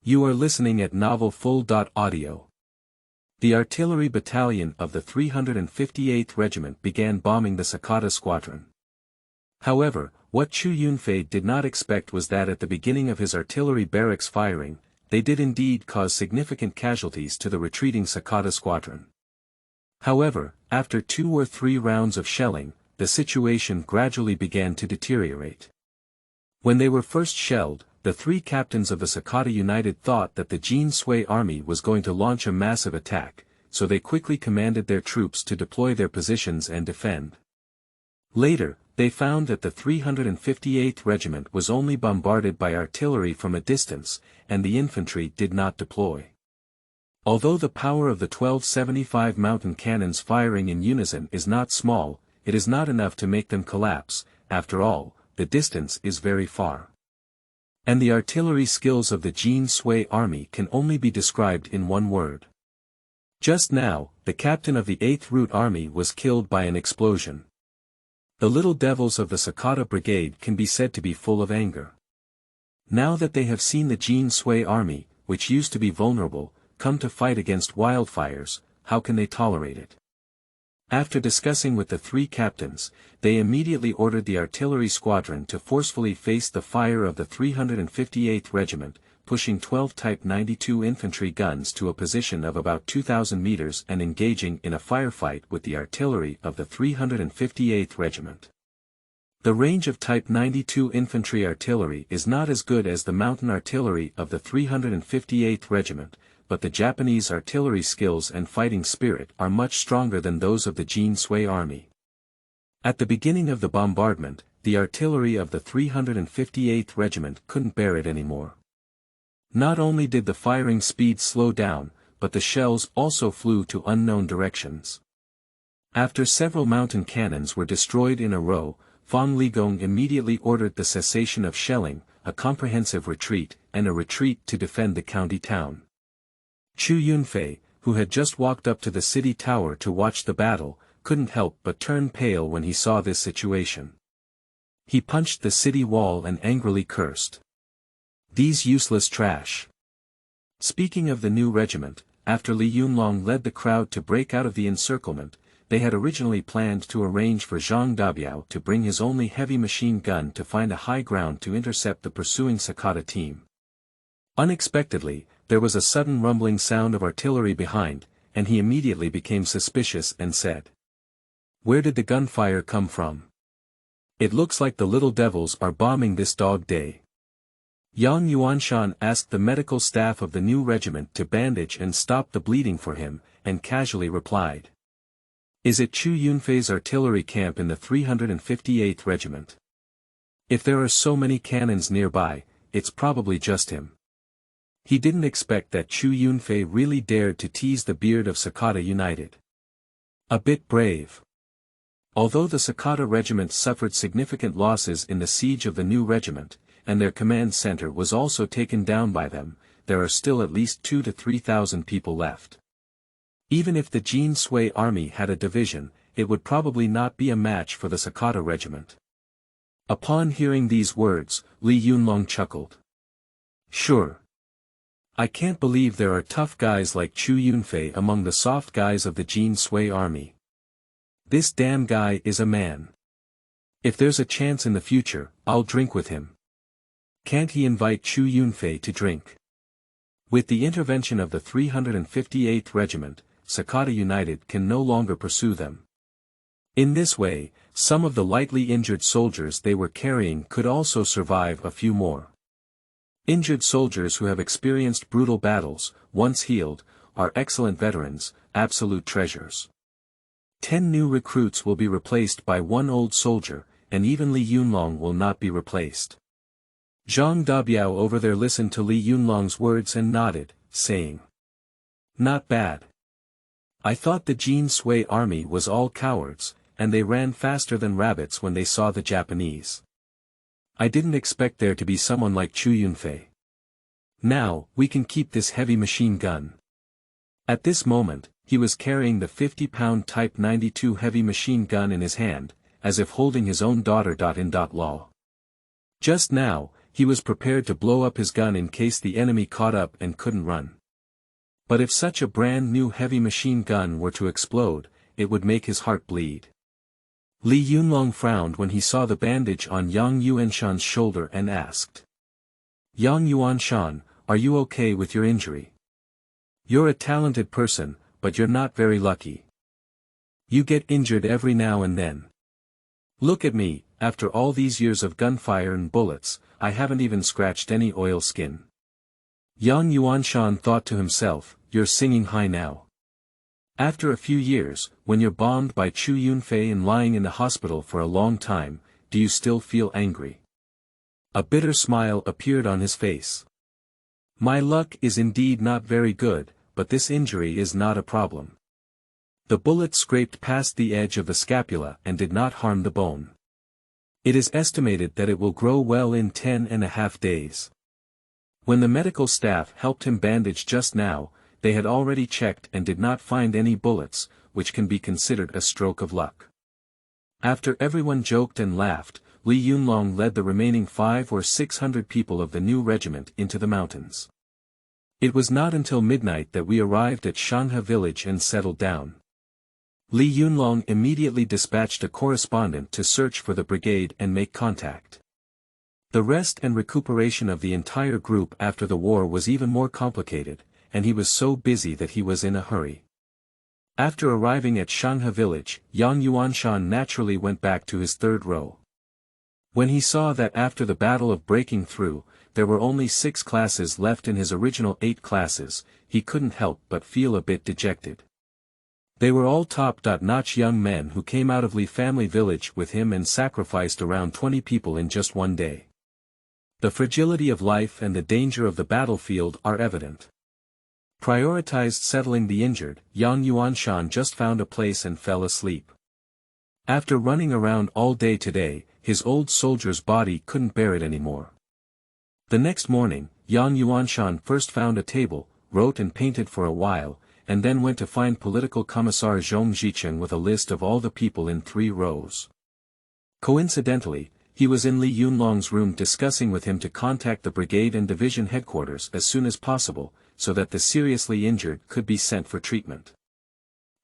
You are listening at Novel Full. Audio. The artillery battalion of the 358th Regiment began bombing the Sakata squadron. However, what Chu Yunfei did not expect was that at the beginning of his artillery barracks firing, they did indeed cause significant casualties to the retreating Sakata squadron. However, after 2 or 3 rounds of shelling, the situation gradually began to deteriorate. When they were first shelled, the 3 captains of the Sakata United thought that the Jin Sui army was going to launch a massive attack, so they quickly commanded their troops to deploy their positions and defend. Later, they found that the 358th Regiment was only bombarded by artillery from a distance, and the infantry did not deploy. Although the power of the 1275 mountain cannons firing in unison is not small, it is not enough to make them collapse. After all, the distance is very far. And the artillery skills of the Jin Sui army can only be described in one word. Just now, the captain of the 8th Route Army was killed by an explosion. The little devils of the Sakata Brigade can be said to be full of anger. Now that they have seen the Jin Sui army, which used to be vulnerable, come to fight against wildfires, how can they tolerate it? After discussing with the 3 captains, they immediately ordered the artillery squadron to forcefully face the fire of the 358th Regiment, pushing 12 Type 92 infantry guns to a position of about 2,000 meters and engaging in a firefight with the artillery of the 358th Regiment. The range of Type 92 infantry artillery is not as good as the mountain artillery of the 358th Regiment, but the Japanese artillery skills and fighting spirit are much stronger than those of the Jin Sui army. At the beginning of the bombardment, the artillery of the 358th Regiment couldn't bear it anymore. Not only did the firing speed slow down, but the shells also flew to unknown directions. After several mountain cannons were destroyed in a row, Fang Ligong immediately ordered the cessation of shelling, a comprehensive retreat, and a retreat to defend the county town. Chu Yunfei, who had just walked up to the city tower to watch the battle, couldn't help but turn pale when he saw this situation. He punched the city wall and angrily cursed. These useless trash. Speaking of the new regiment, after Li Yunlong led the crowd to break out of the encirclement, they had originally planned to arrange for Zhang Dabiao to bring his only heavy machine gun to find a high ground to intercept the pursuing Sakata team. Unexpectedly, there was a sudden rumbling sound of artillery behind, and he immediately became suspicious and said, "Where did the gunfire come from? It looks like the little devils are bombing this dog day." Yang Yuanshan asked the medical staff of the new regiment to bandage and stop the bleeding for him, and casually replied, "Is it Chu Yunfei's artillery camp in the 358th Regiment? If there are so many cannons nearby, it's probably just him." He didn't expect that Chu Yunfei really dared to tease the beard of Sakata United. A bit brave. Although the Sakata regiment suffered significant losses in the siege of the new regiment, and their command center was also taken down by them, there are still at least 2,000 to 3,000 people left. Even if the Jin Sui army had a division, it would probably not be a match for the Sakata regiment. Upon hearing these words, Li Yunlong chuckled. "Sure. I can't believe there are tough guys like Chu Yunfei among the soft guys of the Jin Sui army. This damn guy is a man. If there's a chance in the future, I'll drink with him. Can't he invite Chu Yunfei to drink? With the intervention of the 358th Regiment, Sakata United can no longer pursue them. In this way, some of the lightly injured soldiers they were carrying could also survive a few more. Injured soldiers who have experienced brutal battles, once healed, are excellent veterans, absolute treasures. 10 new recruits will be replaced by 1 old soldier, and even Li Yunlong will not be replaced. Zhang Dabiao over there listened to Li Yunlong's words and nodded, saying, "Not bad. I thought the Jin Sui army was all cowards, and they ran faster than rabbits when they saw the Japanese. I didn't expect there to be someone like Chu Yunfei. Now, we can keep this heavy machine gun." At this moment, he was carrying the 50-pound Type 92 heavy machine gun in his hand, as if holding his own daughter. Lol. Just now, he was prepared to blow up his gun in case the enemy caught up and couldn't run. But if such a brand new heavy machine gun were to explode, it would make his heart bleed. Li Yunlong frowned when he saw the bandage on Yang Yuanshan's shoulder and asked, "Yang Yuanshan, are you okay with your injury? You're a talented person, but you're not very lucky. You get injured every now and then. Look at me, after all these years of gunfire and bullets, I haven't even scratched any oil skin." Yang Yuanshan thought to himself, "You're singing high now. After a few years, when you're bombed by Chu Yunfei and lying in the hospital for a long time, do you still feel angry?" A bitter smile appeared on his face. "My luck is indeed not very good, but this injury is not a problem. The bullet scraped past the edge of the scapula and did not harm the bone. It is estimated that it will grow well in 10.5 days. When the medical staff helped him bandage just now, they had already checked and did not find any bullets, which can be considered a stroke of luck." After everyone joked and laughed, Li Yunlong led the remaining 500 or 600 people of the new regiment into the mountains. It was not until midnight that we arrived at Shangha village and settled down. Li Yunlong immediately dispatched a correspondent to search for the brigade and make contact. The rest and recuperation of the entire group after the war was even more complicated, and he was so busy that he was in a hurry. After arriving at Shangha village, Yang Yuanshan naturally went back to his third row. When he saw that after the battle of breaking through, there were only 6 classes left in his original 8 classes, he couldn't help but feel a bit dejected. They were all top-notch young men who came out of Li family village with him and sacrificed around 20 people in just one day. The fragility of life and the danger of the battlefield are evident. Prioritized settling the injured, Yang Yuanshan just found a place and fell asleep. After running around all day today, his old soldier's body couldn't bear it anymore. The next morning, Yang Yuanshan first found a table, wrote and painted for a while, and then went to find Political Commissar Zhong Zicheng with a list of all the people in 3 rows. Coincidentally, he was in Li Yunlong's room discussing with him to contact the brigade and division headquarters as soon as possible, so that the seriously injured could be sent for treatment.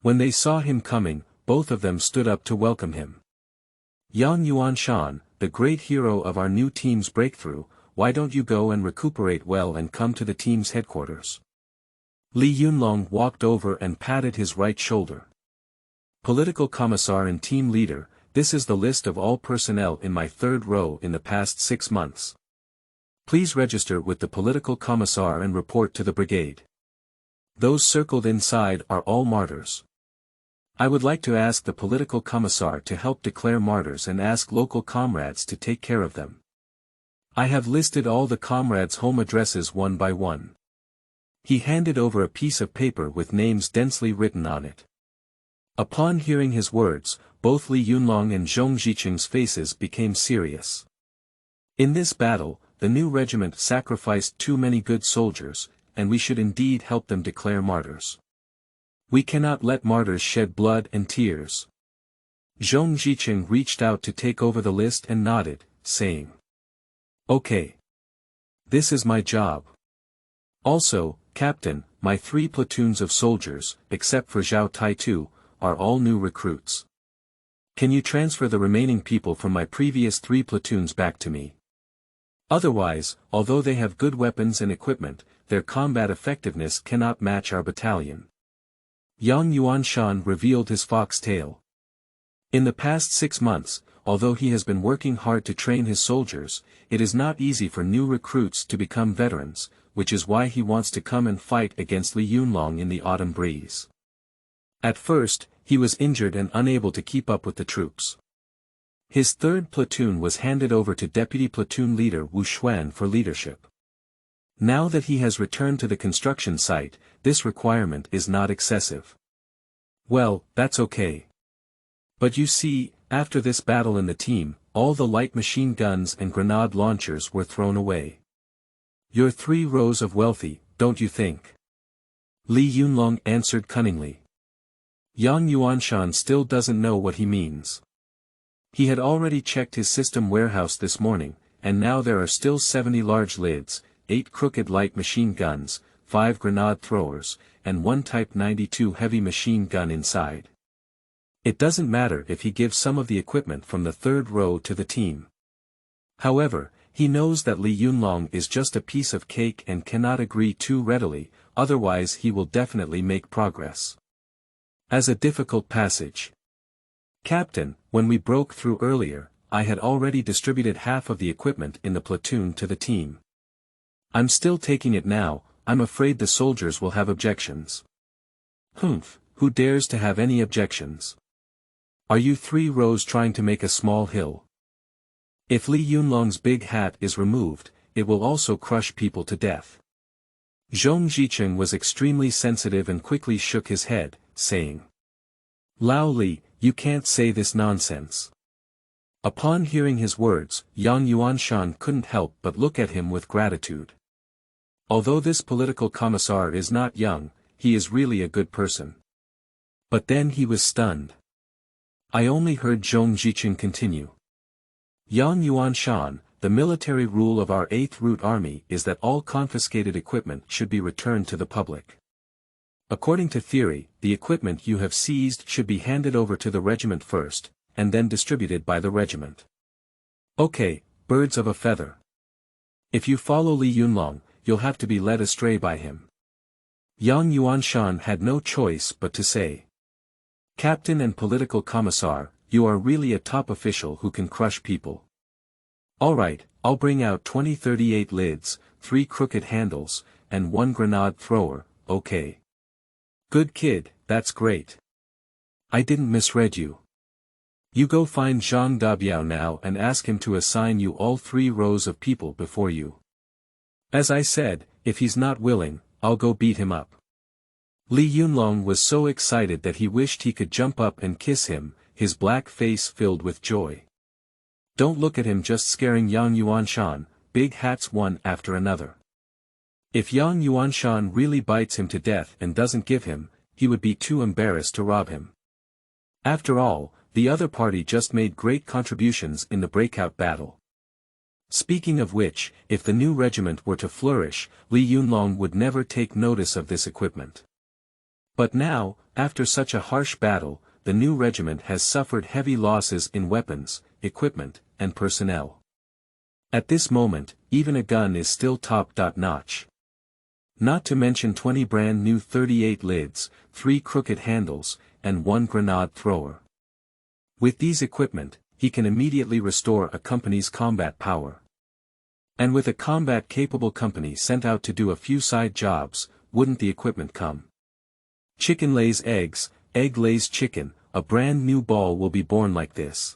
When they saw him coming, both of them stood up to welcome him. "Yang Yuanshan, the great hero of our new team's breakthrough, why don't you go and recuperate well and come to the team's headquarters?" Li Yunlong walked over and patted his right shoulder. "Political Commissar and Team Leader, this is the list of all personnel in my third row in the past 6 months. Please register with the Political Commissar and report to the brigade. Those circled inside are all martyrs. I would like to ask the Political Commissar to help declare martyrs and ask local comrades to take care of them. I have listed all the comrades' home addresses one by one." He handed over a piece of paper with names densely written on it. Upon hearing his words, both Li Yunlong and Zhong Zicheng's faces became serious. In this battle, the new regiment sacrificed too many good soldiers, and we should indeed help them declare martyrs. We cannot let martyrs shed blood and tears. Zhong Zicheng reached out to take over the list and nodded, saying, "Okay. This is my job. Also, Captain, my 3 platoons of soldiers, except for Zhao Taitu, are all new recruits. Can you transfer the remaining people from my previous 3 platoons back to me? Otherwise, although they have good weapons and equipment, their combat effectiveness cannot match our battalion. Yang Yuanshan revealed his fox tail. In the past 6 months, although he has been working hard to train his soldiers, it is not easy for new recruits to become veterans, which is why he wants to come and fight against Li Yunlong in the autumn breeze. At first, he was injured and unable to keep up with the troops. His 3rd platoon was handed over to Deputy Platoon Leader Wu Xuan for leadership. Now that he has returned to the construction site, this requirement is not excessive. Well, that's okay. But you see, after this battle in the team, all the light machine guns and grenade launchers were thrown away. You're 3 rows of wealthy, don't you think? Li Yunlong answered cunningly. Yang Yuanshan still doesn't know what he means. He had already checked his system warehouse this morning, and now there are still 70 large lids, 8 crooked light machine guns, 5 grenade throwers, and 1 Type 92 heavy machine gun inside. It doesn't matter if he gives some of the equipment from the 3rd row to the team. However, he knows that Li Yunlong is just a piece of cake and cannot agree too readily, otherwise he will definitely make progress. As a difficult passage. Captain, when we broke through earlier, I had already distributed half of the equipment in the platoon to the team. I'm still taking it now, I'm afraid the soldiers will have objections. Humph, who dares to have any objections? Are you 3 rows trying to make a small hill? If Li Yunlong's big hat is removed, it will also crush people to death. Zhong Jicheng was extremely sensitive and quickly shook his head, saying, Lao Li, you can't say this nonsense. Upon hearing his words, Yang Yuanshan couldn't help but look at him with gratitude. Although this political commissar is not young, he is really a good person. But then he was stunned. I only heard Zhong Jicheng continue. Yang Yuanshan, the military rule of our 8th Route Army is that all confiscated equipment should be returned to the public. According to theory, the equipment you have seized should be handed over to the regiment first, and then distributed by the regiment. Okay, birds of a feather. If you follow Li Yunlong, you'll have to be led astray by him. Yang Yuanshan had no choice but to say. Captain and political commissar, you are really a top official who can crush people. Alright, I'll bring out 2038 lids, 3 crooked handles, and 1 grenade thrower, okay. Good kid, that's great. I didn't misread you. You go find Zhang Dabiao now and ask him to assign you all 3 rows of people before you. As I said, if he's not willing, I'll go beat him up. Li Yunlong was so excited that he wished he could jump up and kiss him, his black face filled with joy. Don't look at him just scaring Yang Yuanshan, big hats one after another. If Yang Yuanshan really bites him to death and doesn't give him, he would be too embarrassed to rob him. After all, the other party just made great contributions in the breakout battle. Speaking of which, if the new regiment were to flourish, Li Yunlong would never take notice of this equipment. But now, after such a harsh battle, the new regiment has suffered heavy losses in weapons, equipment, and personnel. At this moment, even a gun is still top-notch. Not to mention 20 brand new 38 lids, 3 crooked handles, and 1 grenade thrower. With these equipment, he can immediately restore a company's combat power. And with a combat-capable company sent out to do a few side jobs, wouldn't the equipment come? Chicken lays eggs, egg lays chicken, a brand new ball will be born like this.